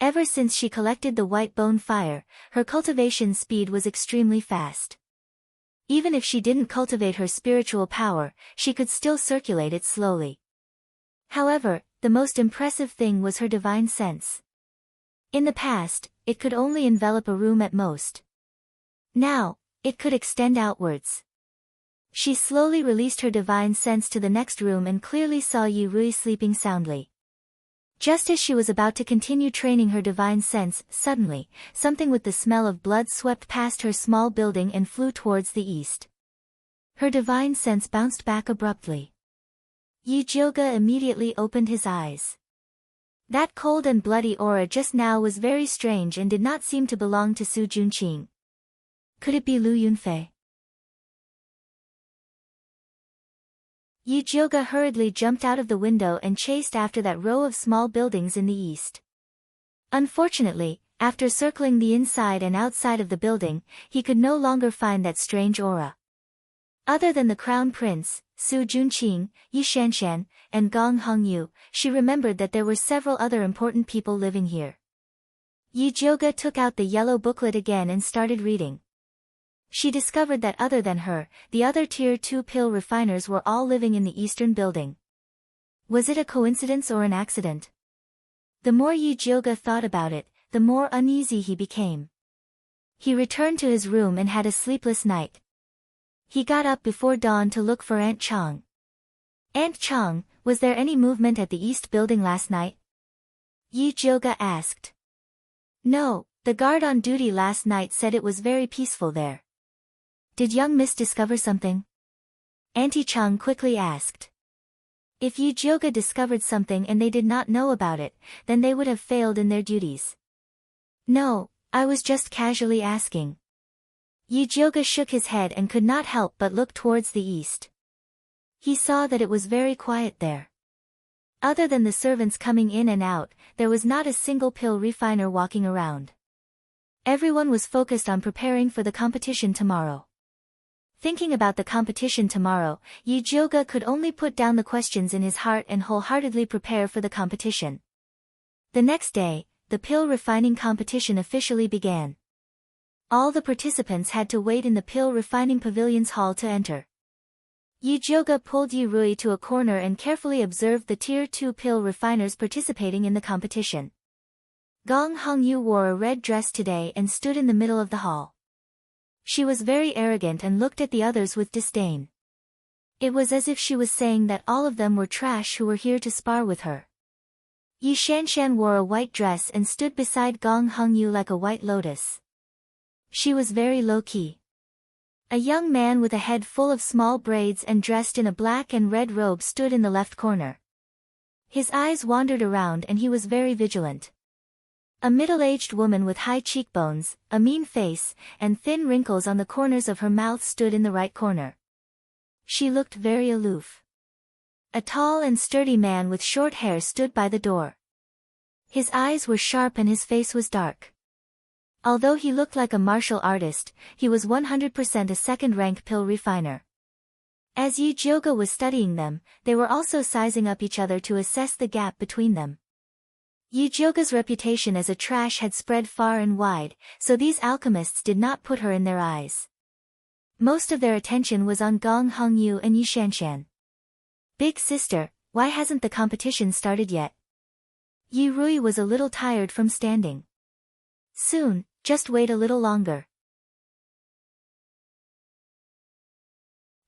Ever since she collected the white bone fire, her cultivation speed was extremely fast. Even if she didn't cultivate her spiritual power, she could still circulate it slowly. However, the most impressive thing was her divine sense. In the past, it could only envelop a room at most. Now, it could extend outwards. She slowly released her divine sense to the next room and clearly saw Yi Rui sleeping soundly. Just as she was about to continue training her divine sense, suddenly, something with the smell of blood swept past her small building and flew towards the east. Her divine sense bounced back abruptly. Yi Jioga immediately opened his eyes. That cold and bloody aura just now was very strange and did not seem to belong to Su Junqing. Could it be Lu Yunfei? Yi Jioge hurriedly jumped out of the window and chased after that row of small buildings in the east. Unfortunately, after circling the inside and outside of the building, he could no longer find that strange aura. Other than the Crown Prince, Su Junqing, Yi Shanshan, and Gong Hongyu, she remembered that there were several other important people living here. Yi Jioge took out the yellow booklet again and started reading. She discovered that other than her, the other Tier 2 pill refiners were all living in the eastern building. Was it a coincidence or an accident? The more Yi Jioge thought about it, the more uneasy he became. He returned to his room and had a sleepless night. He got up before dawn to look for Aunt Chong. Aunt Chong, was there any movement at the east building last night? Yi Jioge asked. No, the guard on duty last night said it was very peaceful there. Did young miss discover something? Auntie Chong quickly asked. If Yi Jioge discovered something and they did not know about it, then they would have failed in their duties. No, I was just casually asking. Yi Jioge shook his head and could not help but look towards the east. He saw that it was very quiet there. Other than the servants coming in and out, there was not a single pill refiner walking around. Everyone was focused on preparing for the competition tomorrow. Thinking about the competition tomorrow, Yi Jioge could only put down the questions in his heart and wholeheartedly prepare for the competition. The next day, the pill refining competition officially began. All the participants had to wait in the pill refining pavilion's hall to enter. Yi Jioge pulled Yi Rui to a corner and carefully observed the Tier 2 pill refiners participating in the competition. Gong Hongyu wore a red dress today and stood in the middle of the hall. She was very arrogant and looked at the others with disdain. It was as if she was saying that all of them were trash who were here to spar with her. Yi Shanshan wore a white dress and stood beside Gong Hongyu like a white lotus. She was very low-key. A young man with a head full of small braids and dressed in a black and red robe stood in the left corner. His eyes wandered around and he was very vigilant. A middle-aged woman with high cheekbones, a mean face, and thin wrinkles on the corners of her mouth stood in the right corner. She looked very aloof. A tall and sturdy man with short hair stood by the door. His eyes were sharp and his face was dark. Although he looked like a martial artist, he was 100% a second-rank pill refiner. As Yi Jioge was studying them, they were also sizing up each other to assess the gap between them. Yi Jioge's reputation as a trash had spread far and wide, so these alchemists did not put her in their eyes. Most of their attention was on Gong Hongyu and Yi Shanshan. Big sister, why hasn't the competition started yet? Yi Rui was a little tired from standing. Soon, just wait a little longer.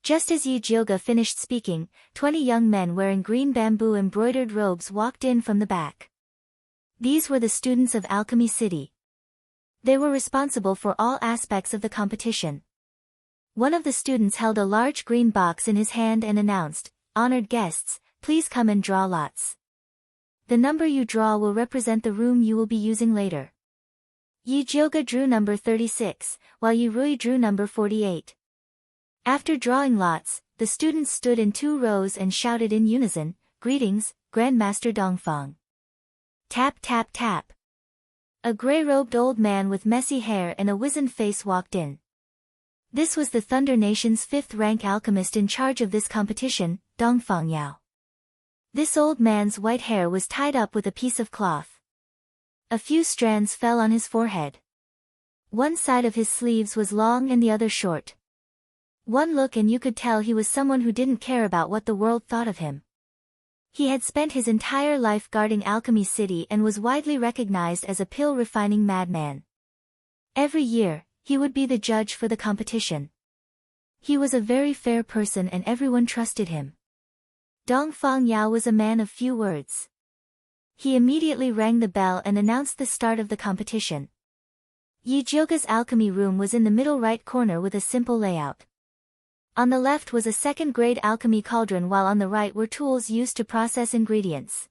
Just as Yi Jioge finished speaking, 20 young men wearing green bamboo embroidered robes walked in from the back. These were the students of Alchemy City. They were responsible for all aspects of the competition. One of the students held a large green box in his hand and announced, "Honored guests, please come and draw lots. The number you draw will represent the room you will be using later." Yi Jioge drew number 36, while Yi Rui drew number 48. After drawing lots, the students stood in 2 rows and shouted in unison, "Greetings, Grandmaster Dongfang." Tap tap tap. A gray-robed old man with messy hair and a wizened face walked in. This was the Thunder Nation's 5th-rank alchemist in charge of this competition, Dongfang Yao. This old man's white hair was tied up with a piece of cloth. A few strands fell on his forehead. One side of his sleeves was long and the other short. One look and you could tell he was someone who didn't care about what the world thought of him. He had spent his entire life guarding Alchemy City and was widely recognized as a pill-refining madman. Every year, he would be the judge for the competition. He was a very fair person and everyone trusted him. Dongfang Yao was a man of few words. He immediately rang the bell and announced the start of the competition. Yi Jioge's alchemy room was in the middle right corner with a simple layout. On the left was a second-grade alchemy cauldron while on the right were tools used to process ingredients.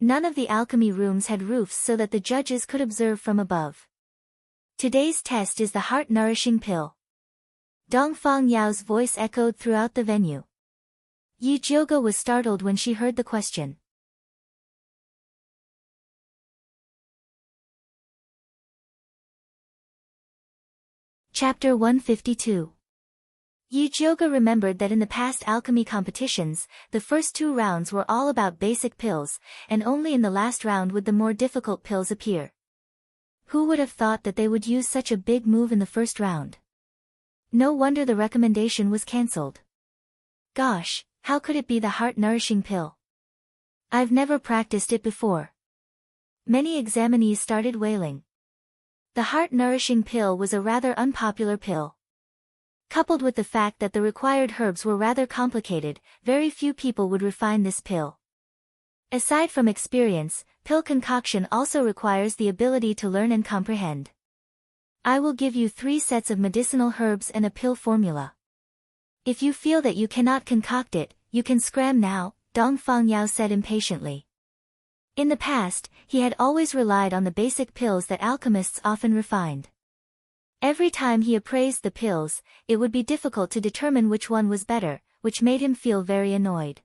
None of the alchemy rooms had roofs so that the judges could observe from above. Today's test is the heart-nourishing pill. Dongfang Yao's voice echoed throughout the venue. Yi Jiuge was startled when she heard the question. Chapter 152. Yi Jiuge remembered that in the past alchemy competitions, the first 2 rounds were all about basic pills, and only in the last round would the more difficult pills appear. Who would have thought that they would use such a big move in the first round? No wonder the recommendation was cancelled. Gosh, how could it be the heart-nourishing pill? I've never practiced it before. Many examinees started wailing. The heart-nourishing pill was a rather unpopular pill. Coupled with the fact that the required herbs were rather complicated, very few people would refine this pill. Aside from experience, pill concoction also requires the ability to learn and comprehend. I will give you 3 sets of medicinal herbs and a pill formula. If you feel that you cannot concoct it, you can scram now, Dongfang Yao said impatiently. In the past, he had always relied on the basic pills that alchemists often refined. Every time he appraised the pills, it would be difficult to determine which one was better, which made him feel very annoyed.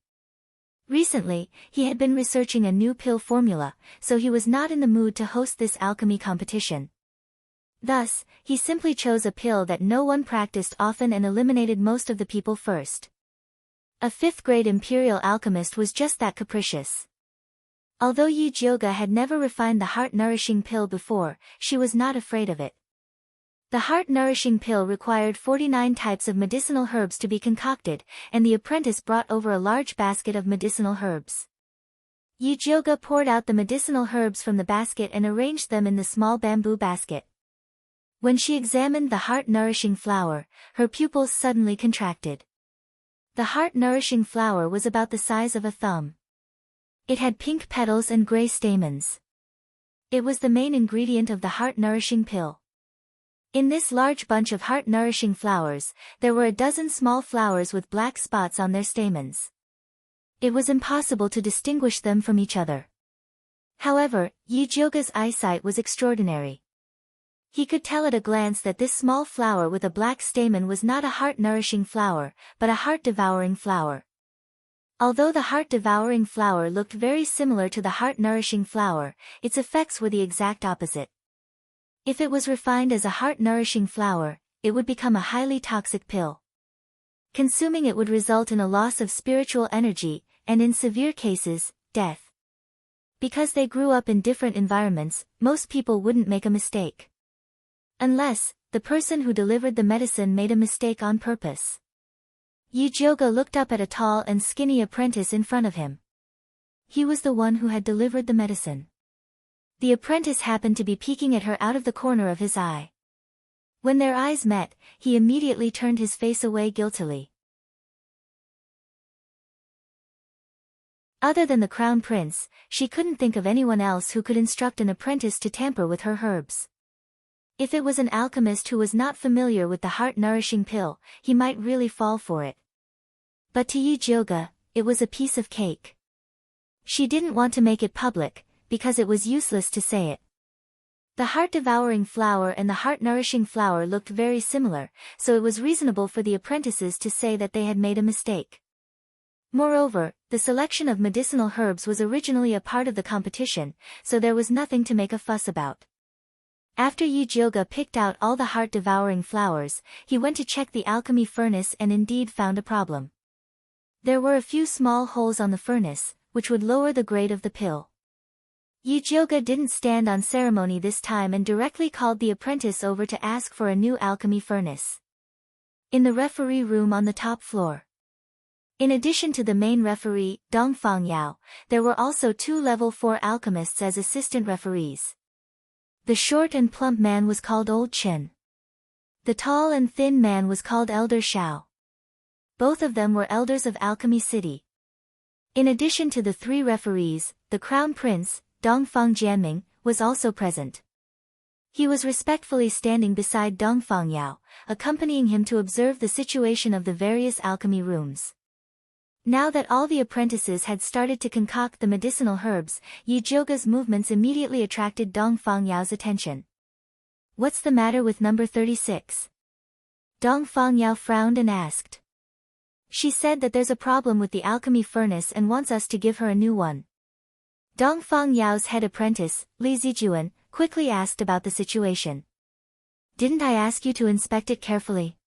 Recently, he had been researching a new pill formula, so he was not in the mood to host this alchemy competition. Thus, he simply chose a pill that no one practiced often and eliminated most of the people first. A 5th-grade imperial alchemist was just that capricious. Although Yi Jiuge had never refined the heart-nourishing pill before, she was not afraid of it. The heart-nourishing pill required 49 types of medicinal herbs to be concocted, and the apprentice brought over a large basket of medicinal herbs. Yi Jiuge poured out the medicinal herbs from the basket and arranged them in the small bamboo basket. When she examined the heart-nourishing flower, her pupils suddenly contracted. The heart-nourishing flower was about the size of a thumb. It had pink petals and gray stamens. It was the main ingredient of the heart-nourishing pill. In this large bunch of heart-nourishing flowers, there were a dozen small flowers with black spots on their stamens. It was impossible to distinguish them from each other. However, Yi Jiuge's eyesight was extraordinary. He could tell at a glance that this small flower with a black stamen was not a heart-nourishing flower, but a heart-devouring flower. Although the heart-devouring flower looked very similar to the heart-nourishing flower, its effects were the exact opposite. If it was refined as a heart-nourishing flower, it would become a highly toxic pill. Consuming it would result in a loss of spiritual energy, and in severe cases, death. Because they grew up in different environments, most people wouldn't make a mistake. Unless, the person who delivered the medicine made a mistake on purpose. Yi Jiuge looked up at a tall and skinny apprentice in front of him. He was the one who had delivered the medicine. The apprentice happened to be peeking at her out of the corner of his eye. When their eyes met, he immediately turned his face away guiltily. Other than the crown prince, she couldn't think of anyone else who could instruct an apprentice to tamper with her herbs. If it was an alchemist who was not familiar with the heart-nourishing pill, he might really fall for it. But to Yi Jiuge, it was a piece of cake. She didn't want to make it public, because it was useless to say it. The heart-devouring flower and the heart-nourishing flower looked very similar, so it was reasonable for the apprentices to say that they had made a mistake. Moreover, the selection of medicinal herbs was originally a part of the competition, so there was nothing to make a fuss about. After Yi Jiuge picked out all the heart-devouring flowers, he went to check the alchemy furnace and indeed found a problem. There were a few small holes on the furnace, which would lower the grade of the pill. Yi Jiuge didn't stand on ceremony this time and directly called the apprentice over to ask for a new alchemy furnace. In the referee room on the top floor. In addition to the main referee, Dongfang Yao, there were also 2 level 4 alchemists as assistant referees. The short and plump man was called Old Chen. The tall and thin man was called Elder Shao. Both of them were elders of Alchemy City. In addition to the 3 referees, the crown prince, Dongfang Jianming, was also present. He was respectfully standing beside Dongfang Yao, accompanying him to observe the situation of the various alchemy rooms. Now that all the apprentices had started to concoct the medicinal herbs, Yi Zhouge's movements immediately attracted Dong Fangyao's attention. "What's the matter with number 36? Dong Fangyao frowned and asked. "She said that there's a problem with the alchemy furnace and wants us to give her a new one." Dong Fangyao's head apprentice, Li Zijuan, quickly asked about the situation. "Didn't I ask you to inspect it carefully?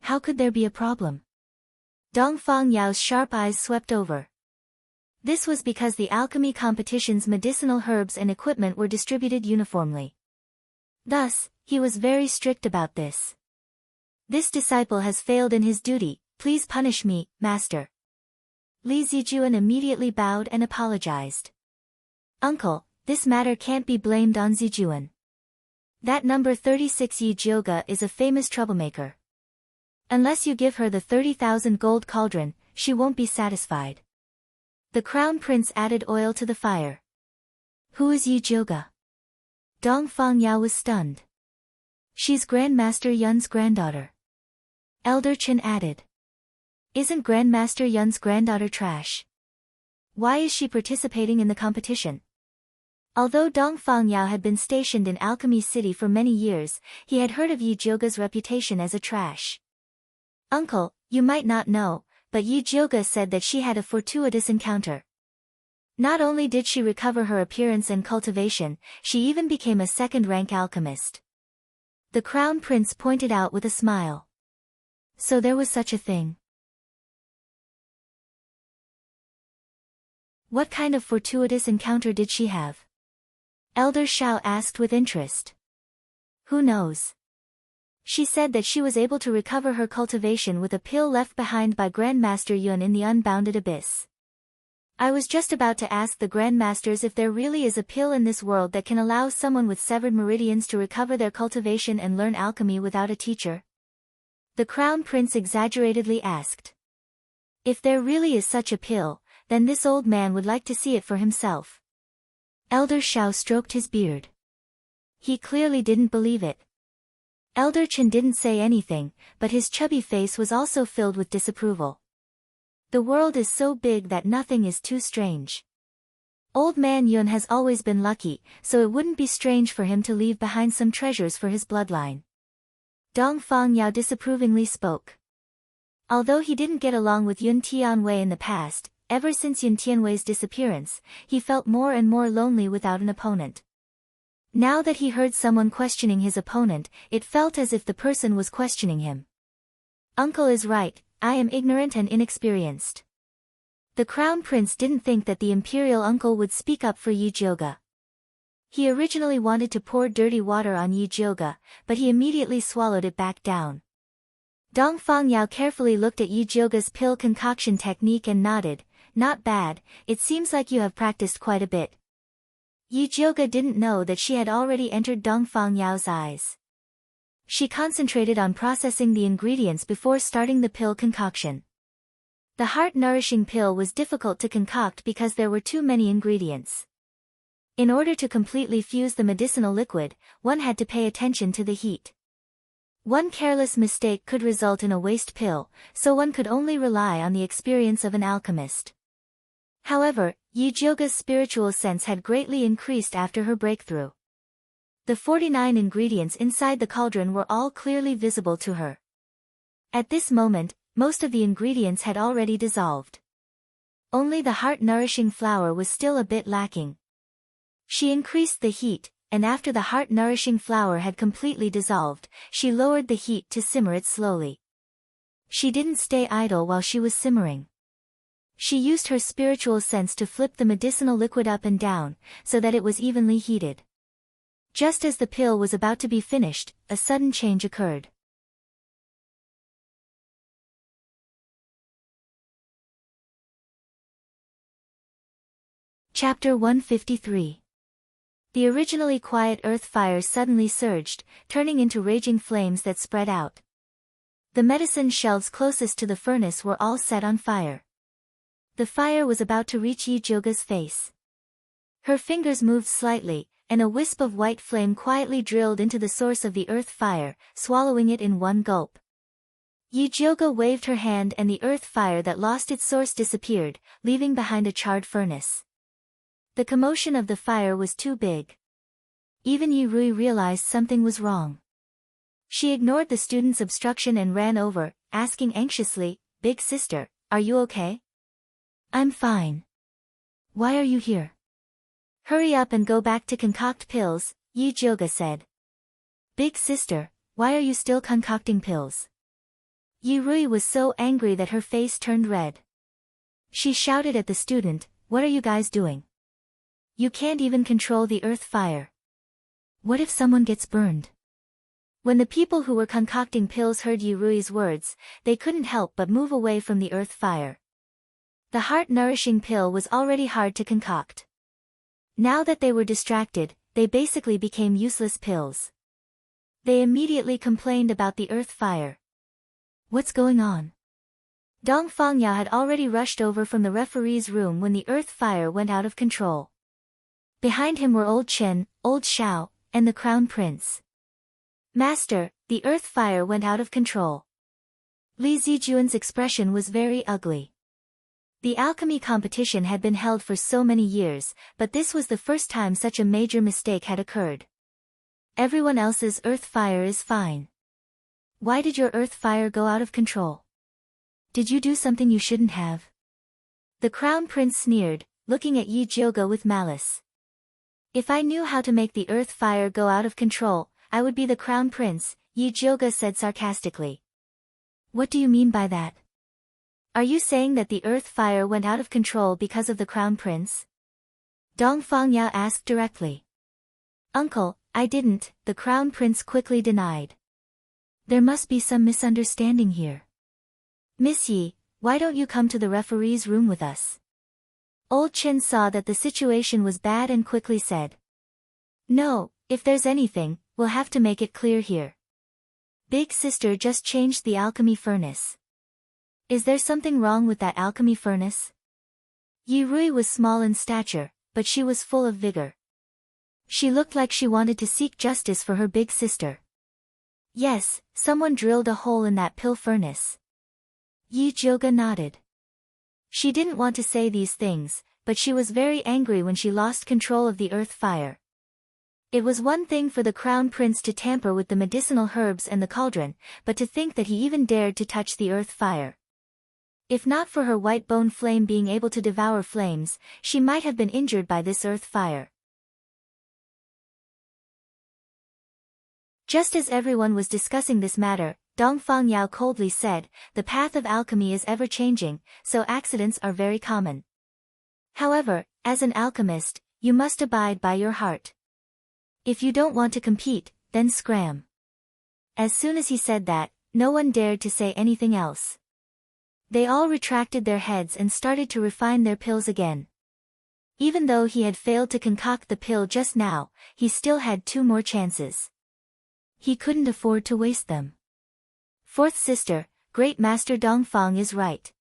How could there be a problem?" Dong Fangyao's sharp eyes swept over. This was because the alchemy competition's medicinal herbs and equipment were distributed uniformly. Thus, he was very strict about this. "This disciple has failed in his duty, please punish me, master." Li Zijuan immediately bowed and apologized. "Uncle, this matter can't be blamed on Zijuan. That number 36 Yi Zhouge is a famous troublemaker. Unless you give her the 30,000 gold cauldron, she won't be satisfied." The crown prince added oil to the fire. "Who is Yi Zhouge?" Dong Fangyao was stunned. "She's Grandmaster Yun's granddaughter." Elder Chen added. "Isn't Grandmaster Yun's granddaughter trash? Why is she participating in the competition?" Although Dong Fangyao had been stationed in Alchemy City for many years, he had heard of Yi Zhouge's reputation as a trash. "Uncle, you might not know, but Yi Zhouge said that she had a fortuitous encounter. Not only did she recover her appearance and cultivation, she even became a second-rank alchemist." The crown prince pointed out with a smile. "So there was such a thing. What kind of fortuitous encounter did she have?" Elder Shao asked with interest. "Who knows? She said that she was able to recover her cultivation with a pill left behind by Grandmaster Yun in the Unbounded Abyss. I was just about to ask the Grandmasters if there really is a pill in this world that can allow someone with severed meridians to recover their cultivation and learn alchemy without a teacher." The crown prince exaggeratedly asked. "If there really is such a pill, then this old man would like to see it for himself." Elder Shao stroked his beard. He clearly didn't believe it. Elder Chen didn't say anything, but his chubby face was also filled with disapproval. The world is so big that nothing is too strange. Old man Yun has always been lucky, so it wouldn't be strange for him to leave behind some treasures for his bloodline. Dong Fangyao disapprovingly spoke. Although he didn't get along with Yun Tianwei in the past, ever since Yun Tianwei's disappearance, he felt more and more lonely without an opponent. Now that he heard someone questioning his opponent, it felt as if the person was questioning him. "Uncle is right, I am ignorant and inexperienced." The crown prince didn't think that the imperial uncle would speak up for Yi Zhouge. He originally wanted to pour dirty water on Yi Zhouge, but he immediately swallowed it back down. Dong Fangyao carefully looked at Yi Zhouge's pill concoction technique and nodded. "Not bad, it seems like you have practiced quite a bit." Yi Zhouge didn't know that she had already entered Dong Fangyao's eyes. She concentrated on processing the ingredients before starting the pill concoction. The heart-nourishing pill was difficult to concoct because there were too many ingredients. In order to completely fuse the medicinal liquid, one had to pay attention to the heat. One careless mistake could result in a waste pill, so one could only rely on the experience of an alchemist. However, Yi Zhouge's spiritual sense had greatly increased after her breakthrough. The 49 ingredients inside the cauldron were all clearly visible to her. At this moment, most of the ingredients had already dissolved. Only the heart-nourishing flour was still a bit lacking. She increased the heat, and after the heart-nourishing flour had completely dissolved, she lowered the heat to simmer it slowly. She didn't stay idle while she was simmering. She used her spiritual sense to flip the medicinal liquid up and down, so that it was evenly heated. Just as the pill was about to be finished, a sudden change occurred. Chapter 153. The originally quiet earth fires suddenly surged, turning into raging flames that spread out. The medicine shelves closest to the furnace were all set on fire. The fire was about to reach Yi Zhouge's face. Her fingers moved slightly, and a wisp of white flame quietly drilled into the source of the earth fire, swallowing it in one gulp. Yijioga waved her hand and the earth fire that lost its source disappeared, leaving behind a charred furnace. The commotion of the fire was too big. Even Yurui realized something was wrong. She ignored the student's obstruction and ran over, asking anxiously, "Big sister, are you okay?" "I'm fine. Why are you here?" "Hurry up and go back to concoct pills," Yijioga said. "Big sister, why are you still concocting pills?" Yurui was so angry that her face turned red. She shouted at the student, "What are you guys doing? You can't even control the earth fire. What if someone gets burned?" When the people who were concocting pills heard Yurui's words, they couldn't help but move away from the earth fire. The heart-nourishing pill was already hard to concoct. Now that they were distracted, they basically became useless pills. They immediately complained about the earth fire. "What's going on?" Dong Fangyao had already rushed over from the referee's room when the earth fire went out of control. Behind him were Old Chen, Old Xiao, and the Crown Prince. "Master, the earth fire went out of control." Li Zijuan's expression was very ugly. The alchemy competition had been held for so many years, but this was the first time such a major mistake had occurred. Everyone else's earth fire is fine. Why did your earth fire go out of control? Did you do something you shouldn't have? The Crown Prince sneered, looking at Yijioga with malice. "If I knew how to make the earth fire go out of control, I would be the Crown Prince," Yijioga said sarcastically. "What do you mean by that? Are you saying that the earth fire went out of control because of the Crown Prince?" Dong Fangyao asked directly. "Uncle, I didn't," the Crown Prince quickly denied. "There must be some misunderstanding here. Miss Yi, why don't you come to the referee's room with us?" Old Chen saw that the situation was bad and quickly said. "No, if there's anything, we'll have to make it clear here. Big sister just changed the alchemy furnace. Is there something wrong with that alchemy furnace?" Yurui was small in stature, but she was full of vigor. She looked like she wanted to seek justice for her big sister. "Yes, someone drilled a hole in that pill furnace." Yijioga nodded. She didn't want to say these things, but she was very angry when she lost control of the earth fire. It was one thing for the Crown Prince to tamper with the medicinal herbs and the cauldron, but to think that he even dared to touch the earth fire. If not for her white bone flame being able to devour flames, she might have been injured by this earth fire. Just as everyone was discussing this matter, Dong Fangyao coldly said, "The path of alchemy is ever-changing, so accidents are very common. However, as an alchemist, you must abide by your heart. If you don't want to compete, then scram." As soon as he said that, no one dared to say anything else. They all retracted their heads and started to refine their pills again. Even though he had failed to concoct the pill just now, he still had 2 more chances. He couldn't afford to waste them. Fourth sister, Great Master Dongfang is right.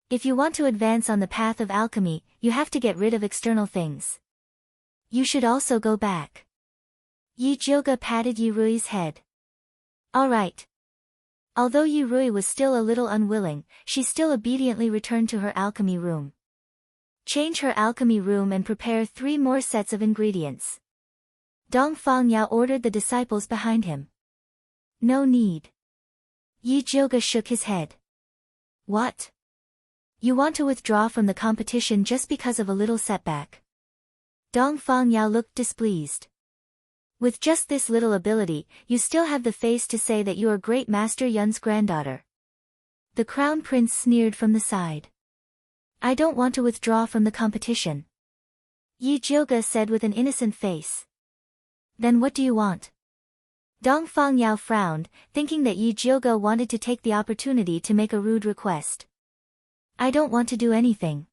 If you want to advance on the path of alchemy, you have to get rid of external things. You should also go back. Yijioga patted Yurui's head. "All right." Although Yurui was still a little unwilling, she still obediently returned to her alchemy room. Change her alchemy room and prepare 3 more sets of ingredients. Dong Fangyao ordered the disciples behind him. "No need." Yijioga shook his head. "What? You want to withdraw from the competition just because of a little setback?" Dong Fangyao looked displeased. "With just this little ability, you still have the face to say that you are Great Master Yun's granddaughter." The Crown Prince sneered from the side. "I don't want to withdraw from the competition," Yijioga said with an innocent face. "Then what do you want?" Dong Fangyao frowned, thinking that Yijioga wanted to take the opportunity to make a rude request. "I don't want to do anything."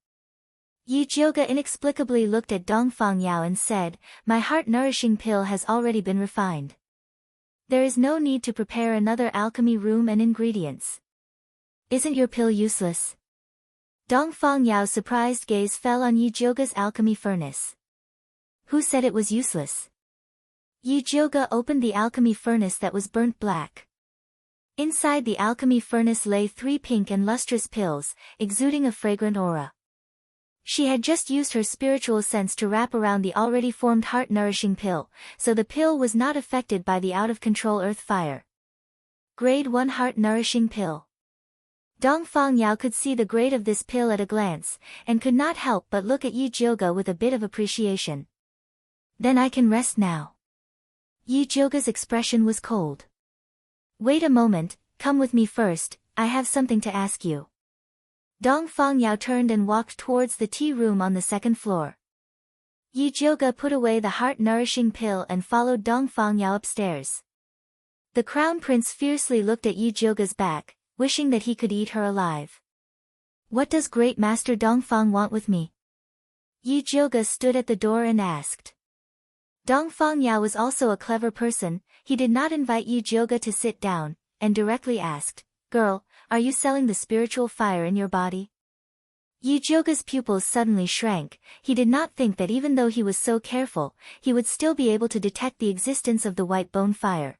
Yijioga inexplicably looked at Dong Fangyao and said, "My heart-nourishing pill has already been refined. There is no need to prepare another alchemy room and ingredients. Isn't your pill useless?" Dong Fangyao's surprised gaze fell on Yijioga's alchemy furnace. "Who said it was useless?" Yijioga opened the alchemy furnace that was burnt black. Inside the alchemy furnace lay 3 pink and lustrous pills, exuding a fragrant aura. She had just used her spiritual sense to wrap around the already formed heart-nourishing pill, so the pill was not affected by the out-of-control earth fire. Grade 1 heart-nourishing pill. Dongfang Yao could see the grade of this pill at a glance, and could not help but look at Yi Jioge with a bit of appreciation. Then I can rest now. Yi Jioge's expression was cold. Wait a moment, come with me first, I have something to ask you. Dongfang Yao turned and walked towards the tea room on the 2nd floor. Yi Jioge put away the heart-nourishing pill and followed Dongfang Yao upstairs. The crown prince fiercely looked at Yi Jioge's back, wishing that he could eat her alive. What does Great Master Dongfang want with me? Yi Jioge stood at the door and asked. Dongfang Yao was also a clever person, he did not invite Yi Jioge to sit down, and directly asked, Girl, are you selling the spiritual fire in your body? Yi Jioge's pupils suddenly shrank, he did not think that even though he was so careful, he would still be able to detect the existence of the white bone fire.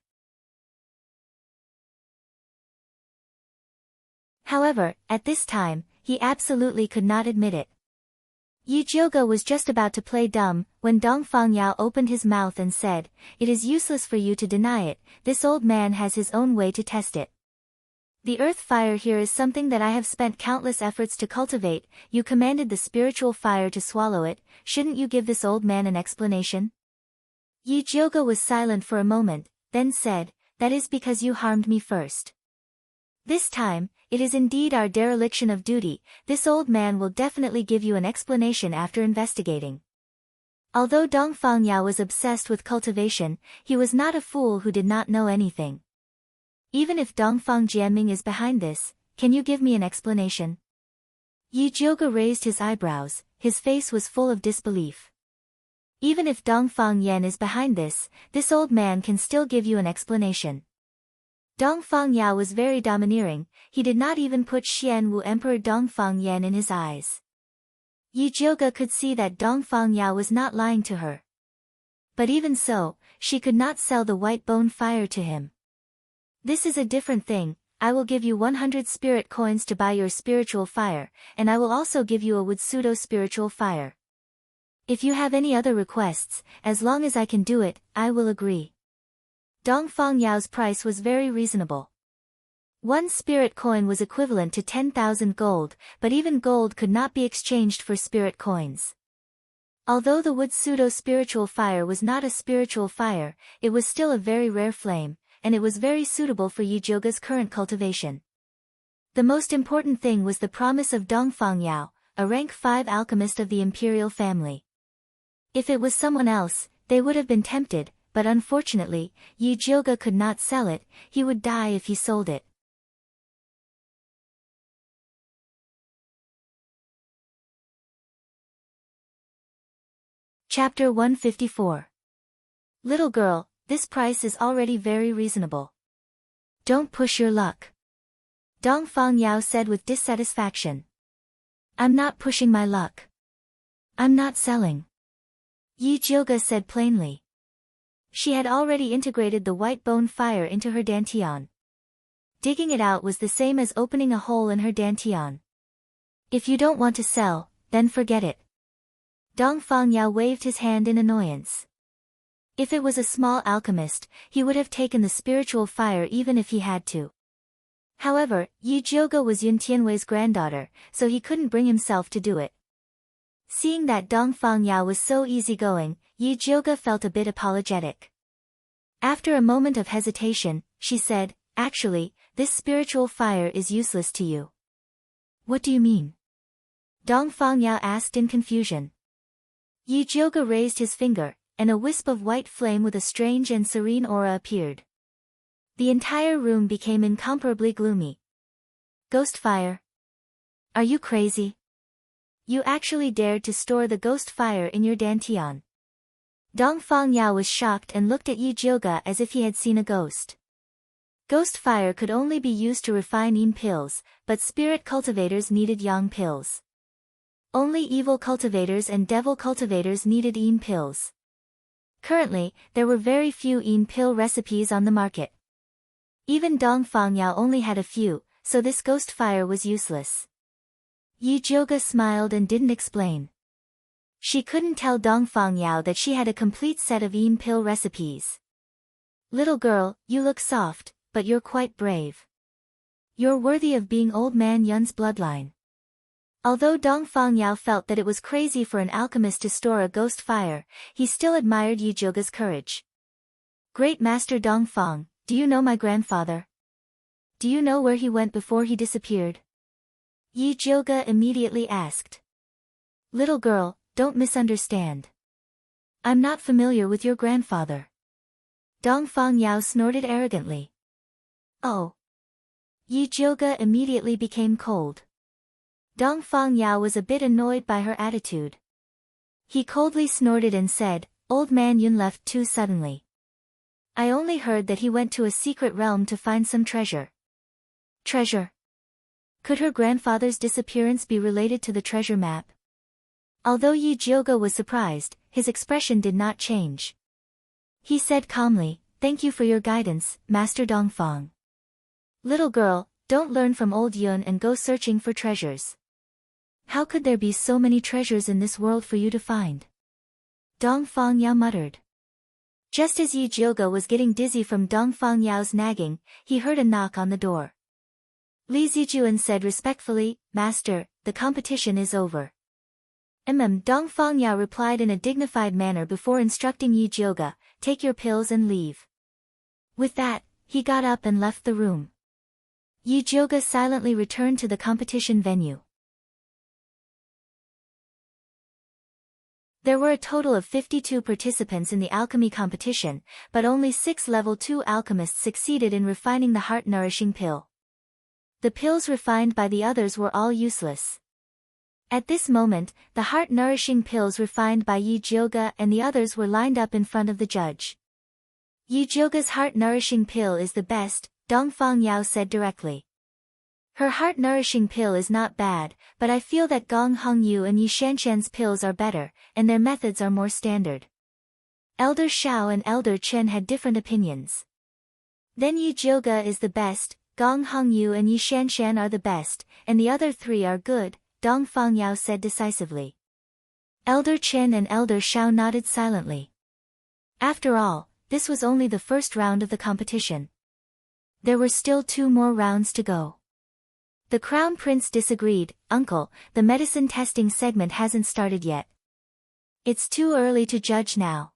However, at this time, he absolutely could not admit it. Yi Jioge was just about to play dumb, when Dongfang Yao opened his mouth and said, It is useless for you to deny it, this old man has his own way to test it. The earth fire here is something that I have spent countless efforts to cultivate, you commanded the spiritual fire to swallow it, shouldn't you give this old man an explanation? Yi Jioge was silent for a moment, then said, That is because you harmed me first. This time, it is indeed our dereliction of duty, this old man will definitely give you an explanation after investigating. Although Dongfang Yao was obsessed with cultivation, he was not a fool who did not know anything. Even if Dongfang Jianming is behind this, can you give me an explanation? Yi Jioge raised his eyebrows, his face was full of disbelief. Even if Dongfang Yan is behind this old man can still give you an explanation. Dongfang Yao was very domineering, he did not even put Xian Wu Emperor Dongfang Yan in his eyes. Yi Jioge could see that Dongfang Yao was not lying to her. But even so, she could not sell the white bone fire to him. This is a different thing, I will give you 100 spirit coins to buy your spiritual fire, and I will also give you a wood pseudo-spiritual fire. If you have any other requests, as long as I can do it, I will agree. Dongfang Yao's price was very reasonable. 1 spirit coin was equivalent to 10,000 gold, but even gold could not be exchanged for spirit coins. Although the wood pseudo-spiritual fire was not a spiritual fire, it was still a very rare flame, and it was very suitable for Yi Jioge's current cultivation. The most important thing was the promise of Dongfang Yao, a rank 5 alchemist of the imperial family. If it was someone else, they would have been tempted, but unfortunately, Yi Jioge could not sell it, he would die if he sold it. Chapter 154. Little girl, this price is already very reasonable. Don't push your luck. Dongfang Yao said with dissatisfaction. I'm not pushing my luck. I'm not selling. Yi Jioge said plainly. She had already integrated the white bone fire into her dantian. Digging it out was the same as opening a hole in her dantian. If you don't want to sell, then forget it. Dongfang Yao waved his hand in annoyance. If it was a small alchemist, he would have taken the spiritual fire even if he had to. However, Yi Jioge was Yun Tianwei's granddaughter, so he couldn't bring himself to do it. Seeing that Dongfang Yao was so easygoing, Yi Jioge felt a bit apologetic. After a moment of hesitation, she said, Actually, this spiritual fire is useless to you. What do you mean? Dongfang Yao asked in confusion. Yi Jioge raised his finger, and a wisp of white flame with a strange and serene aura appeared. The entire room became incomparably gloomy. Ghost fire? Are you crazy? You actually dared to store the ghost fire in your dantian. Dongfang Yao was shocked and looked at Yi Jioge as if he had seen a ghost. Ghost fire could only be used to refine yin pills, but spirit cultivators needed yang pills. Only evil cultivators and devil cultivators needed yin pills. Currently, there were very few yin pill recipes on the market. Even Dong Fang Yao only had a few, so this ghost fire was useless. Yi Jioga smiled and didn't explain. She couldn't tell Dong Fang Yao that she had a complete set of pill recipes. Little girl, you look soft, but you're quite brave. You're worthy of being old man Yun's bloodline. Although Dong Fang Yao felt that it was crazy for an alchemist to store a ghost fire, he still admired Yi Jioga's courage. Great Master Dong Fang, do you know my grandfather? Do you know where he went before he disappeared? Yi Jioga immediately asked. Little girl, don't misunderstand. I'm not familiar with your grandfather. Dong Fang Yao snorted arrogantly. Oh. Yi Jioga immediately became cold. Dong Fang Yao was a bit annoyed by her attitude. He coldly snorted and said, Old man Yun left too suddenly. I only heard that he went to a secret realm to find some treasure. Treasure? Could her grandfather's disappearance be related to the treasure map? Although Yi Jioga was surprised, his expression did not change. He said calmly, Thank you for your guidance, Master Dongfang. Little girl, don't learn from old Yun and go searching for treasures. How could there be so many treasures in this world for you to find? Dongfang Yao muttered. Just as Yi Jioga was getting dizzy from Dongfang Yao's nagging, he heard a knock on the door. Li Zijuan said respectfully, Master, the competition is over. Dongfang Yao replied in a dignified manner before instructing Yi Jioga, take your pills and leave. With that, he got up and left the room. Yi Jioga silently returned to the competition venue. There were a total of 52 participants in the alchemy competition, but only 6 level 2 alchemists succeeded in refining the heart-nourishing pill. The pills refined by the others were all useless. At this moment, the heart-nourishing pills refined by Yi Jioga and the others were lined up in front of the judge. Yi Jioga's heart-nourishing pill is the best, Dongfang Yao said directly. Her heart-nourishing pill is not bad, but I feel that Gong Hongyu and Yi Shanshan's pills are better, and their methods are more standard. Elder Shao and Elder Chen had different opinions. Then Yi Jioga is the best, Gong Hongyu and Yi Shanshan are the best, and the other 3 are good, Dongfang Yao said decisively. Elder Chen and Elder Shao nodded silently. After all, this was only the first round of the competition. There were still 2 more rounds to go. The Crown Prince disagreed, Uncle, the medicine testing segment hasn't started yet. It's too early to judge now.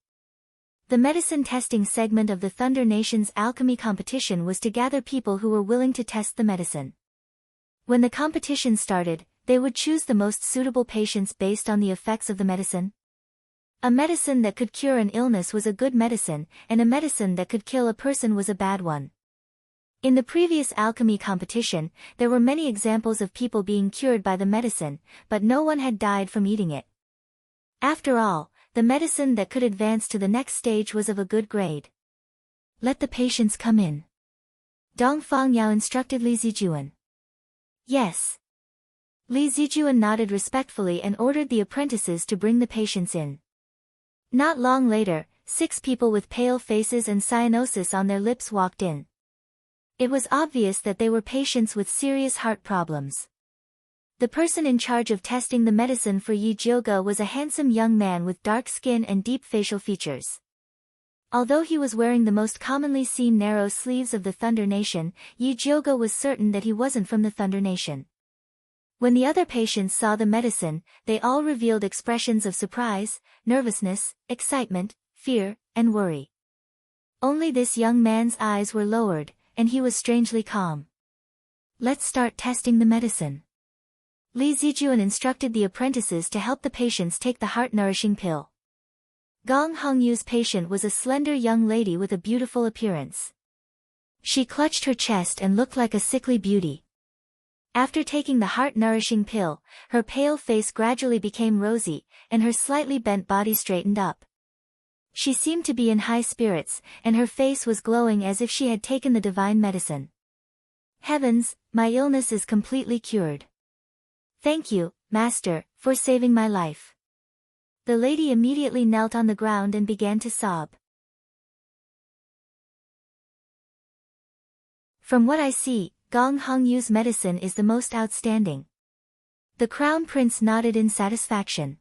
The medicine testing segment of the Thunder Nation's alchemy competition was to gather people who were willing to test the medicine. When the competition started, they would choose the most suitable patients based on the effects of the medicine. A medicine that could cure an illness was a good medicine, and a medicine that could kill a person was a bad one. In the previous alchemy competition, there were many examples of people being cured by the medicine, but no one had died from eating it. After all, the medicine that could advance to the next stage was of a good grade. Let the patients come in. Dongfang Yao instructed Li Zijuan. Yes. Li Zijuan nodded respectfully and ordered the apprentices to bring the patients in. Not long later, 6 people with pale faces and cyanosis on their lips walked in. It was obvious that they were patients with serious heart problems. The person in charge of testing the medicine for Yi Jioga was a handsome young man with dark skin and deep facial features. Although he was wearing the most commonly seen narrow sleeves of the Thunder Nation, Yi Jioga was certain that he wasn't from the Thunder Nation. When the other patients saw the medicine, they all revealed expressions of surprise, nervousness, excitement, fear, and worry. Only this young man's eyes were lowered, and he was strangely calm. Let's start testing the medicine. Li Zijuan instructed the apprentices to help the patients take the heart-nourishing pill. Gong Hongyu's patient was a slender young lady with a beautiful appearance. She clutched her chest and looked like a sickly beauty. After taking the heart-nourishing pill, her pale face gradually became rosy, and her slightly bent body straightened up. She seemed to be in high spirits, and her face was glowing as if she had taken the divine medicine. Heavens, my illness is completely cured. Thank you, Master, for saving my life. The lady immediately knelt on the ground and began to sob. From what I see, Gong Hongyu's medicine is the most outstanding. The Crown Prince nodded in satisfaction.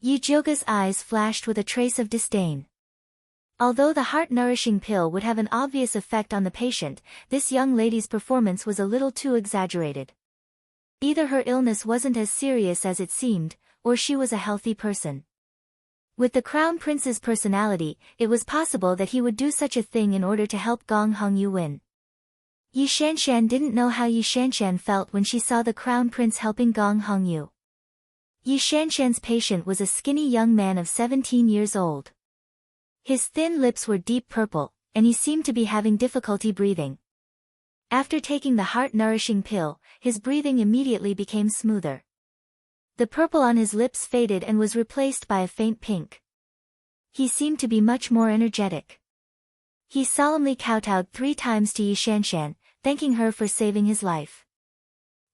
Yi Jioga's eyes flashed with a trace of disdain. Although the heart-nourishing pill would have an obvious effect on the patient, this young lady's performance was a little too exaggerated. Either her illness wasn't as serious as it seemed, or she was a healthy person. With the Crown Prince's personality, it was possible that he would do such a thing in order to help Gong Hongyu win. Yi Shanshan didn't know how Yi Shanshan felt when she saw the Crown Prince helping Gong Hongyu. Yi Shanshan's patient was a skinny young man of 17 years old. His thin lips were deep purple, and he seemed to be having difficulty breathing. After taking the heart-nourishing pill, his breathing immediately became smoother. The purple on his lips faded and was replaced by a faint pink. He seemed to be much more energetic. He solemnly kowtowed 3 times to Yi Shanshan, thanking her for saving his life.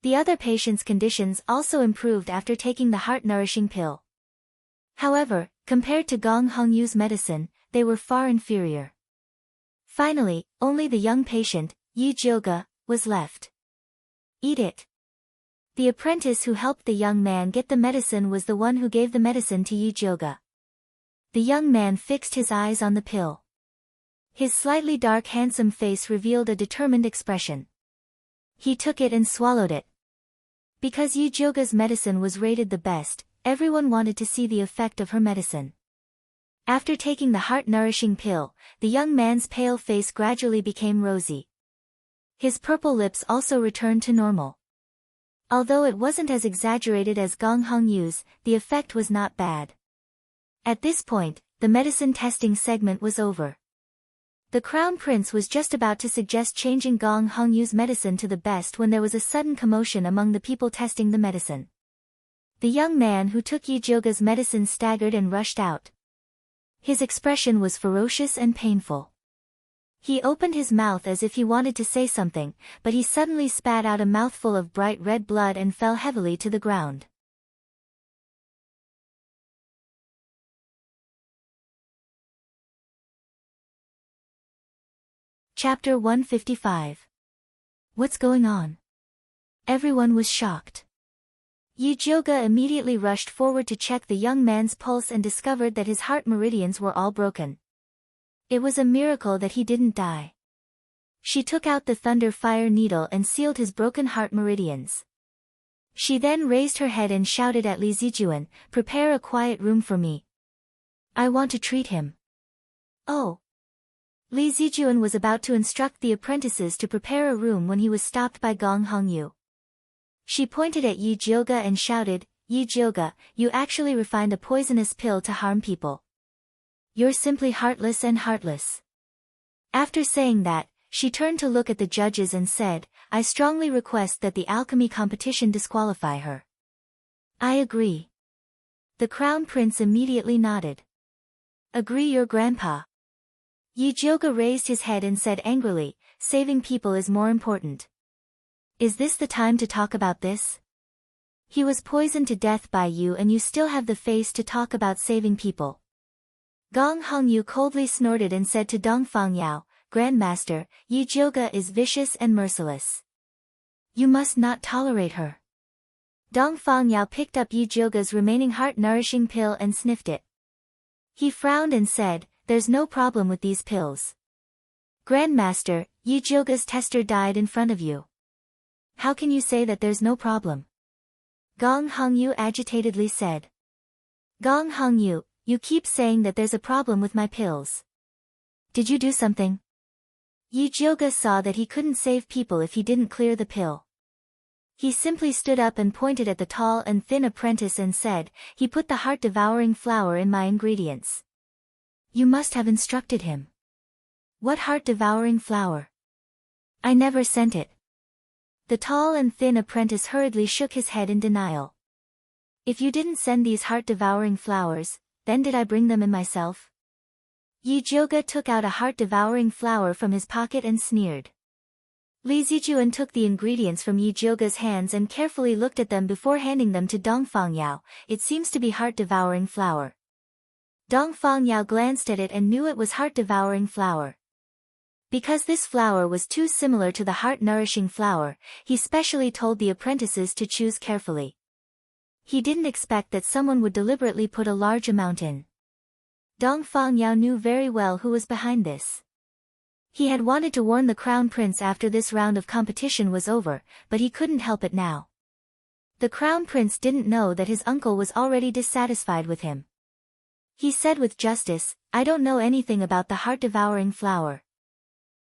The other patient's conditions also improved after taking the heart-nourishing pill. However, compared to Gong Hongyu's medicine, they were far inferior. Finally, only the young patient, Yi Jioga, was left. Eat it. The apprentice who helped the young man get the medicine was the one who gave the medicine to Yi Jioga. The young man fixed his eyes on the pill. His slightly dark handsome face revealed a determined expression. He took it and swallowed it. Because Yi Jioga's medicine was rated the best, everyone wanted to see the effect of her medicine. After taking the heart-nourishing pill, the young man's pale face gradually became rosy. His purple lips also returned to normal. Although it wasn't as exaggerated as Gong Hongyu's, the effect was not bad. At this point, the medicine testing segment was over. The Crown Prince was just about to suggest changing Gong Hongyu's medicine to the best when there was a sudden commotion among the people testing the medicine. The young man who took Yi Jioga's medicine staggered and rushed out. His expression was ferocious and painful. He opened his mouth as if he wanted to say something, but he suddenly spat out a mouthful of bright red blood and fell heavily to the ground. Chapter 155. What's going on? Everyone was shocked. Yi Jioga immediately rushed forward to check the young man's pulse and discovered that his heart meridians were all broken. It was a miracle that he didn't die. She took out the thunder fire needle and sealed his broken heart meridians. She then raised her head and shouted at Li Zijuan, "Prepare a quiet room for me. I want to treat him." Oh! Li Zijuan was about to instruct the apprentices to prepare a room when he was stopped by Gong Hongyu. She pointed at Yi Jioga and shouted, "Yi Jioga, you actually refined a poisonous pill to harm people. You're simply heartless and heartless." After saying that, she turned to look at the judges and said, "I strongly request that the alchemy competition disqualify her." "I agree." The Crown Prince immediately nodded. "Agree, your grandpa." Yi Jioga raised his head and said angrily, "Saving people is more important. Is this the time to talk about this? He was poisoned to death by you and you still have the face to talk about saving people." Gong Hongyu coldly snorted and said to Dongfang Yao, "Grandmaster, Yi Jioga is vicious and merciless. You must not tolerate her." Dongfang Yao picked up Yi Jioga's remaining heart-nourishing pill and sniffed it. He frowned and said, "There's no problem with these pills. Grandmaster, Yi Jioga's tester died in front of you. How can you say that there's no problem?" Gong Hongyu agitatedly said. "Gong Hongyu, you keep saying that there's a problem with my pills. Did you do something?" Yi Jioga saw that he couldn't save people if he didn't clear the pill. He simply stood up and pointed at the tall and thin apprentice and said, "He put the heart-devouring flower in my ingredients." "You must have instructed him." "What heart-devouring flower? I never sent it." The tall and thin apprentice hurriedly shook his head in denial. "If you didn't send these heart-devouring flowers, then did I bring them in myself?" Yi Jioga took out a heart-devouring flower from his pocket and sneered. Li Zijuan took the ingredients from Yi Jioga's hands and carefully looked at them before handing them to Dongfang Yao. "It seems to be heart-devouring flower." Dongfang Yao glanced at it and knew it was heart-devouring flower. Because this flower was too similar to the heart-nourishing flower, he specially told the apprentices to choose carefully. He didn't expect that someone would deliberately put a large amount in. Dong Fang Yao knew very well who was behind this. He had wanted to warn the Crown Prince after this round of competition was over, but he couldn't help it now. The Crown Prince didn't know that his uncle was already dissatisfied with him. He said with justice, "I don't know anything about the heart-devouring flower.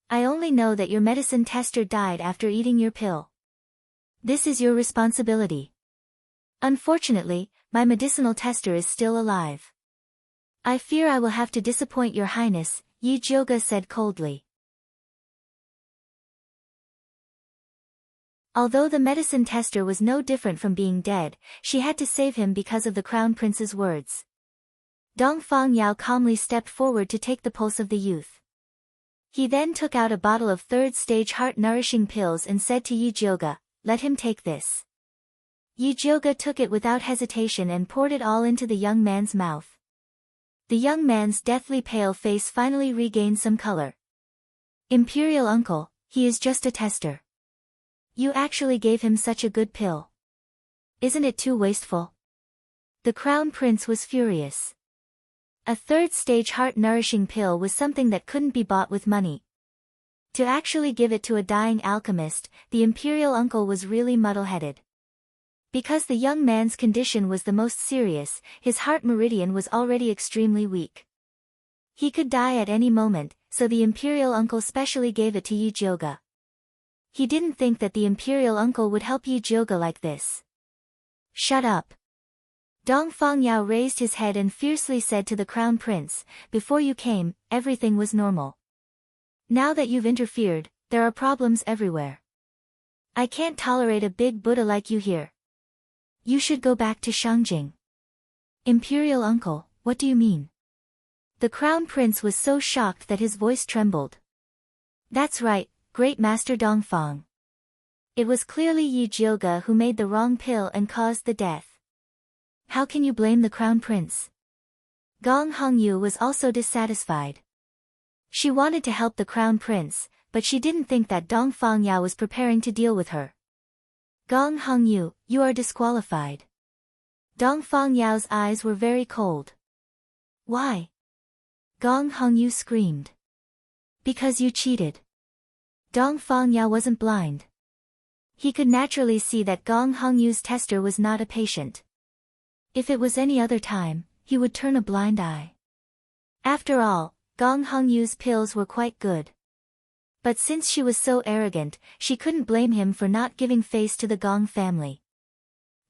I only know that your medicine tester died after eating your pill. This is your responsibility. Unfortunately, my medicinal tester is still alive. I fear I will have to disappoint your highness," Yi Jioga said coldly. Although the medicine tester was no different from being dead, she had to save him because of the Crown Prince's words. Dong Fang Yao calmly stepped forward to take the pulse of the youth. He then took out a bottle of third-stage heart-nourishing pills and said to Yi Jioga, "Let him take this." Yi Jioga took it without hesitation and poured it all into the young man's mouth. The young man's deathly pale face finally regained some color. "Imperial uncle, he is just a tester. You actually gave him such a good pill. Isn't it too wasteful?" The Crown Prince was furious. A third-stage heart-nourishing pill was something that couldn't be bought with money. To actually give it to a dying alchemist, the imperial uncle was really muddle-headed. Because the young man's condition was the most serious, his heart meridian was already extremely weak. He could die at any moment, so the imperial uncle specially gave it to Yi Jioga. He didn't think that the imperial uncle would help Yi Jioga like this. "Shut up." Dong Fang Yao raised his head and fiercely said to the Crown Prince, "Before you came, everything was normal. Now that you've interfered, there are problems everywhere. I can't tolerate a big Buddha like you here. You should go back to Shangjing." "Imperial uncle, what do you mean?" The Crown Prince was so shocked that his voice trembled. "That's right, Great Master Dongfang. It was clearly Yi Jioga who made the wrong pill and caused the death. How can you blame the Crown Prince?" Gong Hongyu was also dissatisfied. She wanted to help the Crown Prince, but she didn't think that Dong Fang Yao was preparing to deal with her. "Gong Hongyu, you are disqualified." Dong Fang Yao's eyes were very cold. "Why?" Gong Hongyu screamed. "Because you cheated." Dong Fang Yao wasn't blind. He could naturally see that Gong Hongyu's tester was not a patient. If it was any other time, he would turn a blind eye. After all, Gong Hongyu's pills were quite good. But since she was so arrogant, she couldn't blame him for not giving face to the Gong family.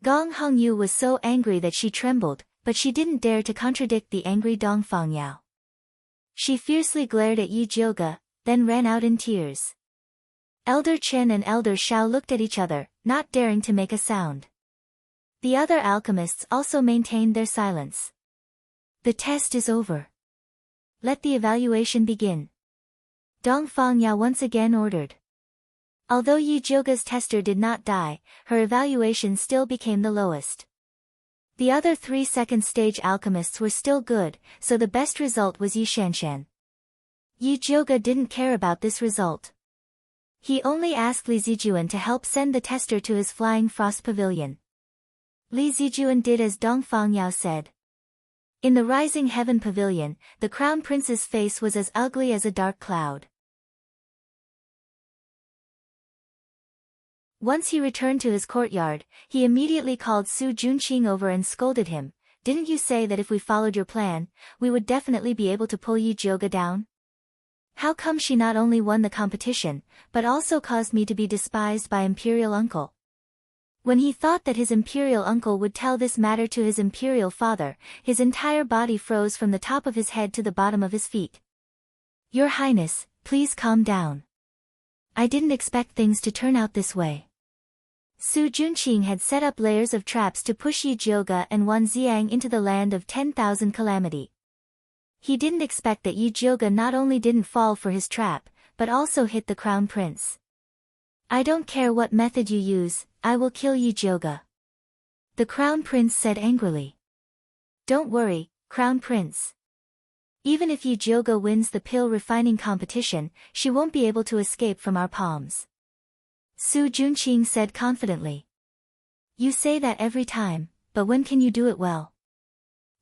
Gong Hongyu was so angry that she trembled, but she didn't dare to contradict the angry Dong Fang Yao. She fiercely glared at Yi Jioga, then ran out in tears. Elder Chen and Elder Shao looked at each other, not daring to make a sound. The other alchemists also maintained their silence. "The test is over. Let the evaluation begin," Dong Fang Yao once again ordered. Although Yi Jioga's tester did not die, her evaluation still became the lowest. The other 3 second-stage alchemists were still good, so the best result was Yi Shanshan. Yi Jioga didn't care about this result. He only asked Li Zijuan to help send the tester to his Flying Frost Pavilion. Li Zijuan did as Dong Fang Yao said. In the Rising Heaven Pavilion, the Crown Prince's face was as ugly as a dark cloud. Once he returned to his courtyard, he immediately called Su Junqing over and scolded him. "Didn't you say that if we followed your plan, we would definitely be able to pull Yi Jioga down? How come she not only won the competition, but also caused me to be despised by Imperial Uncle?" When he thought that his Imperial Uncle would tell this matter to his Imperial Father, his entire body froze from the top of his head to the bottom of his feet. "Your Highness, please calm down. I didn't expect things to turn out this way." Su Junqing had set up layers of traps to push Yi Jioga and Wan Xiang into the land of 10,000 calamity. He didn't expect that Yi Jioga not only didn't fall for his trap, but also hit the Crown Prince. "I don't care what method you use, I will kill Yi Jioga," the Crown Prince said angrily. "Don't worry, Crown Prince. Even if Yi Jioga wins the pill refining competition, she won't be able to escape from our palms. Su Junqing said confidently. You say that every time, but when can you do it well?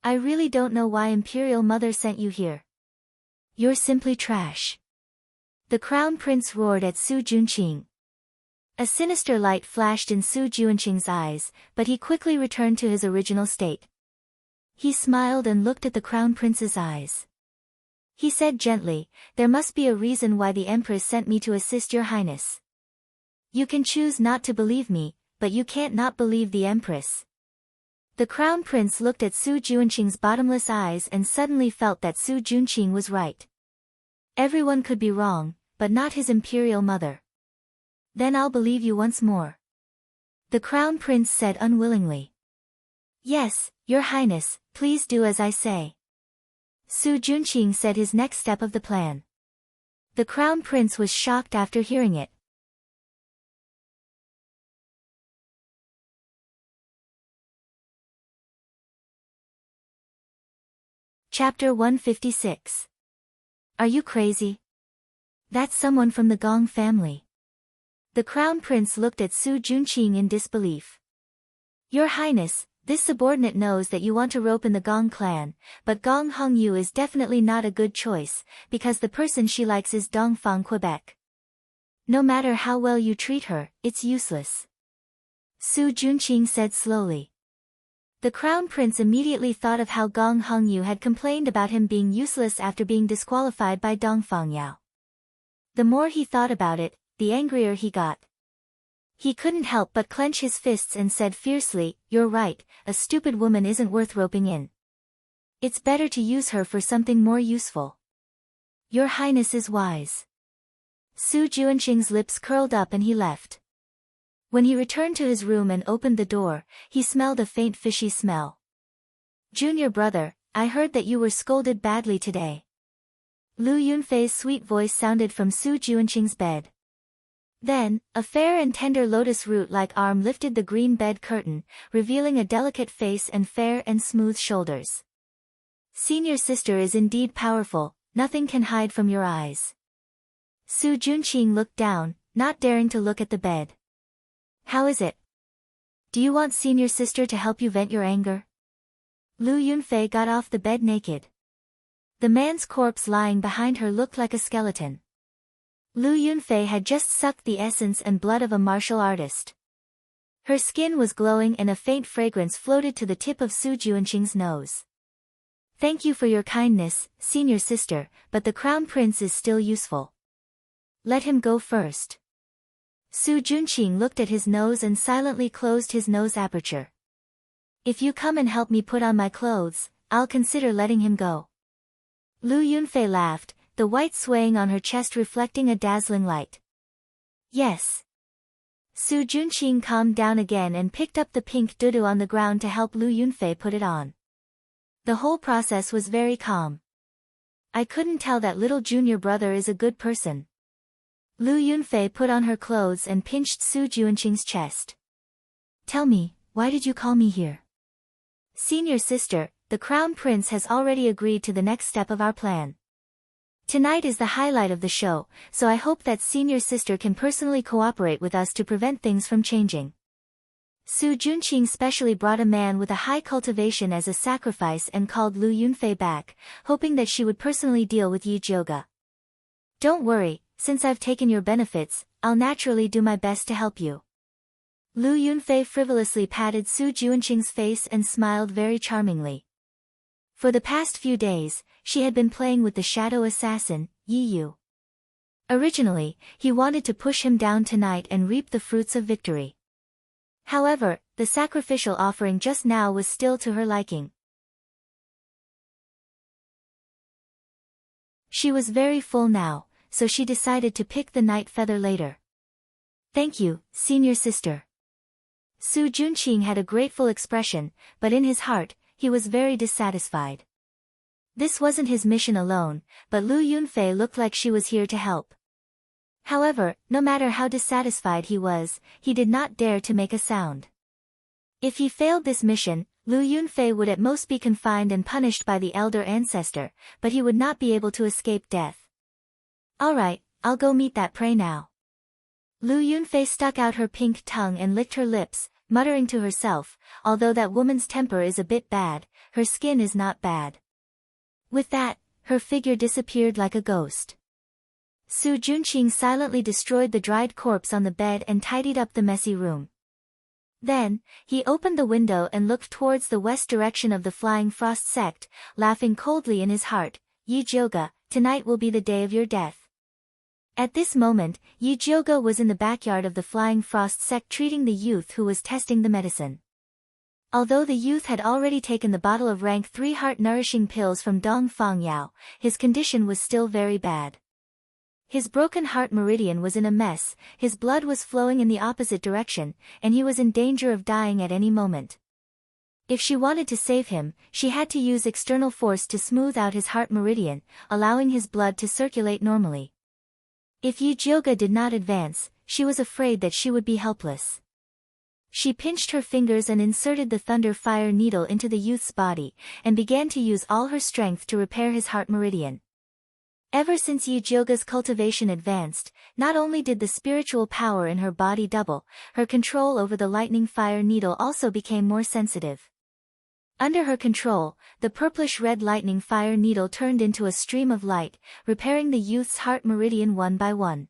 I really don't know why Imperial Mother sent you here. You're simply trash. The Crown Prince roared at Su Junqing. A sinister light flashed in Su Junqing's eyes, but he quickly returned to his original state. He smiled and looked at the Crown Prince's eyes. He said gently, there must be a reason why the Empress sent me to assist your Highness. You can choose not to believe me, but you can't not believe the Empress. The Crown Prince looked at Su Junqing's bottomless eyes and suddenly felt that Su Junqing was right. Everyone could be wrong, but not his Imperial Mother. Then I'll believe you once more. The Crown Prince said unwillingly. Yes, Your Highness, please do as I say. Su Junqing said his next step of the plan. The Crown Prince was shocked after hearing it. Chapter 156. Are you crazy? That's someone from the Gong family. The Crown Prince looked at Su Junqing in disbelief. Your Highness, this subordinate knows that you want to rope in the Gong clan, but Gong Hongyu is definitely not a good choice, because the person she likes is Dongfang Quebec. No matter how well you treat her, it's useless. Su Junqing said slowly. The Crown Prince immediately thought of how Gong Hongyu had complained about him being useless after being disqualified by Dongfang Yao. The more he thought about it, the angrier he got. He couldn't help but clench his fists and said fiercely, You're right, a stupid woman isn't worth roping in. It's better to use her for something more useful. Your Highness is wise. Su Junqing's lips curled up and he left. When he returned to his room and opened the door, he smelled a faint fishy smell. Junior brother, I heard that you were scolded badly today. Lu Yunfei's sweet voice sounded from Su Junqing's bed. Then, a fair and tender lotus root-like arm lifted the green bed curtain, revealing a delicate face and fair and smooth shoulders. Senior sister is indeed powerful, nothing can hide from your eyes. Su Junqing looked down, not daring to look at the bed. How is it? Do you want senior sister to help you vent your anger? Lu Yunfei got off the bed naked. The man's corpse lying behind her looked like a skeleton. Lu Yunfei had just sucked the essence and blood of a martial artist. Her skin was glowing and a faint fragrance floated to the tip of Su Junqing's nose. Thank you for your kindness, senior sister, but the Crown Prince is still useful. Let him go first. Su Junqing looked at his nose and silently closed his nose aperture. If you come and help me put on my clothes, I'll consider letting him go. Lu Yunfei laughed, the white swaying on her chest reflecting a dazzling light. Yes. Su Junqing calmed down again and picked up the pink dudu on the ground to help Lu Yunfei put it on. The whole process was very calm. I couldn't tell that little junior brother is a good person. Lu Yunfei put on her clothes and pinched Su Junqing's chest. Tell me, why did you call me here? Senior sister, the Crown Prince has already agreed to the next step of our plan. Tonight is the highlight of the show, so I hope that senior sister can personally cooperate with us to prevent things from changing. Su Junqing specially brought a man with a high cultivation as a sacrifice and called Lu Yunfei back, hoping that she would personally deal with Yi Jioga. Don't worry, since I've taken your benefits, I'll naturally do my best to help you. Lu Yunfei frivolously patted Su Junqing's face and smiled very charmingly. For the past few days, she had been playing with the shadow assassin, Yi Yu. Originally, he wanted to push him down tonight and reap the fruits of victory. However, the sacrificial offering just now was still to her liking. She was very full now, so she decided to pick the night feather later. Thank you, senior sister. Su Junqing had a grateful expression, but in his heart, he was very dissatisfied. This wasn't his mission alone, but Lu Yunfei looked like she was here to help. However, no matter how dissatisfied he was, he did not dare to make a sound. If he failed this mission, Liu Yunfei would at most be confined and punished by the elder ancestor, but he would not be able to escape death. Alright, I'll go meet that prey now. Liu Yunfei stuck out her pink tongue and licked her lips, muttering to herself, although that woman's temper is a bit bad, her skin is not bad. With that, her figure disappeared like a ghost. Su Junqing silently destroyed the dried corpse on the bed and tidied up the messy room. Then, he opened the window and looked towards the west direction of the Flying Frost sect, laughing coldly in his heart, Yi Jioga, tonight will be the day of your death. At this moment, Yi Jioga was in the backyard of the Flying Frost sect treating the youth who was testing the medicine. Although the youth had already taken the bottle of rank 3 heart-nourishing pills from Dong Fengyao, his condition was still very bad. His broken heart meridian was in a mess, his blood was flowing in the opposite direction, and he was in danger of dying at any moment. If she wanted to save him, she had to use external force to smooth out his heart meridian, allowing his blood to circulate normally. If Yi Jioga did not advance, she was afraid that she would be helpless. She pinched her fingers and inserted the thunder fire needle into the youth's body, and began to use all her strength to repair his heart meridian. Ever since Yi Jioga's cultivation advanced, not only did the spiritual power in her body double, her control over the lightning fire needle also became more sensitive. Under her control, the purplish-red lightning fire needle turned into a stream of light, repairing the youth's heart meridian one by one.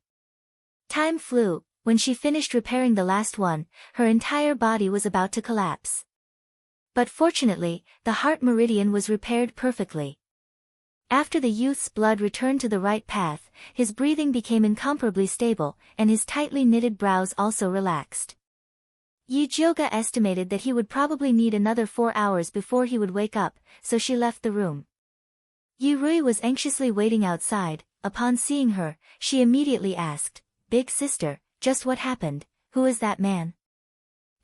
Time flew. When she finished repairing the last one, her entire body was about to collapse. But fortunately, the heart meridian was repaired perfectly. After the youth's blood returned to the right path, his breathing became incomparably stable, and his tightly knitted brows also relaxed. Yi Jioga estimated that he would probably need another 4 hours before he would wake up, so she left the room. Yi Rui was anxiously waiting outside. Upon seeing her, she immediately asked, "Big sister, just what happened? Who is that man?"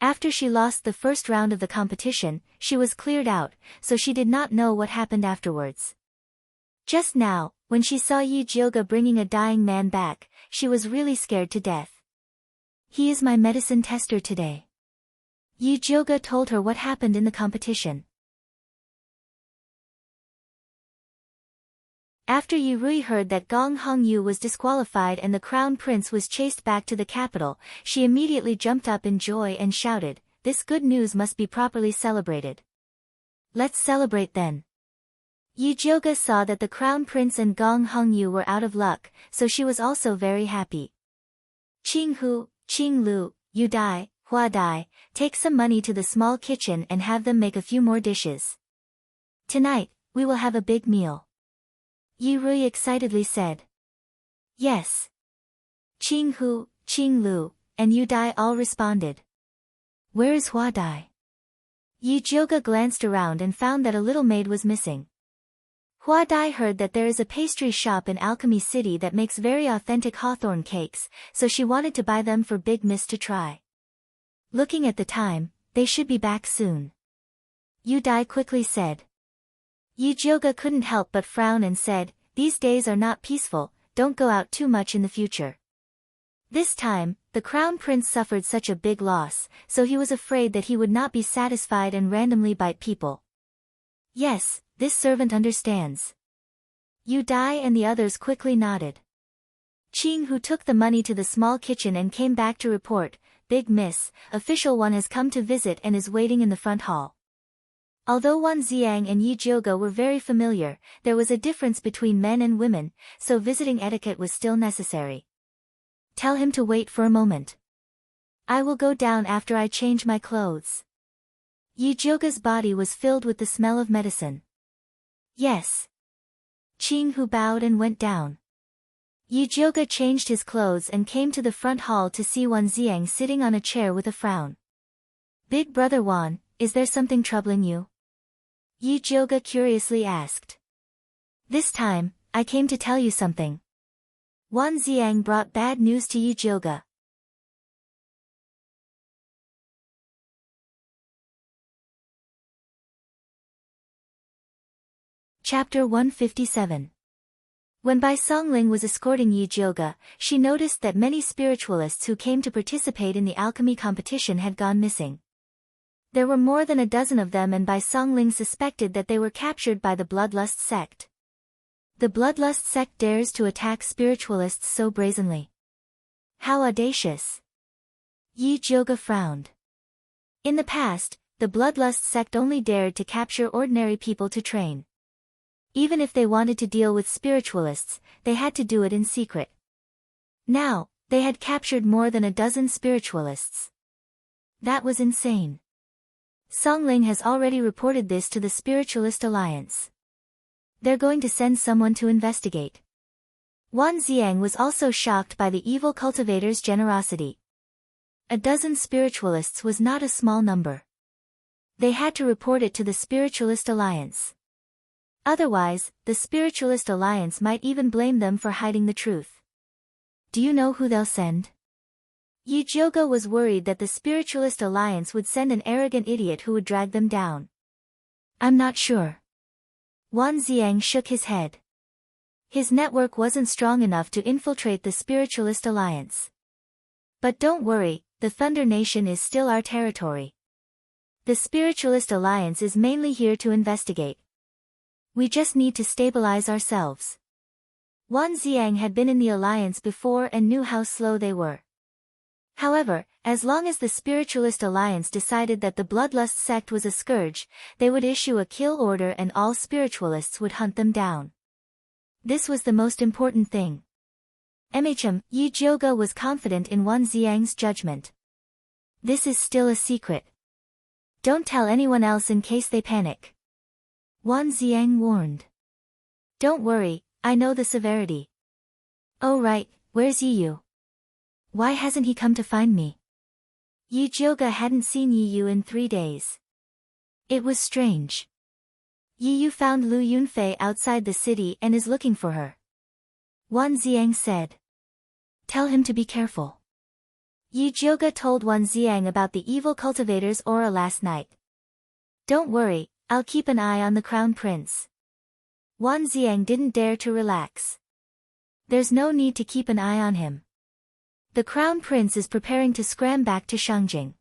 After she lost the first round of the competition, she was cleared out, so she did not know what happened afterwards. Just now, when she saw Yi Jioga bringing a dying man back, she was really scared to death. "He is my medicine tester today." Yi Jioga told her what happened in the competition. After Yi Rui heard that Gong Hongyu was disqualified and the crown prince was chased back to the capital, she immediately jumped up in joy and shouted, "This good news must be properly celebrated. Let's celebrate then." Yi Jioga saw that the crown prince and Gong Hongyu were out of luck, so she was also very happy. "Qing Hu, Qing Lu, Yu Dai, Hua Dai, take some money to the small kitchen and have them make a few more dishes. Tonight, we will have a big meal." Yi Rui excitedly said. "Yes." Qing Hu, Qing Lu, and Yu Dai all responded. "Where is Hua Dai?" Yi Jioga glanced around and found that a little maid was missing. Hua Dai heard that there is a pastry shop in Alchemy City that makes very authentic hawthorn cakes, so she wanted to buy them for Big Miss to try. Looking at the time, they should be back soon. Yu Dai quickly said. Yi Jioga couldn't help but frown and said, "These days are not peaceful, don't go out too much in the future." This time, the crown prince suffered such a big loss, so he was afraid that he would not be satisfied and randomly bite people. "Yes, this servant understands." Yu Dai and the others quickly nodded. Qing Hu took the money to the small kitchen and came back to report, "Big Miss, official one has come to visit and is waiting in the front hall." Although Wan Xiang and Yi Jioga were very familiar, there was a difference between men and women, so visiting etiquette was still necessary. "Tell him to wait for a moment. I will go down after I change my clothes." Yi Jioga's body was filled with the smell of medicine. "Yes." Qing Hu bowed and went down. Yi Jioga changed his clothes and came to the front hall to see Wan Xiang sitting on a chair with a frown. "Big brother Wan, is there something troubling you?" Yi Jioga curiously asked. "This time, I came to tell you something." Wan Xiang brought bad news to Yi Jioga. Chapter 157. When Bai Songling was escorting Yi Jioga, she noticed that many spiritualists who came to participate in the alchemy competition had gone missing. There were more than a dozen of them, and Bai Songling suspected that they were captured by the Bloodlust sect. The Bloodlust sect dares to attack spiritualists so brazenly. How audacious! Yi Jioga frowned. In the past, the Bloodlust sect only dared to capture ordinary people to train. Even if they wanted to deal with spiritualists, they had to do it in secret. Now, they had captured more than a dozen spiritualists. That was insane. Songling has already reported this to the Spiritualist Alliance. They're going to send someone to investigate. Wan Xiang was also shocked by the evil cultivator's generosity. A dozen spiritualists was not a small number. They had to report it to the Spiritualist Alliance. Otherwise, the Spiritualist Alliance might even blame them for hiding the truth. Do you know who they'll send? Yi Jioga was worried that the Spiritualist Alliance would send an arrogant idiot who would drag them down. I'm not sure. Wan Xiang shook his head. His network wasn't strong enough to infiltrate the Spiritualist Alliance. But don't worry, the Thunder Nation is still our territory. The Spiritualist Alliance is mainly here to investigate. We just need to stabilize ourselves. Wan Xiang had been in the Alliance before and knew how slow they were. However, as long as the Spiritualist Alliance decided that the Bloodlust sect was a scourge, they would issue a kill order and all spiritualists would hunt them down. This was the most important thing. Yi Jioga was confident in Wan Xiang's judgment. This is still a secret. Don't tell anyone else in case they panic. Wan Xiang warned. Don't worry, I know the severity. Oh right, where's Yi? Why hasn't he come to find me? Yi Jioga hadn't seen Yi in 3 days. It was strange. Yi found Lu Yunfei outside the city and is looking for her. Wan Xiang said. Tell him to be careful. Yi Jioga told Wan Xiang about the evil cultivator's aura last night. Don't worry, I'll keep an eye on the Crown Prince. Wan Xiang didn't dare to relax. There's no need to keep an eye on him. The Crown Prince is preparing to scram back to Shangjing.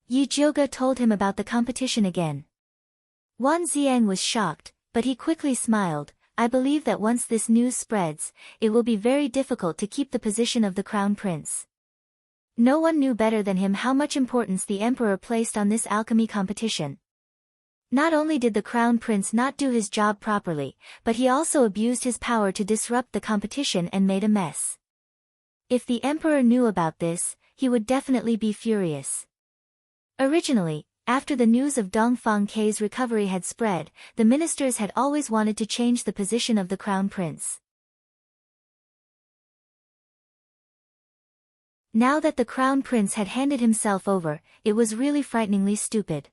Yi Jioga told him about the competition again. Wan Xiang was shocked, but he quickly smiled. I believe that once this news spreads, it will be very difficult to keep the position of the Crown Prince. No one knew better than him how much importance the Emperor placed on this alchemy competition. Not only did the Crown Prince not do his job properly, but he also abused his power to disrupt the competition and made a mess. If the Emperor knew about this, he would definitely be furious. Originally, after the news of Dongfang K's recovery had spread, the ministers had always wanted to change the position of the Crown Prince. Now that the Crown Prince had handed himself over, it was really frighteningly stupid.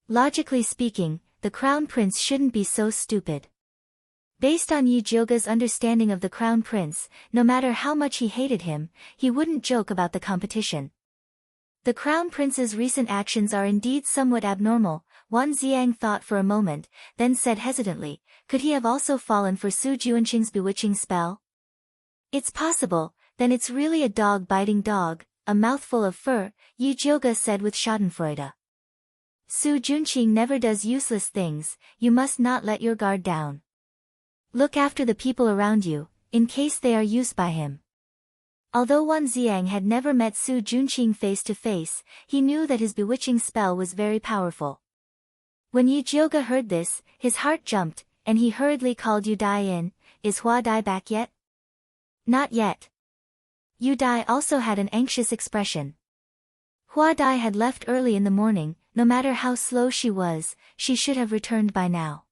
Logically speaking, the Crown Prince shouldn't be so stupid. Based on Yi Jioga's understanding of the Crown Prince, no matter how much he hated him, he wouldn't joke about the competition. The Crown Prince's recent actions are indeed somewhat abnormal, Wan Xiang thought for a moment, then said hesitantly, could he have also fallen for Su Juanqing's bewitching spell? It's possible, then it's really a dog-biting dog, a mouthful of fur, Yi Jioga said with schadenfreude. Su Juanqing never does useless things, you must not let your guard down. Look after the people around you, in case they are used by him. Although Wan Xiang had never met Su Juanqing face to face, he knew that his bewitching spell was very powerful. When Yi Jioga heard this, his heart jumped, and he hurriedly called Yu Dai in. Is Hua Dai back yet? Not yet. Yu Dai also had an anxious expression. Hua Dai had left early in the morning. No matter how slow she was, she should have returned by now.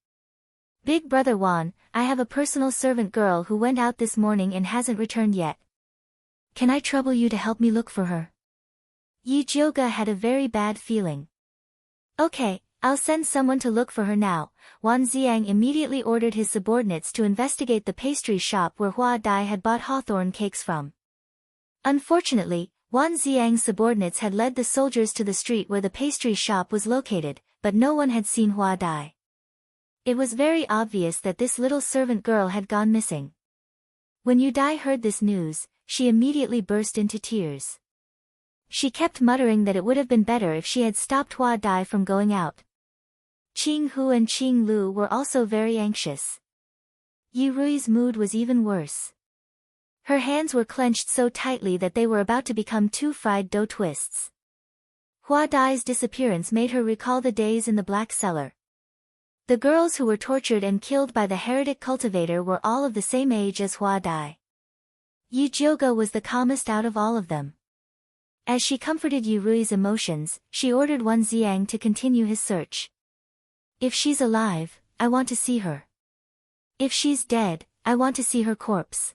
Big brother Wan, I have a personal servant girl who went out this morning and hasn't returned yet. Can I trouble you to help me look for her? Yi Jioga had a very bad feeling. Okay, I'll send someone to look for her now. Wan Xiang immediately ordered his subordinates to investigate the pastry shop where Hua Dai had bought hawthorn cakes from. Unfortunately, Wan Xiang's subordinates had led the soldiers to the street where the pastry shop was located, but no one had seen Hua Dai. It was very obvious that this little servant girl had gone missing. When Yu Dai heard this news, she immediately burst into tears. She kept muttering that it would have been better if she had stopped Hua Dai from going out. Qing Hu and Qing Lu were also very anxious. Yi Rui's mood was even worse. Her hands were clenched so tightly that they were about to become two fried dough twists. Hua Dai's disappearance made her recall the days in the Black Cellar. The girls who were tortured and killed by the heretic cultivator were all of the same age as Hua Dai. Yi Jioge was the calmest out of all of them. As she comforted Yi Rui's emotions, she ordered Wan Xiang to continue his search. If she's alive, I want to see her. If she's dead, I want to see her corpse.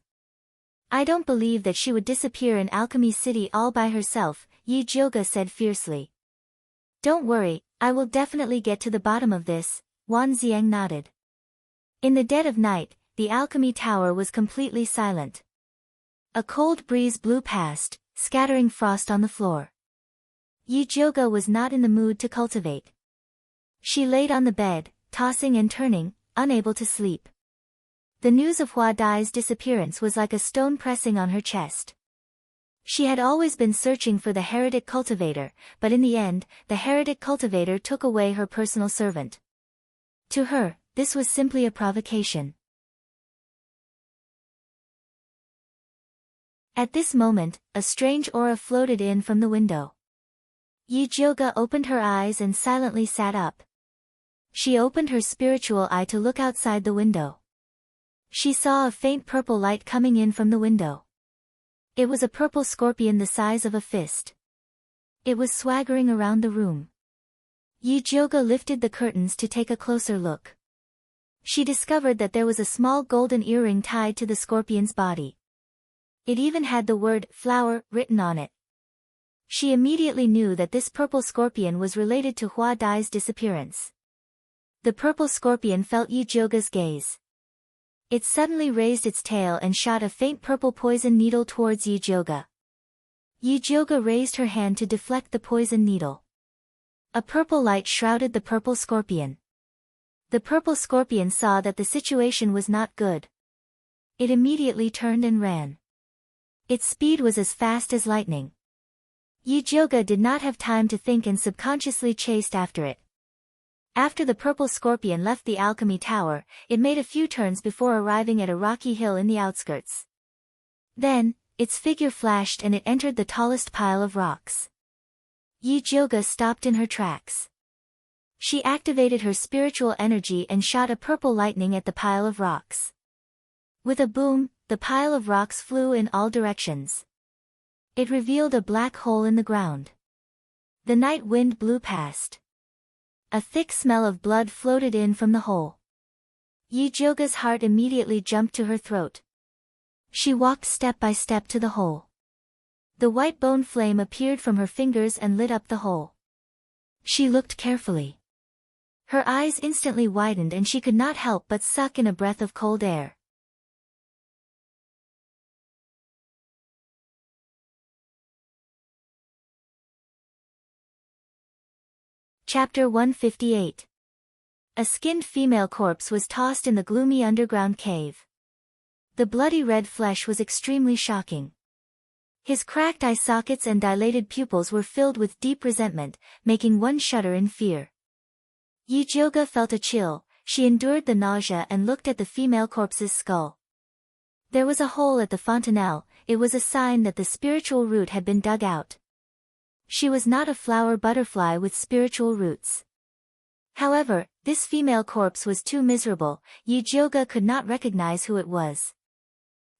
I don't believe that she would disappear in Alchemy City all by herself, Yi Jioge said fiercely. Don't worry, I will definitely get to the bottom of this, Wan Xiang nodded. In the dead of night, the alchemy tower was completely silent. A cold breeze blew past, scattering frost on the floor. Yi Jioge was not in the mood to cultivate. She laid on the bed, tossing and turning, unable to sleep. The news of Hua Dai's disappearance was like a stone pressing on her chest. She had always been searching for the heretic cultivator, but in the end, the heretic cultivator took away her personal servant. To her, this was simply a provocation. At this moment, a strange aura floated in from the window. Yi Jioge opened her eyes and silently sat up. She opened her spiritual eye to look outside the window. She saw a faint purple light coming in from the window. It was a purple scorpion the size of a fist. It was swaggering around the room. Yi Jioge lifted the curtains to take a closer look. She discovered that there was a small golden earring tied to the scorpion's body. It even had the word flower written on it. She immediately knew that this purple scorpion was related to Hua Dai's disappearance. The purple scorpion felt Yi Jioge's gaze. It suddenly raised its tail and shot a faint purple poison needle towards Yi Jioge. Yi Jioge raised her hand to deflect the poison needle. A purple light shrouded the purple scorpion. The purple scorpion saw that the situation was not good. It immediately turned and ran. Its speed was as fast as lightning. Yi Jioge did not have time to think and subconsciously chased after it. After the purple scorpion left the alchemy tower, it made a few turns before arriving at a rocky hill in the outskirts. Then, its figure flashed and it entered the tallest pile of rocks. Yi Jioge stopped in her tracks. She activated her spiritual energy and shot a purple lightning at the pile of rocks. With a boom, the pile of rocks flew in all directions. It revealed a black hole in the ground. The night wind blew past. A thick smell of blood floated in from the hole. Yi Jioge's heart immediately jumped to her throat. She walked step by step to the hole. The white bone flame appeared from her fingers and lit up the hole. She looked carefully. Her eyes instantly widened and she could not help but suck in a breath of cold air. Chapter 158. A skinned female corpse was tossed in the gloomy underground cave. The bloody red flesh was extremely shocking. His cracked eye sockets and dilated pupils were filled with deep resentment, making one shudder in fear. Yi Jioge felt a chill. She endured the nausea and looked at the female corpse's skull. There was a hole at the fontanelle. It was a sign that the spiritual root had been dug out. She was not a flower butterfly with spiritual roots. However, this female corpse was too miserable. Yi Jioge could not recognize who it was.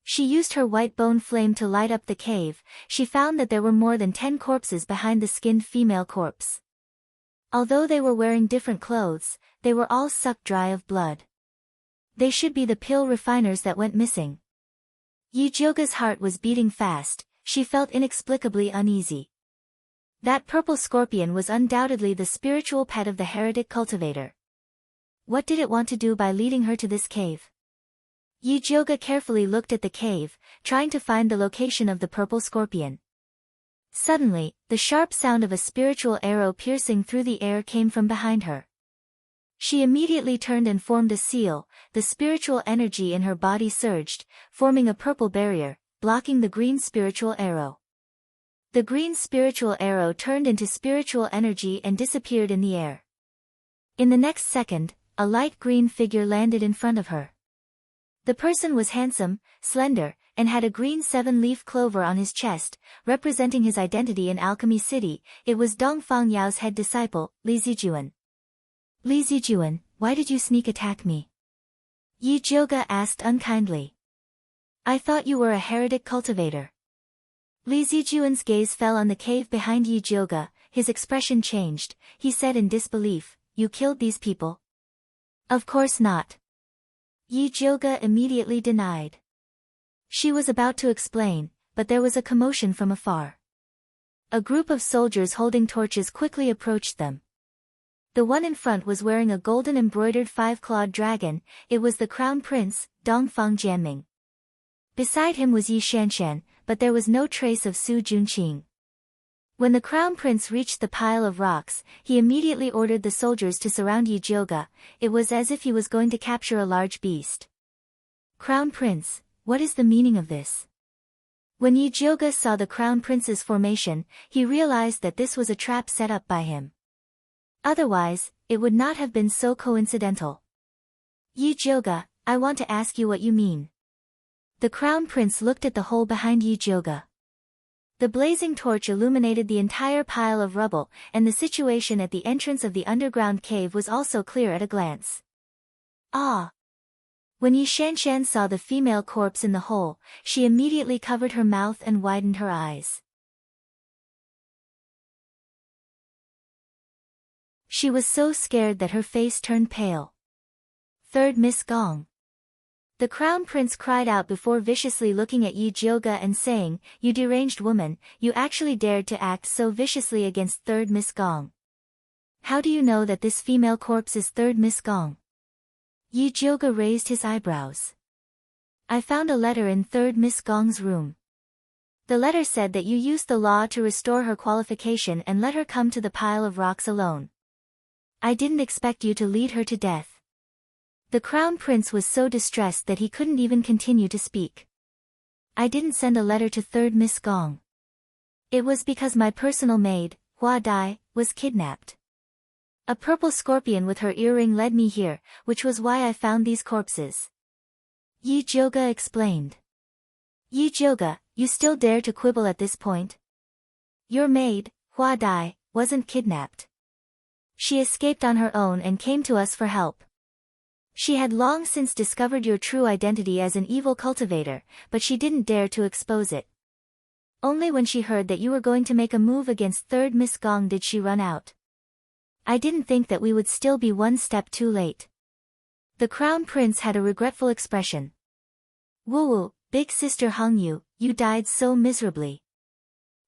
She used her white bone flame to light up the cave. She found that there were more than 10 corpses behind the skinned female corpse. Although they were wearing different clothes, they were all sucked dry of blood. They should be the pill refiners that went missing. Yi Jioge's heart was beating fast. She felt inexplicably uneasy. That purple scorpion was undoubtedly the spiritual pet of the heretic cultivator. What did it want to do by leading her to this cave? Yi Jioge carefully looked at the cave, trying to find the location of the purple scorpion. Suddenly, the sharp sound of a spiritual arrow piercing through the air came from behind her. She immediately turned and formed a seal. The spiritual energy in her body surged, forming a purple barrier, blocking the green spiritual arrow. The green spiritual arrow turned into spiritual energy and disappeared in the air. In the next second, a light green figure landed in front of her. The person was handsome, slender, and had a green 7-leaf clover on his chest, representing his identity in Alchemy City. It was Dongfang Yao's head disciple, Li Zijuan. Li Zijuan, why did you sneak attack me? Yi Zhuge asked unkindly. I thought you were a heretic cultivator. Li Zijuan's gaze fell on the cave behind Yi Zhuge, his expression changed. He said in disbelief, you killed these people? Of course not. Yi Zhuge immediately denied. She was about to explain, but there was a commotion from afar. A group of soldiers holding torches quickly approached them. The one in front was wearing a golden embroidered 5-clawed dragon. It was the crown prince, Dongfang Jianming. Beside him was Yi Shanshan, but there was no trace of Su Junqing. When the crown prince reached the pile of rocks, he immediately ordered the soldiers to surround Yi Zhuge. It was as if he was going to capture a large beast. Crown prince, what is the meaning of this? When Yi Zhuge saw the crown prince's formation, he realized that this was a trap set up by him. Otherwise, it would not have been so coincidental. Yi Zhuge, I want to ask you what you mean. The crown prince looked at the hole behind Yi Zhuge. The blazing torch illuminated the entire pile of rubble, and the situation at the entrance of the underground cave was also clear at a glance. Ah! When Yi Shanshan saw the female corpse in the hole, she immediately covered her mouth and widened her eyes. She was so scared that her face turned pale. Third Miss Gong. The crown prince cried out before viciously looking at Yi Zhuge and saying, you deranged woman, you actually dared to act so viciously against Third Miss Gong. How do you know that this female corpse is Third Miss Gong? Yi Zhuge raised his eyebrows. I found a letter in Third Miss Gong's room. The letter said that you used the law to restore her qualification and let her come to the pile of rocks alone. I didn't expect you to lead her to death. The crown prince was so distressed that he couldn't even continue to speak. I didn't send a letter to Third Miss Gong. It was because my personal maid, Hua Dai, was kidnapped. A purple scorpion with her earring led me here, which was why I found these corpses. Yi Zhuge explained. Yi Zhuge, you still dare to quibble at this point? Your maid, Hua Dai, wasn't kidnapped. She escaped on her own and came to us for help. She had long since discovered your true identity as an evil cultivator, but she didn't dare to expose it. Only when she heard that you were going to make a move against Third Miss Gong did she run out. I didn't think that we would still be one step too late. The crown prince had a regretful expression. Wu, big sister Hongyu, you died so miserably.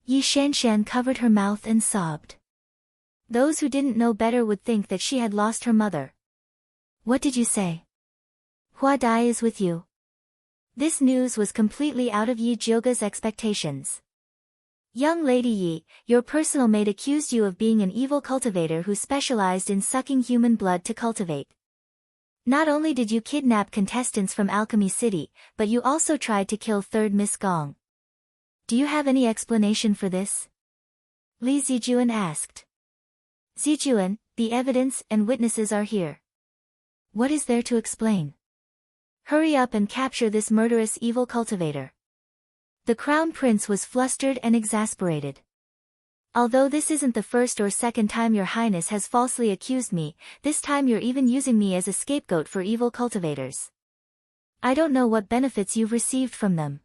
Yi Shanshan covered her mouth and sobbed. Those who didn't know better would think that she had lost her mother. What did you say? Hua Dai is with you. This news was completely out of Yi Zhuge's expectations. Young Lady Yi, your personal maid accused you of being an evil cultivator who specialized in sucking human blood to cultivate. Not only did you kidnap contestants from Alchemy City, but you also tried to kill Third Miss Gong. Do you have any explanation for this? Li Zijuan asked. Zijuan, the evidence and witnesses are here. What is there to explain? Hurry up and capture this murderous evil cultivator. The crown prince was flustered and exasperated. Although this isn't the first or second time your highness has falsely accused me, this time you're even using me as a scapegoat for evil cultivators. I don't know what benefits you've received from them.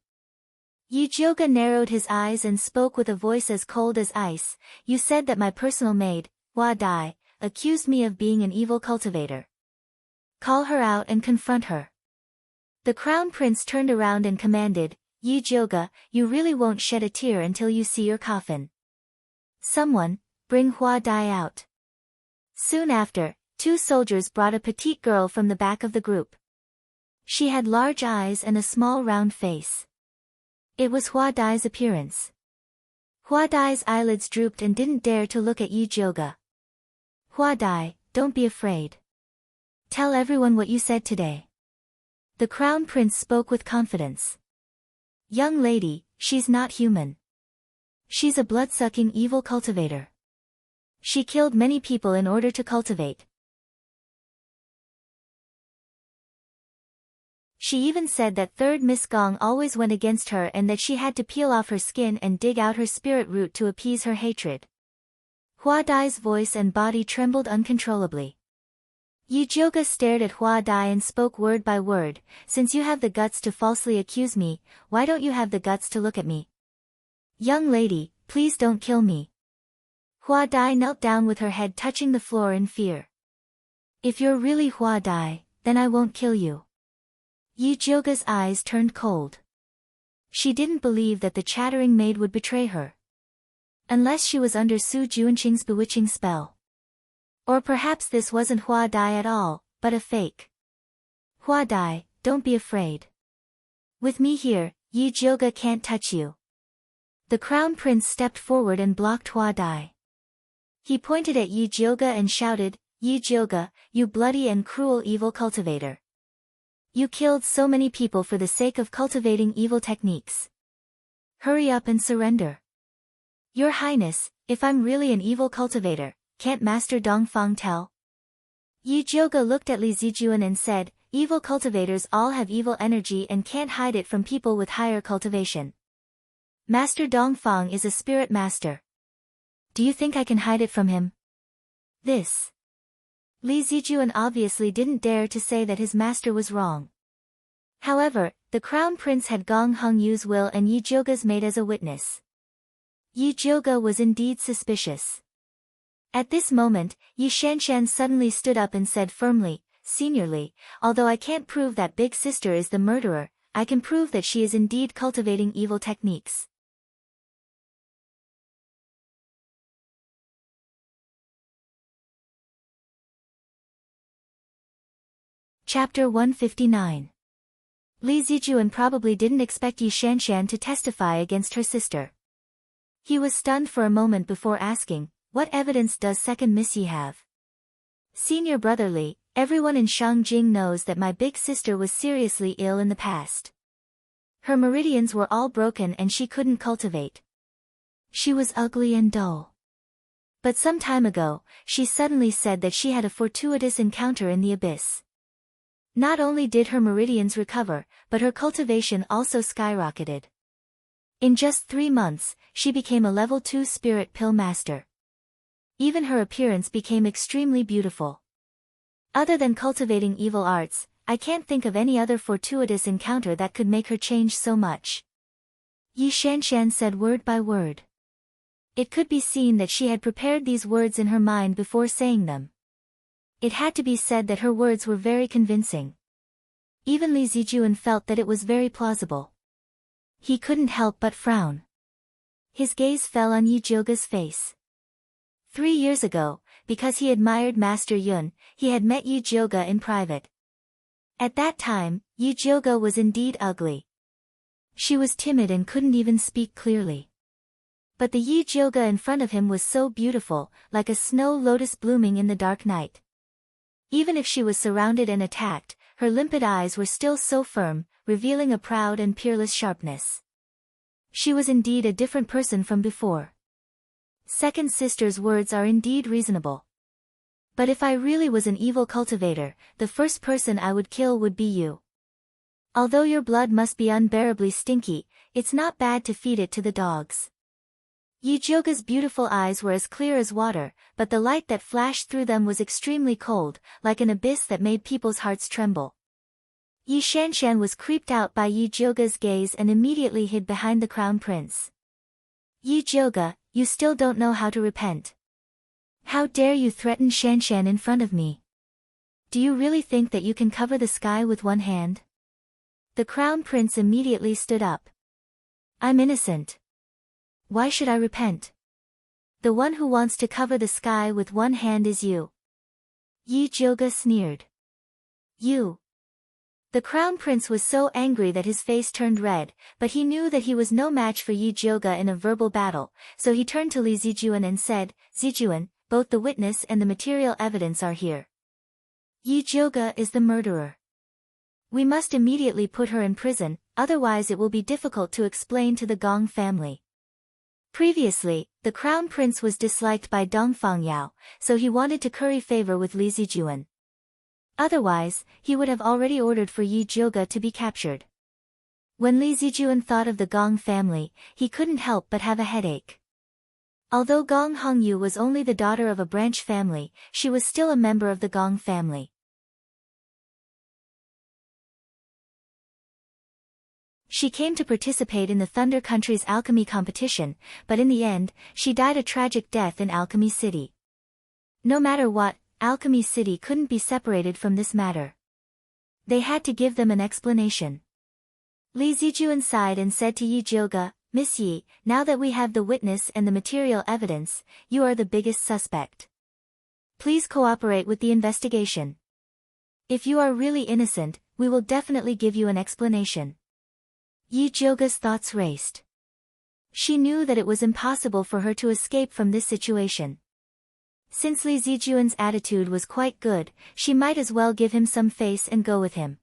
Yi Zhuge narrowed his eyes and spoke with a voice as cold as ice. You said that my personal maid, Hua Dai, accused me of being an evil cultivator. Call her out and confront her. The crown prince turned around and commanded, Yi Zhuge, you really won't shed a tear until you see your coffin. Someone, bring Hua Dai out. Soon after, 2 soldiers brought a petite girl from the back of the group. She had large eyes and a small round face. It was Hua Dai's appearance. Hua Dai's eyelids drooped and didn't dare to look at Yi Zhuge. Hua Dai, don't be afraid. Tell everyone what you said today. The crown prince spoke with confidence. Young lady, she's not human. She's a blood-sucking evil cultivator. She killed many people in order to cultivate. She even said that third Miss Gong always went against her and that she had to peel off her skin and dig out her spirit root to appease her hatred. Hua Dai's voice and body trembled uncontrollably. Yi Jioge stared at Hua Dai and spoke word by word, "Since you have the guts to falsely accuse me, why don't you have the guts to look at me? Young lady, please don't kill me." Hua Dai knelt down with her head touching the floor in fear. "If you're really Hua Dai, then I won't kill you." Yi Jioge's eyes turned cold. She didn't believe that the chattering maid would betray her. Unless she was under Su Juanqing's bewitching spell. Or perhaps this wasn't Hua Dai at all, but a fake. "Hua Dai, don't be afraid. With me here, Yi Jioge can't touch you." The crown prince stepped forward and blocked Hua Dai. He pointed at Yi Jioge and shouted, "Yi Jioge, you bloody and cruel evil cultivator. You killed so many people for the sake of cultivating evil techniques. Hurry up and surrender. Your Highness, if I'm really an evil cultivator, can't Master Dongfang tell?" Yi Jioge looked at Li Zijuan and said, "Evil cultivators all have evil energy and can't hide it from people with higher cultivation. Master Dongfang is a spirit master. Do you think I can hide it from him?" This. Li Zijuan obviously didn't dare to say that his master was wrong. However, the crown prince had Gong Hongyu's will and Yi Jioge's maid as a witness. Yi Jioge was indeed suspicious. At this moment, Yi Shanshan suddenly stood up and said firmly, "Seniorly, although I can't prove that big sister is the murderer, I can prove that she is indeed cultivating evil techniques." Chapter 159. Li Zijuan probably didn't expect Yi Shanshan to testify against her sister. He was stunned for a moment before asking, "What evidence does second Miss Yi have?" "Senior brother Li, everyone in Shangjing knows that my big sister was seriously ill in the past. Her meridians were all broken and she couldn't cultivate. She was ugly and dull. But some time ago, she suddenly said that she had a fortuitous encounter in the abyss. Not only did her meridians recover, but her cultivation also skyrocketed. In just 3 months, she became a level 2 spirit pill master. Even her appearance became extremely beautiful. Other than cultivating evil arts, I can't think of any other fortuitous encounter that could make her change so much." Yi Shanshan said word by word. It could be seen that she had prepared these words in her mind before saying them. It had to be said that her words were very convincing. Even Li Zijuan felt that it was very plausible. He couldn't help but frown. His gaze fell on Yi Jioge's face. 3 years ago, because he admired Master Yun, he had met Yi Jioge in private. At that time, Yi Jioge was indeed ugly. She was timid and couldn't even speak clearly. But the Yi Jioge in front of him was so beautiful, like a snow lotus blooming in the dark night. Even if she was surrounded and attacked, her limpid eyes were still so firm, revealing a proud and peerless sharpness. She was indeed a different person from before. Second sister's words are indeed reasonable. But if I really was an evil cultivator, the first person I would kill would be you. Although your blood must be unbearably stinky, it's not bad to feed it to the dogs." Yi Jioge's beautiful eyes were as clear as water, but the light that flashed through them was extremely cold, like an abyss that made people's hearts tremble. Yi Shanshan was creeped out by Yi Jioge's gaze and immediately hid behind the crown prince. "Yi Jioge, you still don't know how to repent. How dare you threaten Shanshan in front of me? Do you really think that you can cover the sky with one hand?" The crown prince immediately stood up. "I'm innocent. Why should I repent? The one who wants to cover the sky with one hand is you." Yi Jioge sneered. "You." The crown prince was so angry that his face turned red, but he knew that he was no match for Yi Jioge in a verbal battle, so he turned to Li Zijuan and said, "Zijuan, both the witness and the material evidence are here. Yi Jioge is the murderer. We must immediately put her in prison, otherwise it will be difficult to explain to the Gong family." Previously, the crown prince was disliked by Dong Fangyao, so he wanted to curry favor with Li Zijuan. Otherwise, he would have already ordered for Yi Jioge to be captured. When Li Zijuan thought of the Gong family, he couldn't help but have a headache. Although Gong Hongyu was only the daughter of a branch family, she was still a member of the Gong family. She came to participate in the Thunder Country's alchemy competition, but in the end, she died a tragic death in Alchemy City. No matter what, Alchemy City couldn't be separated from this matter. They had to give them an explanation. Li Zijuan sighed and said to Yi Jioge, "Miss Yi, now that we have the witness and the material evidence, you are the biggest suspect. Please cooperate with the investigation. If you are really innocent, we will definitely give you an explanation." Yi Jioge's thoughts raced. She knew that it was impossible for her to escape from this situation. Since Li Zijuan's attitude was quite good, she might as well give him some face and go with him.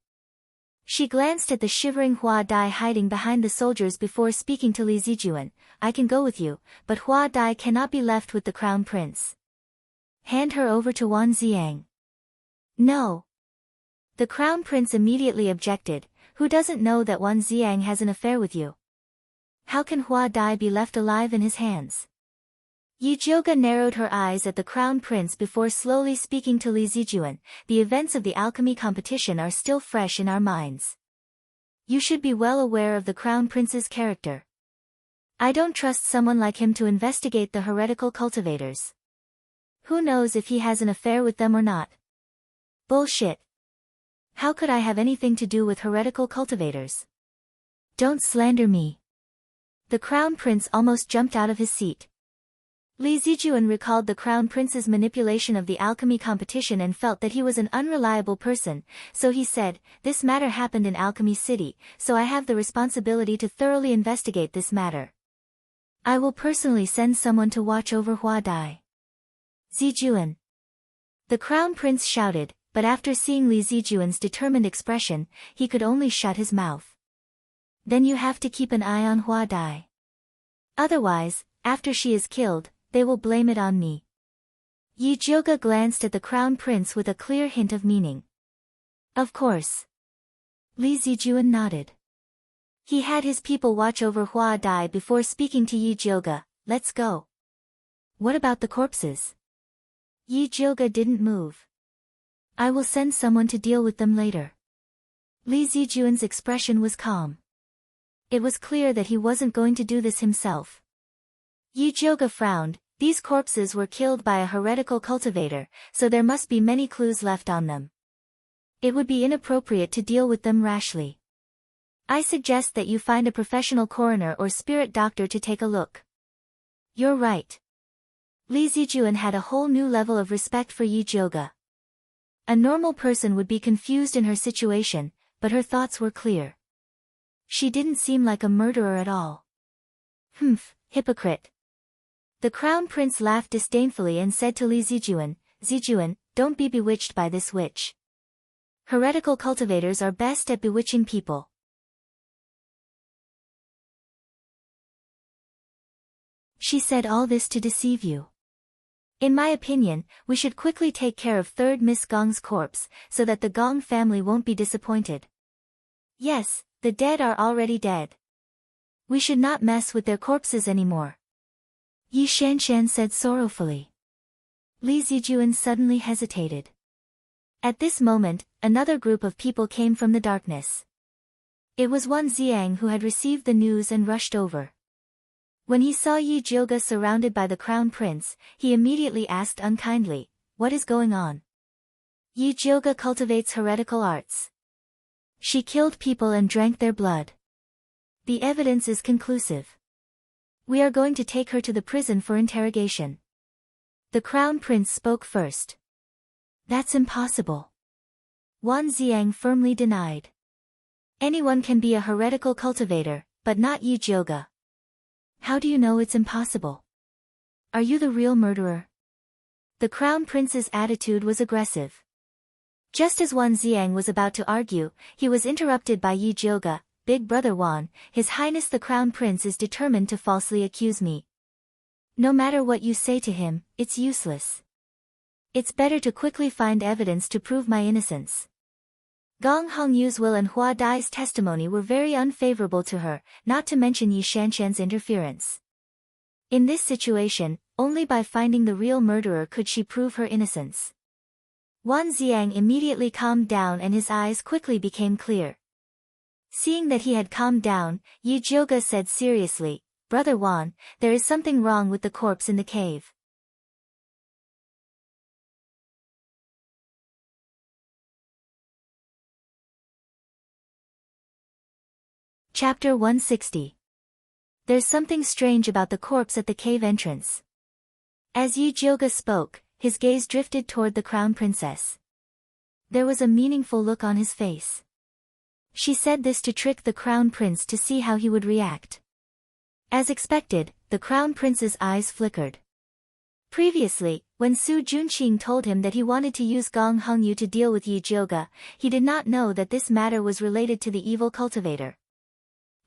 She glanced at the shivering Hua Dai hiding behind the soldiers before speaking to Li Zijuan. "I can go with you, but Hua Dai cannot be left with the crown prince. Hand her over to Wan Xiang." "No." The crown prince immediately objected. "Who doesn't know that Wan Xiang has an affair with you? How can Hua Dai be left alive in his hands?" Yi Jioge narrowed her eyes at the crown prince before slowly speaking to Li Zijuan. "The events of the alchemy competition are still fresh in our minds. You should be well aware of the crown prince's character. I don't trust someone like him to investigate the heretical cultivators. Who knows if he has an affair with them or not?" "Bullshit. How could I have anything to do with heretical cultivators? Don't slander me." The crown prince almost jumped out of his seat. Li Zijuan recalled the crown prince's manipulation of the alchemy competition and felt that he was an unreliable person, so he said, "This matter happened in Alchemy City, so I have the responsibility to thoroughly investigate this matter. I will personally send someone to watch over Hua Dai." "Zijuan!" the crown prince shouted, but after seeing Li Zijuan's determined expression, he could only shut his mouth. "Then you have to keep an eye on Hua Dai. Otherwise, after she is killed, they will blame it on me." Yi Jioge glanced at the crown prince with a clear hint of meaning. "Of course." Li Zijuan nodded. He had his people watch over Hua Dai before speaking to Yi Jioge. "Let's go." "What about the corpses?" Yi Jioge didn't move. "I will send someone to deal with them later." Li Zijuan's expression was calm. It was clear that he wasn't going to do this himself. Yi Jioge frowned. These corpses were killed by a heretical cultivator, so there must be many clues left on them. It would be inappropriate to deal with them rashly. I suggest that you find a professional coroner or spirit doctor to take a look. You're right. Li Zijuan had a whole new level of respect for Yi Jioge. A normal person would be confused in her situation, but her thoughts were clear. She didn't seem like a murderer at all. "Humph, hypocrite." The crown prince laughed disdainfully and said to Li Zijuan, "Zijuan, don't be bewitched by this witch. Heretical cultivators are best at bewitching people." She said all this to deceive you. In my opinion, we should quickly take care of third Miss Gong's corpse, so that the Gong family won't be disappointed. Yes, the dead are already dead. We should not mess with their corpses anymore. Yi Shanshan said sorrowfully. Li Zijuan suddenly hesitated. At this moment, another group of people came from the darkness. It was Wan Xiang who had received the news and rushed over. When he saw Yi Jioge surrounded by the crown prince, he immediately asked unkindly, "What is going on?" "Yi Jioge cultivates heretical arts. She killed people and drank their blood. The evidence is conclusive. We are going to take her to the prison for interrogation." The crown prince spoke first. "That's impossible." Wan Xiang firmly denied. "Anyone can be a heretical cultivator, but not Yi Jioge." "How do you know it's impossible? Are you the real murderer?" The crown prince's attitude was aggressive. Just as Wan Xiang was about to argue, he was interrupted by Yi Jioge. "Big brother Wan, His Highness the Crown Prince is determined to falsely accuse me. No matter what you say to him, it's useless. It's better to quickly find evidence to prove my innocence. Gong Hongyu's will and Hua Dai's testimony were very unfavorable to her, not to mention Yi Shanshan's interference. In this situation, only by finding the real murderer could she prove her innocence. Wan Xiang immediately calmed down and his eyes quickly became clear. Seeing that he had calmed down, Yi Jioga said seriously, "Brother Wan, there is something wrong with the corpse in the cave." Chapter 160. There's something strange about the corpse at the cave entrance. As Yi Jioga spoke, his gaze drifted toward the crown princess. There was a meaningful look on his face. She said this to trick the crown prince to see how he would react. As expected, the crown prince's eyes flickered. Previously, when Su Junqing told him that he wanted to use Gong Hongyu to deal with Yi Jioga, he did not know that this matter was related to the evil cultivator.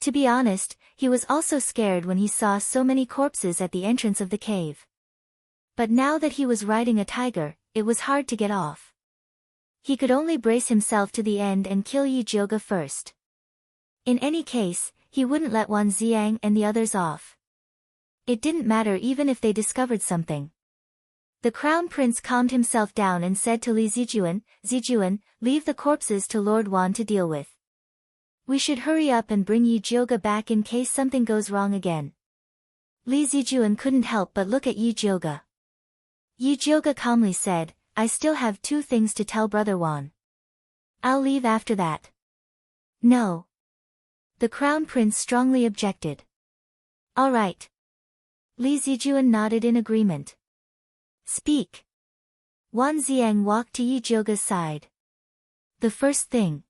To be honest, he was also scared when he saw so many corpses at the entrance of the cave. But now that he was riding a tiger, it was hard to get off. He could only brace himself to the end and kill Yi Jioga first. In any case, he wouldn't let Wan Xiang and the others off. It didn't matter even if they discovered something. The crown prince calmed himself down and said to Li Zijuan, "Zijuan, leave the corpses to Lord Wan to deal with. We should hurry up and bring Yi Jioga back in case something goes wrong again." Li Zijuan couldn't help but look at Yi Jioga. Yi Jioga calmly said, "I still have 2 things to tell Brother Wan. I'll leave after that." "No." The crown prince strongly objected. "All right." Li Zijuan nodded in agreement. "Speak." Wan Xiang walked to Yi Jioga's side. "The first thing."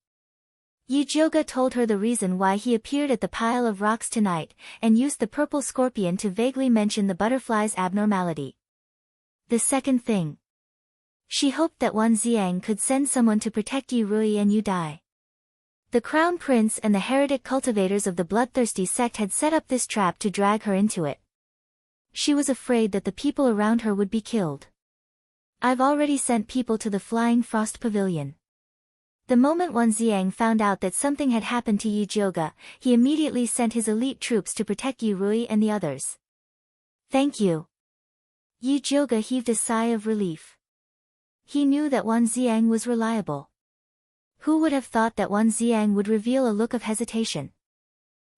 Yi Jioga told her the reason why he appeared at the pile of rocks tonight, and used the purple scorpion to vaguely mention the butterfly's abnormality. "The second thing." She hoped that Wan Xiang could send someone to protect Yi Rui and Yu Dai. The crown prince and the heretic cultivators of the bloodthirsty sect had set up this trap to drag her into it. She was afraid that the people around her would be killed. "I've already sent people to the Flying Frost Pavilion." The moment Wan Xiang found out that something had happened to Yi Jioga, he immediately sent his elite troops to protect Yi Rui and the others. "Thank you." Yi Jioga heaved a sigh of relief. He knew that Wan Xiang was reliable. Who would have thought that Wan Xiang would reveal a look of hesitation?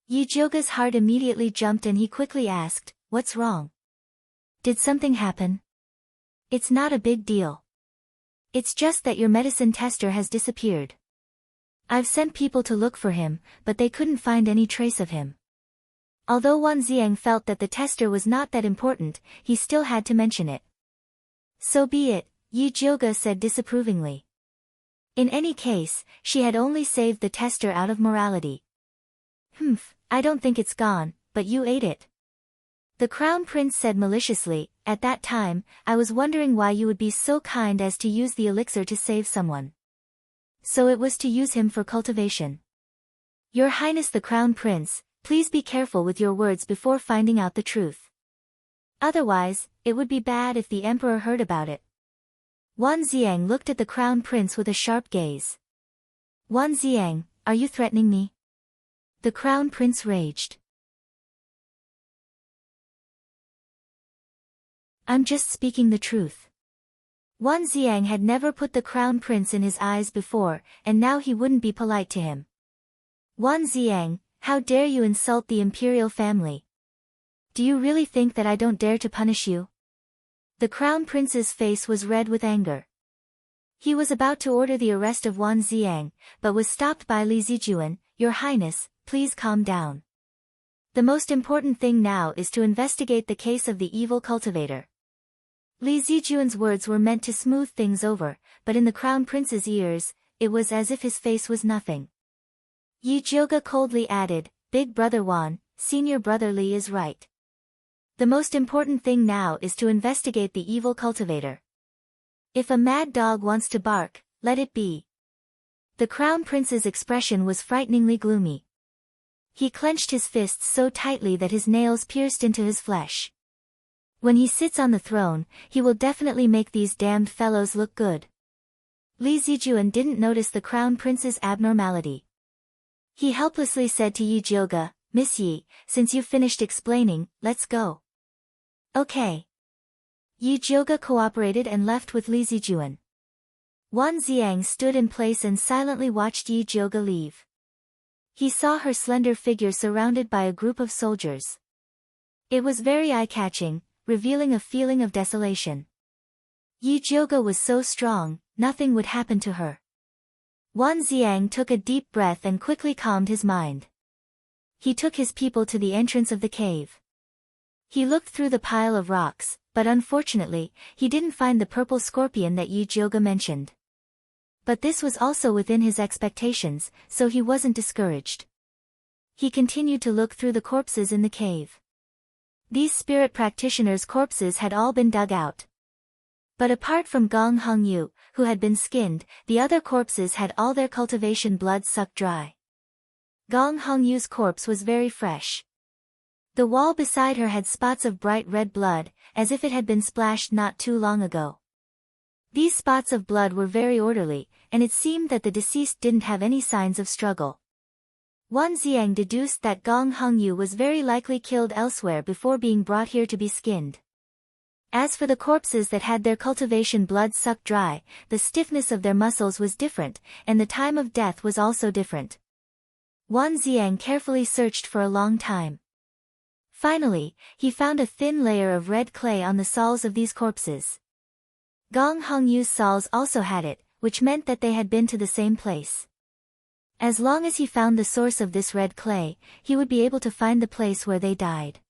Yi Jioga's heart immediately jumped and he quickly asked, "What's wrong? Did something happen?" "It's not a big deal. It's just that your medicine tester has disappeared. I've sent people to look for him, but they couldn't find any trace of him." Although Wan Xiang felt that the tester was not that important, he still had to mention it. "So be it," Yi Jioga said disapprovingly. In any case, she had only saved the tester out of morality. I don't think it's gone, but you ate it." The crown prince said maliciously, "At that time, I was wondering why you would be so kind as to use the elixir to save someone. So it was to use him for cultivation. Your Highness the Crown Prince, please be careful with your words before finding out the truth. Otherwise, it would be bad if the emperor heard about it." Wan Xiang looked at the crown prince with a sharp gaze. "Wan Xiang, are you threatening me?" The crown prince raged. "I'm just speaking the truth." Wan Xiang had never put the crown prince in his eyes before, and now he wouldn't be polite to him. "Wan Xiang, how dare you insult the imperial family? Do you really think that I don't dare to punish you?" The crown prince's face was red with anger. He was about to order the arrest of Wan Xiang, but was stopped by Li Zijuan. "Your Highness, please calm down. The most important thing now is to investigate the case of the evil cultivator." Li Zijuan's words were meant to smooth things over, but in the crown prince's ears, it was as if his face was nothing. Yi Jioga coldly added, "Big brother Wan, senior brother Li is right. The most important thing now is to investigate the evil cultivator. If a mad dog wants to bark, let it be." The crown prince's expression was frighteningly gloomy. He clenched his fists so tightly that his nails pierced into his flesh. When he sits on the throne, he will definitely make these damned fellows look good. Li Zijuan didn't notice the crown prince's abnormality. He helplessly said to Yi Jioge, "Miss Yi, since you've finished explaining, let's go." "Okay." Yi Jioge cooperated and left with Li Zijuan. Wan Xiang stood in place and silently watched Yi Jioge leave. He saw her slender figure surrounded by a group of soldiers. It was very eye-catching, revealing a feeling of desolation. Yi Jioge was so strong, nothing would happen to her. Wan Xiang took a deep breath and quickly calmed his mind. He took his people to the entrance of the cave. He looked through the pile of rocks, but unfortunately, he didn't find the purple scorpion that Yi Jioge mentioned. But this was also within his expectations, so he wasn't discouraged. He continued to look through the corpses in the cave. These spirit practitioners' corpses had all been dug out. But apart from Gong Hongyu, who had been skinned, the other corpses had all their cultivation blood sucked dry. Gong Hongyu's corpse was very fresh. The wall beside her had spots of bright red blood, as if it had been splashed not too long ago. These spots of blood were very orderly, and it seemed that the deceased didn't have any signs of struggle. Wan Xiang deduced that Gong Hongyu was very likely killed elsewhere before being brought here to be skinned. As for the corpses that had their cultivation blood sucked dry, the stiffness of their muscles was different, and the time of death was also different. Wan Xiang carefully searched for a long time. Finally, he found a thin layer of red clay on the soles of these corpses. Gong Hongyu's soles also had it, which meant that they had been to the same place. As long as he found the source of this red clay, he would be able to find the place where they died.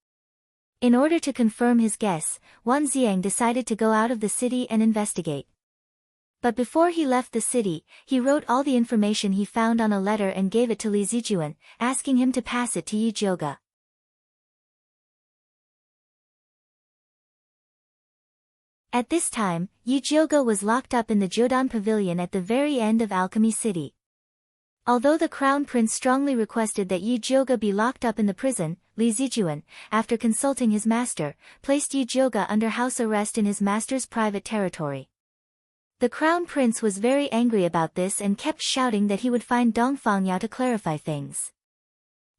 In order to confirm his guess, Wan Xiang decided to go out of the city and investigate. But before he left the city, he wrote all the information he found on a letter and gave it to Li Zijuan, asking him to pass it to Yi Jioge. At this time, Yi Jioge was locked up in the Jodan Pavilion at the very end of Alchemy City. Although the Crown Prince strongly requested that Yi Jioge be locked up in the prison, Li Zijuan, after consulting his master, placed Yi Jioge under house arrest in his master's private territory. The Crown Prince was very angry about this and kept shouting that he would find Dong Fangyao to clarify things.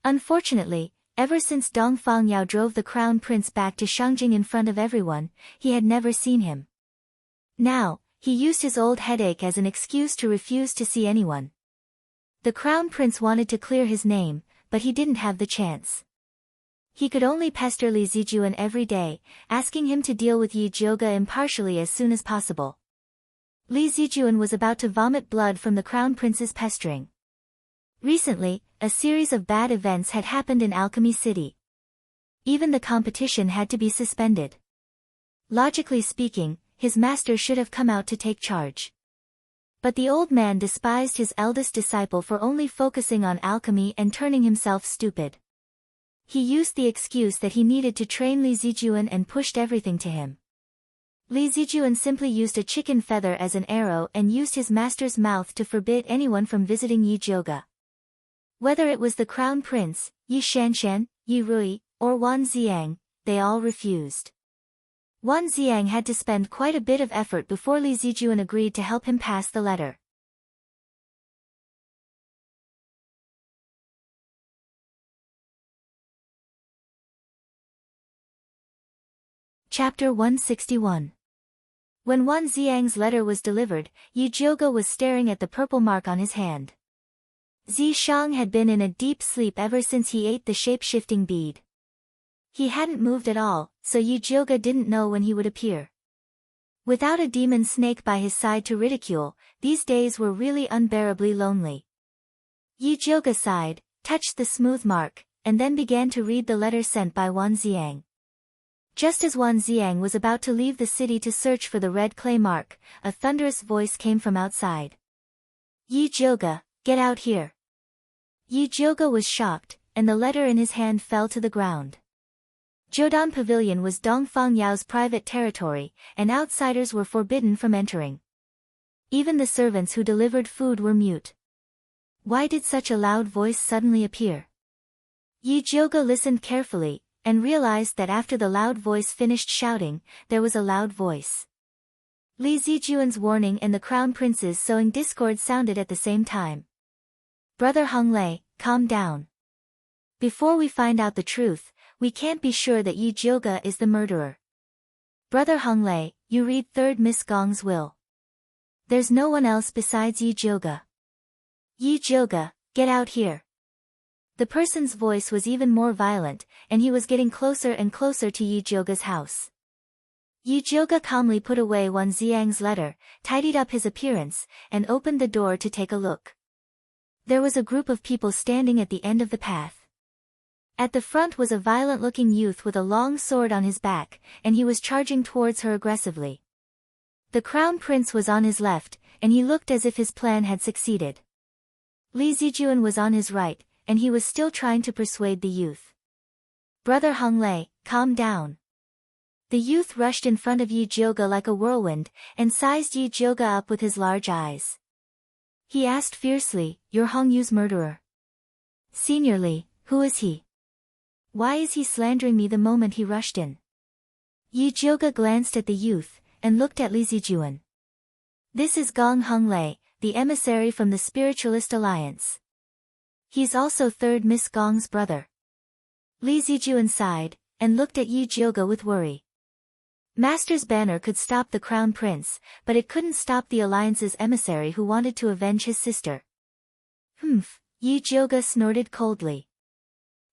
Unfortunately, ever since Dong Fangyao drove the Crown Prince back to Shangjing in front of everyone, he had never seen him. Now, he used his old headache as an excuse to refuse to see anyone. The Crown Prince wanted to clear his name, but he didn't have the chance. He could only pester Li Zijuan every day, asking him to deal with Yi Jioge impartially as soon as possible. Li Zijuan was about to vomit blood from the Crown Prince's pestering. Recently, a series of bad events had happened in Alchemy City. Even the competition had to be suspended. Logically speaking, his master should have come out to take charge. But the old man despised his eldest disciple for only focusing on alchemy and turning himself stupid. He used the excuse that he needed to train Li Zijuan and pushed everything to him. Li Zijuan simply used a chicken feather as an arrow and used his master's mouth to forbid anyone from visiting Yi Jioge. Whether it was the Crown Prince, Yi Shanshan, Yi Rui, or Wan Xiang, they all refused. Wan Xiang had to spend quite a bit of effort before Li Zijuan agreed to help him pass the letter. Chapter 161. When Wan Xiang's letter was delivered, Yi Jioge was staring at the purple mark on his hand. Zi Shang had been in a deep sleep ever since he ate the shape-shifting bead. He hadn't moved at all, so Yi Jioge didn't know when he would appear. Without a demon snake by his side to ridicule, these days were really unbearably lonely. Yi Jioge sighed, touched the smooth mark, and then began to read the letter sent by Wan Xiang. Just as Wan Xiang was about to leave the city to search for the red clay mark, a thunderous voice came from outside. "Yi Jioge, get out here." Yi Jioge was shocked, and the letter in his hand fell to the ground. Jodan Pavilion was Dong Fangyao's private territory, and outsiders were forbidden from entering. Even the servants who delivered food were mute. Why did such a loud voice suddenly appear? Yi Jioge listened carefully, and realized that after the loud voice finished shouting, there was a loud voice. Li Zijuan's warning and the crown prince's sowing discord sounded at the same time. Brother Hong Lei, calm down. Before we find out the truth, we can't be sure that Yi Jioge is the murderer. Brother Hong Lei, you read 3rd Miss Gong's will. There's no one else besides Yi Jioge. Yi Jioge, get out here. The person's voice was even more violent, and he was getting closer and closer to Yi Jioge's house. Yi Jioge calmly put away Wan Xiang's letter, tidied up his appearance, and opened the door to take a look. There was a group of people standing at the end of the path. At the front was a violent-looking youth with a long sword on his back, and he was charging towards her aggressively. The crown prince was on his left, and he looked as if his plan had succeeded. Li Zijuan was on his right, and he was still trying to persuade the youth. Brother Hong Lei, calm down. The youth rushed in front of Yi Jioge like a whirlwind, and sized Yi Jioge up with his large eyes. He asked fiercely, "You're Hong Yu's murderer?" "Senior Li, who is he? Why is he slandering me the moment he rushed in?" Yi Jioge glanced at the youth, and looked at Li Zijuan. "This is Gong Hong Lei, the emissary from the Spiritualist Alliance. He's also 3rd Miss Gong's brother." Li Zijuan sighed, and looked at Yi Jioge with worry. Master's banner could stop the crown prince, but it couldn't stop the alliance's emissary who wanted to avenge his sister. "Humph," Yi Jioge snorted coldly.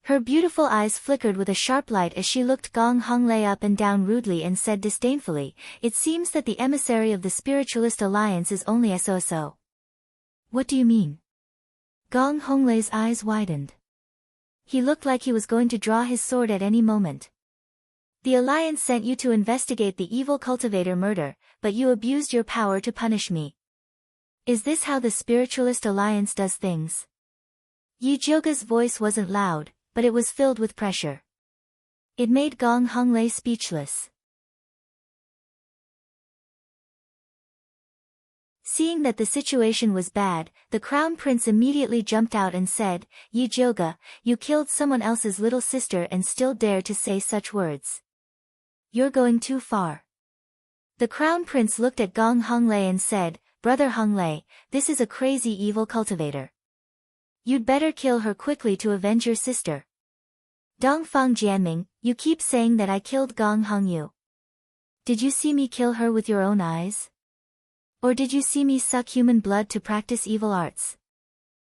Her beautiful eyes flickered with a sharp light as she looked Gong Hong Lei up and down rudely and said disdainfully, "It seems that the emissary of the Spiritualist Alliance is only SOSO. What do you mean?" Gong Hong Lei's eyes widened. He looked like he was going to draw his sword at any moment. "The Alliance sent you to investigate the evil cultivator murder, but you abused your power to punish me. Is this how the Spiritualist Alliance does things?" Yi Jioge's voice wasn't loud, but it was filled with pressure. It made Gong Hong Lei speechless. Seeing that the situation was bad, the crown prince immediately jumped out and said, "Yi Jioge, you killed someone else's little sister and still dare to say such words. You're going too far." The crown prince looked at Gong Hong Lei and said, "Brother Hong Lei, this is a crazy evil cultivator. You'd better kill her quickly to avenge your sister." "Dongfang Jianming, you keep saying that I killed Gong Hong Yu. Did you see me kill her with your own eyes? Or did you see me suck human blood to practice evil arts?"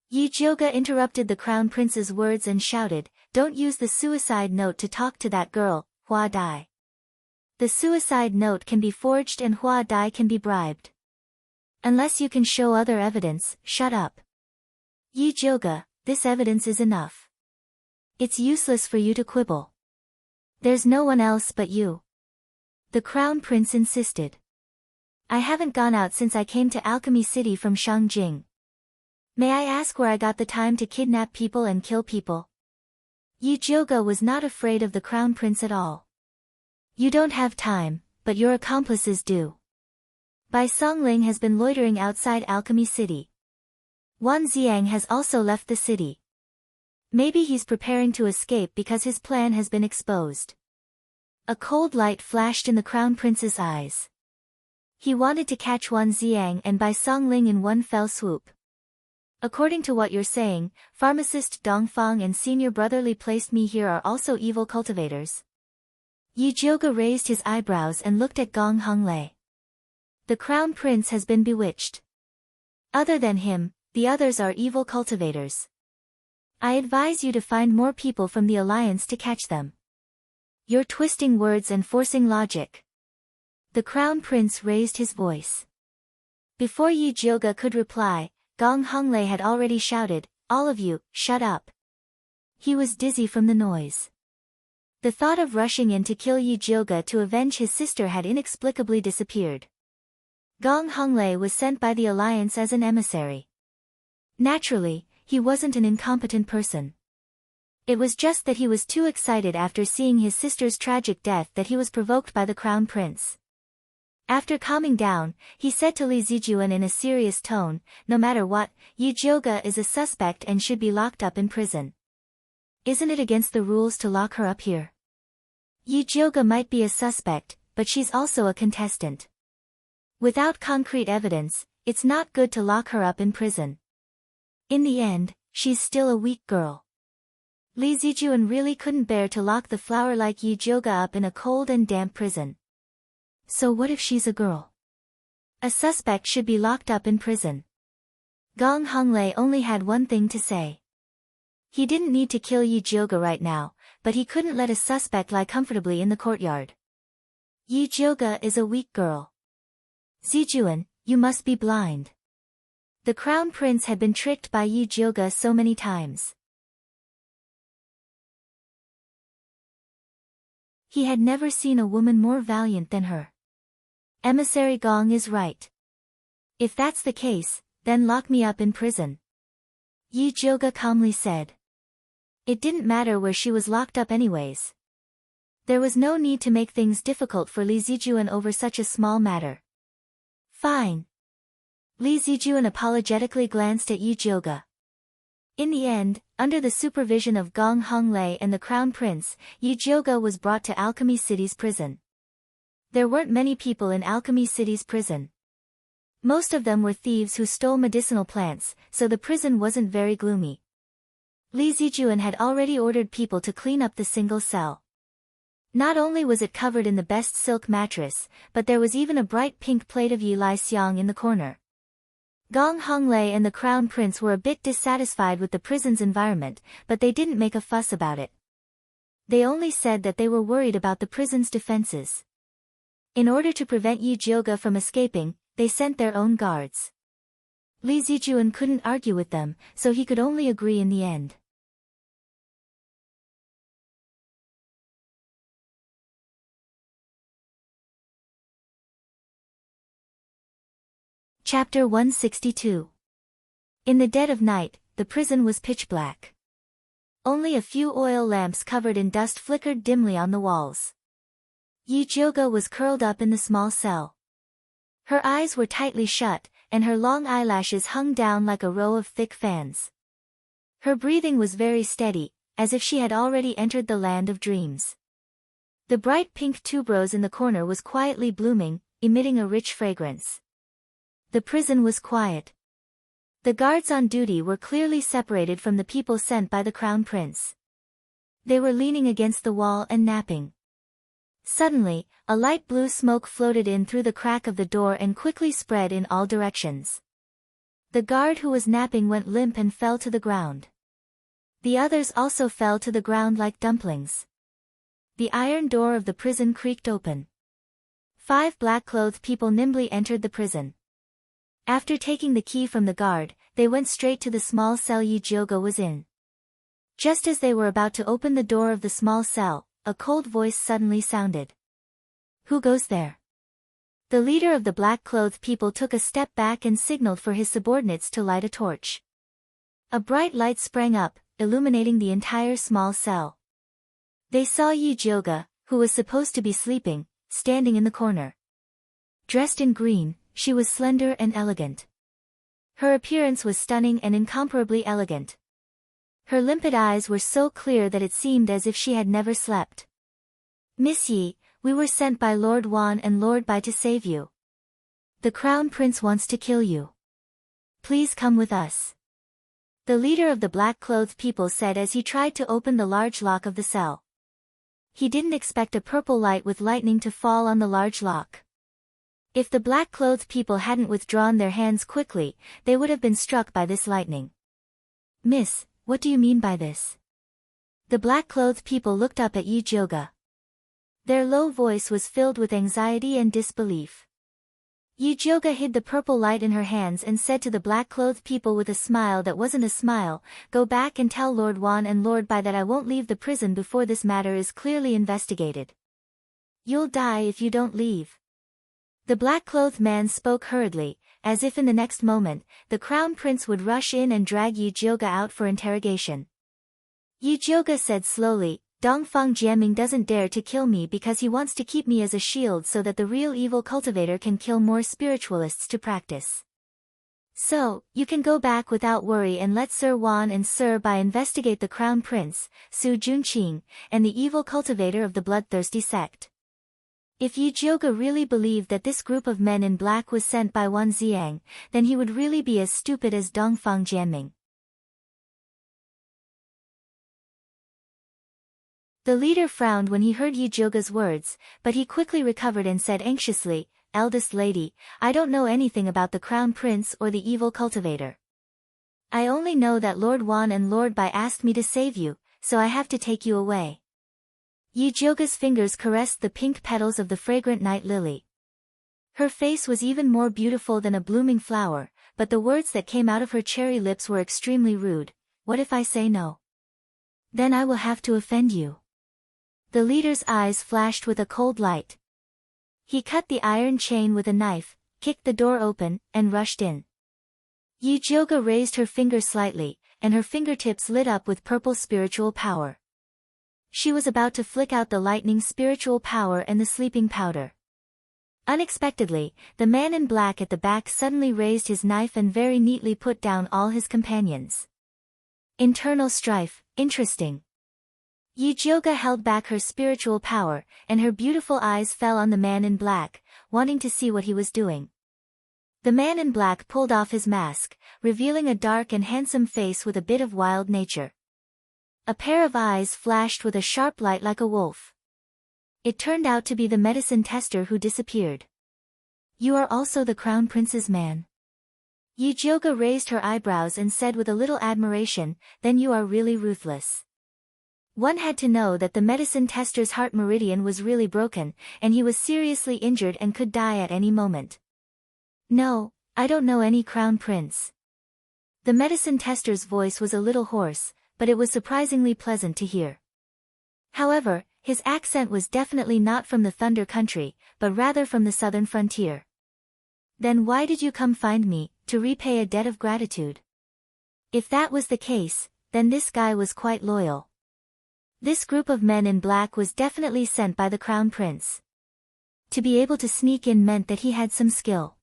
Yi Jioge interrupted the crown prince's words and shouted, "Don't use the suicide note to talk to that girl, Hua Dai. The suicide note can be forged and Hua Dai can be bribed. Unless you can show other evidence, shut up. Yi Jioge, this evidence is enough. It's useless for you to quibble. There's no one else but you." The crown prince insisted. "I haven't gone out since I came to Alchemy City from Shangjing. May I ask where I got the time to kidnap people and kill people?" Yi Jioge was not afraid of the crown prince at all. "You don't have time, but your accomplices do. Bai Songling has been loitering outside Alchemy City. Wan Xiang has also left the city. Maybe he's preparing to escape because his plan has been exposed." A cold light flashed in the crown prince's eyes. He wanted to catch Wan Xiang and Bai Songling in one fell swoop. "According to what you're saying, pharmacist Dongfang and senior brotherly placed me here are also evil cultivators." Yi Jioge raised his eyebrows and looked at Gong Hong Lei. "The crown prince has been bewitched. Other than him, the others are evil cultivators. I advise you to find more people from the alliance to catch them. You're twisting words and forcing logic." The crown prince raised his voice. Before Yi Jioge could reply, Gong Hong Lei had already shouted, "All of you, shut up." He was dizzy from the noise. The thought of rushing in to kill Yi Jioge to avenge his sister had inexplicably disappeared. Gong Hong Lei was sent by the alliance as an emissary. Naturally, he wasn't an incompetent person. It was just that he was too excited after seeing his sister's tragic death that he was provoked by the crown prince. After calming down, he said to Li Zijuan in a serious tone, "No matter what, Yi Jioge is a suspect and should be locked up in prison. Isn't it against the rules to lock her up here?" Yi Jioga might be a suspect, but she's also a contestant. Without concrete evidence, it's not good to lock her up in prison. In the end, she's still a weak girl. Li Zijuan really couldn't bear to lock the flower like Yi Jioga up in a cold and damp prison. So what if she's a girl? A suspect should be locked up in prison. Gong Honglei only had one thing to say. He didn't need to kill Yi Jioga right now, but he couldn't let a suspect lie comfortably in the courtyard. Yi Jioga is a weak girl. Zijuan, you must be blind. The crown prince had been tricked by Yi Jioga so many times. He had never seen a woman more valiant than her. Emissary Gong is right. If that's the case, then lock me up in prison. Yi Jioga calmly said. It didn't matter where she was locked up anyways. There was no need to make things difficult for Li Zijuan over such a small matter. Fine. Li Zijuan apologetically glanced at Yi Jioga. In the end, under the supervision of Gong Honglei and the Crown Prince, Yi Jioga was brought to Alchemy City's prison. There weren't many people in Alchemy City's prison. Most of them were thieves who stole medicinal plants, so the prison wasn't very gloomy. Li Zijuan had already ordered people to clean up the single cell. Not only was it covered in the best silk mattress, but there was even a bright pink plate of Yi Lai Xiang in the corner. Gong Honglei and the Crown Prince were a bit dissatisfied with the prison's environment, but they didn't make a fuss about it. They only said that they were worried about the prison's defenses. In order to prevent Yi Jioga from escaping, they sent their own guards. Li Zijuan couldn't argue with them, so he could only agree in the end. Chapter 162. In the dead of night, the prison was pitch black. Only a few oil lamps covered in dust flickered dimly on the walls. Yi Jioga was curled up in the small cell. Her eyes were tightly shut, and her long eyelashes hung down like a row of thick fans. Her breathing was very steady, as if she had already entered the land of dreams. The bright pink tuberose in the corner was quietly blooming, emitting a rich fragrance. The prison was quiet. The guards on duty were clearly separated from the people sent by the Crown Prince. They were leaning against the wall and napping. Suddenly, a light blue smoke floated in through the crack of the door and quickly spread in all directions. The guard who was napping went limp and fell to the ground. The others also fell to the ground like dumplings. The iron door of the prison creaked open. 5 black-clothed people nimbly entered the prison. After taking the key from the guard, they went straight to the small cell Yi Jioga was in. Just as they were about to open the door of the small cell, a cold voice suddenly sounded. Who goes there? The leader of the black-clothed people took a step back and signaled for his subordinates to light a torch. A bright light sprang up, illuminating the entire small cell. They saw Yi Jioga, who was supposed to be sleeping, standing in the corner. Dressed in green, she was slender and elegant. Her appearance was stunning and incomparably elegant. Her limpid eyes were so clear that it seemed as if she had never slept. Miss Yi, we were sent by Lord Wan and Lord Bai to save you. The Crown Prince wants to kill you. Please come with us. The leader of the black-clothed people said as he tried to open the large lock of the cell. He didn't expect a purple light with lightning to fall on the large lock. If the black-clothed people hadn't withdrawn their hands quickly, they would have been struck by this lightning. Miss, what do you mean by this? The black-clothed people looked up at Yi Jioga. Their low voice was filled with anxiety and disbelief. Yi Jioga hid the purple light in her hands and said to the black-clothed people with a smile that wasn't a smile, "Go back and tell Lord Wan and Lord Bai that I won't leave the prison before this matter is clearly investigated. You'll die if you don't leave." The black-clothed man spoke hurriedly, as if in the next moment, the Crown Prince would rush in and drag Yi Jioga out for interrogation. Yi Jioga said slowly, "Dongfang Jianming doesn't dare to kill me because he wants to keep me as a shield so that the real evil cultivator can kill more spiritualists to practice." So, you can go back without worry and let Sir Wan and Sir Bai investigate the Crown Prince, Su Junqing, and the evil cultivator of the bloodthirsty sect. If Yi Jioge really believed that this group of men in black was sent by Wan Xiang, then he would really be as stupid as Dongfang Jianming. The leader frowned when he heard Yi Jioge's words, but he quickly recovered and said anxiously, "Eldest lady, I don't know anything about the Crown Prince or the evil cultivator. I only know that Lord Wan and Lord Bai asked me to save you, so I have to take you away." Yi Jioge's fingers caressed the pink petals of the fragrant night lily. Her face was even more beautiful than a blooming flower, but the words that came out of her cherry lips were extremely rude. "What if I say no? Then I will have to offend you." The leader's eyes flashed with a cold light. He cut the iron chain with a knife, kicked the door open, and rushed in. Yi Jioge raised her finger slightly, and her fingertips lit up with purple spiritual power. She was about to flick out the lightning spiritual power and the sleeping powder. Unexpectedly, the man in black at the back suddenly raised his knife and very neatly put down all his companions. Internal strife, interesting. Yi Jioge held back her spiritual power, and her beautiful eyes fell on the man in black, wanting to see what he was doing. The man in black pulled off his mask, revealing a dark and handsome face with a bit of wild nature. A pair of eyes flashed with a sharp light like a wolf. It turned out to be the medicine tester who disappeared. "You are also the Crown Prince's man?" Yi Jioge raised her eyebrows and said with a little admiration, "Then you are really ruthless." One had to know that the medicine tester's heart meridian was really broken, and he was seriously injured and could die at any moment. "No, I don't know any Crown Prince." The medicine tester's voice was a little hoarse, but it was surprisingly pleasant to hear. However, his accent was definitely not from the Thunder Country, but rather from the southern frontier. "Then why did you come find me, to repay a debt of gratitude?" If that was the case, then this guy was quite loyal. This group of men in black was definitely sent by the Crown Prince. To be able to sneak in meant that he had some skill.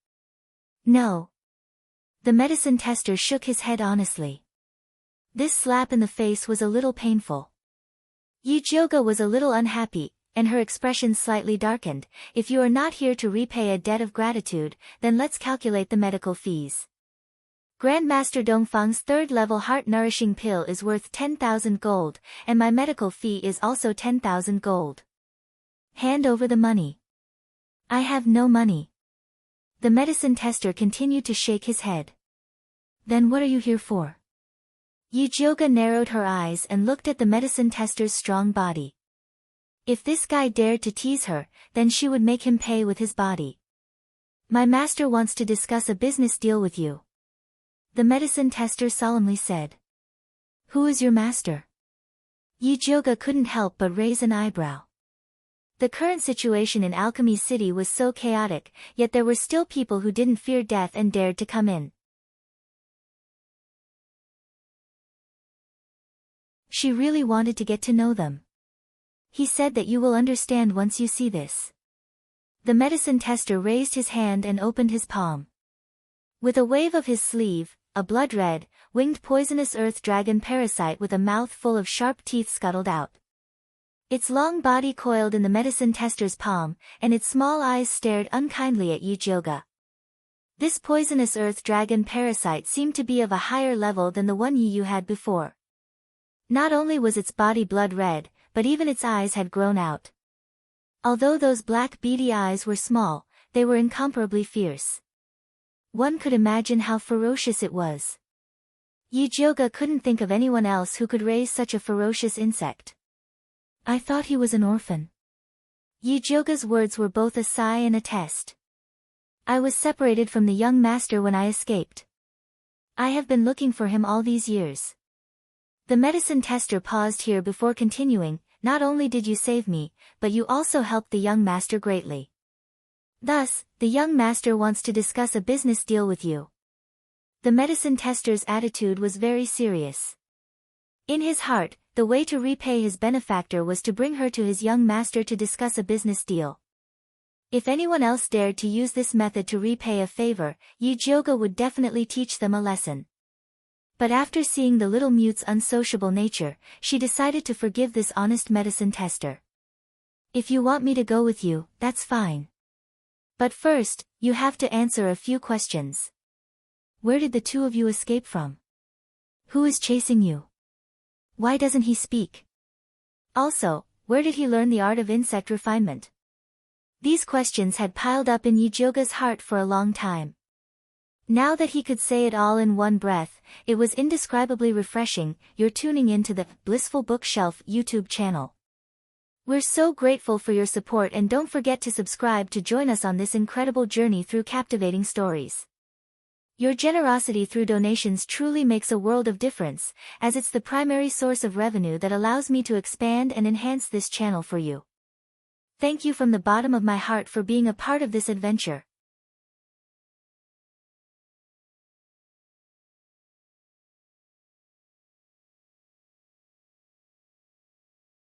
"No." The medicine tester shook his head honestly. This slap in the face was a little painful. Yi Jioge was a little unhappy, and her expression slightly darkened. "If you are not here to repay a debt of gratitude, then let's calculate the medical fees. Grandmaster Dongfang's third-level heart-nourishing pill is worth 10,000 gold, and my medical fee is also 10,000 gold. Hand over the money." "I have no money." The medicine tester continued to shake his head. "Then what are you here for?" Yi Jioge narrowed her eyes and looked at the medicine tester's strong body. If this guy dared to tease her, then she would make him pay with his body. "My master wants to discuss a business deal with you," the medicine tester solemnly said. "Who is your master?" Yi Jioge couldn't help but raise an eyebrow. The current situation in Alchemy City was so chaotic, yet there were still people who didn't fear death and dared to come in. She really wanted to get to know them. "He said that you will understand once you see this." The medicine tester raised his hand and opened his palm. With a wave of his sleeve, a blood-red, winged poisonous earth dragon parasite with a mouth full of sharp teeth scuttled out. Its long body coiled in the medicine tester's palm, and its small eyes stared unkindly at Yi Jioge. This poisonous earth dragon parasite seemed to be of a higher level than the one Yi Yu had before. Not only was its body blood-red, but even its eyes had grown out. Although those black beady eyes were small, they were incomparably fierce. One could imagine how ferocious it was. Yi Jioge couldn't think of anyone else who could raise such a ferocious insect. "I thought he was an orphan." Yi Jioge's words were both a sigh and a test. "I was separated from the young master when I escaped. I have been looking for him all these years." The medicine tester paused here before continuing, "Not only did you save me, but you also helped the young master greatly. Thus, the young master wants to discuss a business deal with you." The medicine tester's attitude was very serious. In his heart, the way to repay his benefactor was to bring her to his young master to discuss a business deal. If anyone else dared to use this method to repay a favor, Yijioga would definitely teach them a lesson. But after seeing the little mute's unsociable nature, she decided to forgive this honest medicine tester. If you want me to go with you, that's fine. But first, you have to answer a few questions. Where did the two of you escape from? Who is chasing you? Why doesn't he speak? Also, where did he learn the art of insect refinement? These questions had piled up in Yijioga's heart for a long time. Now that he could say it all in one breath, it was indescribably refreshing. You're tuning into the Blissful Bookshelf YouTube channel. We're so grateful for your support, and don't forget to subscribe to join us on this incredible journey through captivating stories. Your generosity through donations truly makes a world of difference, as it's the primary source of revenue that allows me to expand and enhance this channel for you. Thank you from the bottom of my heart for being a part of this adventure.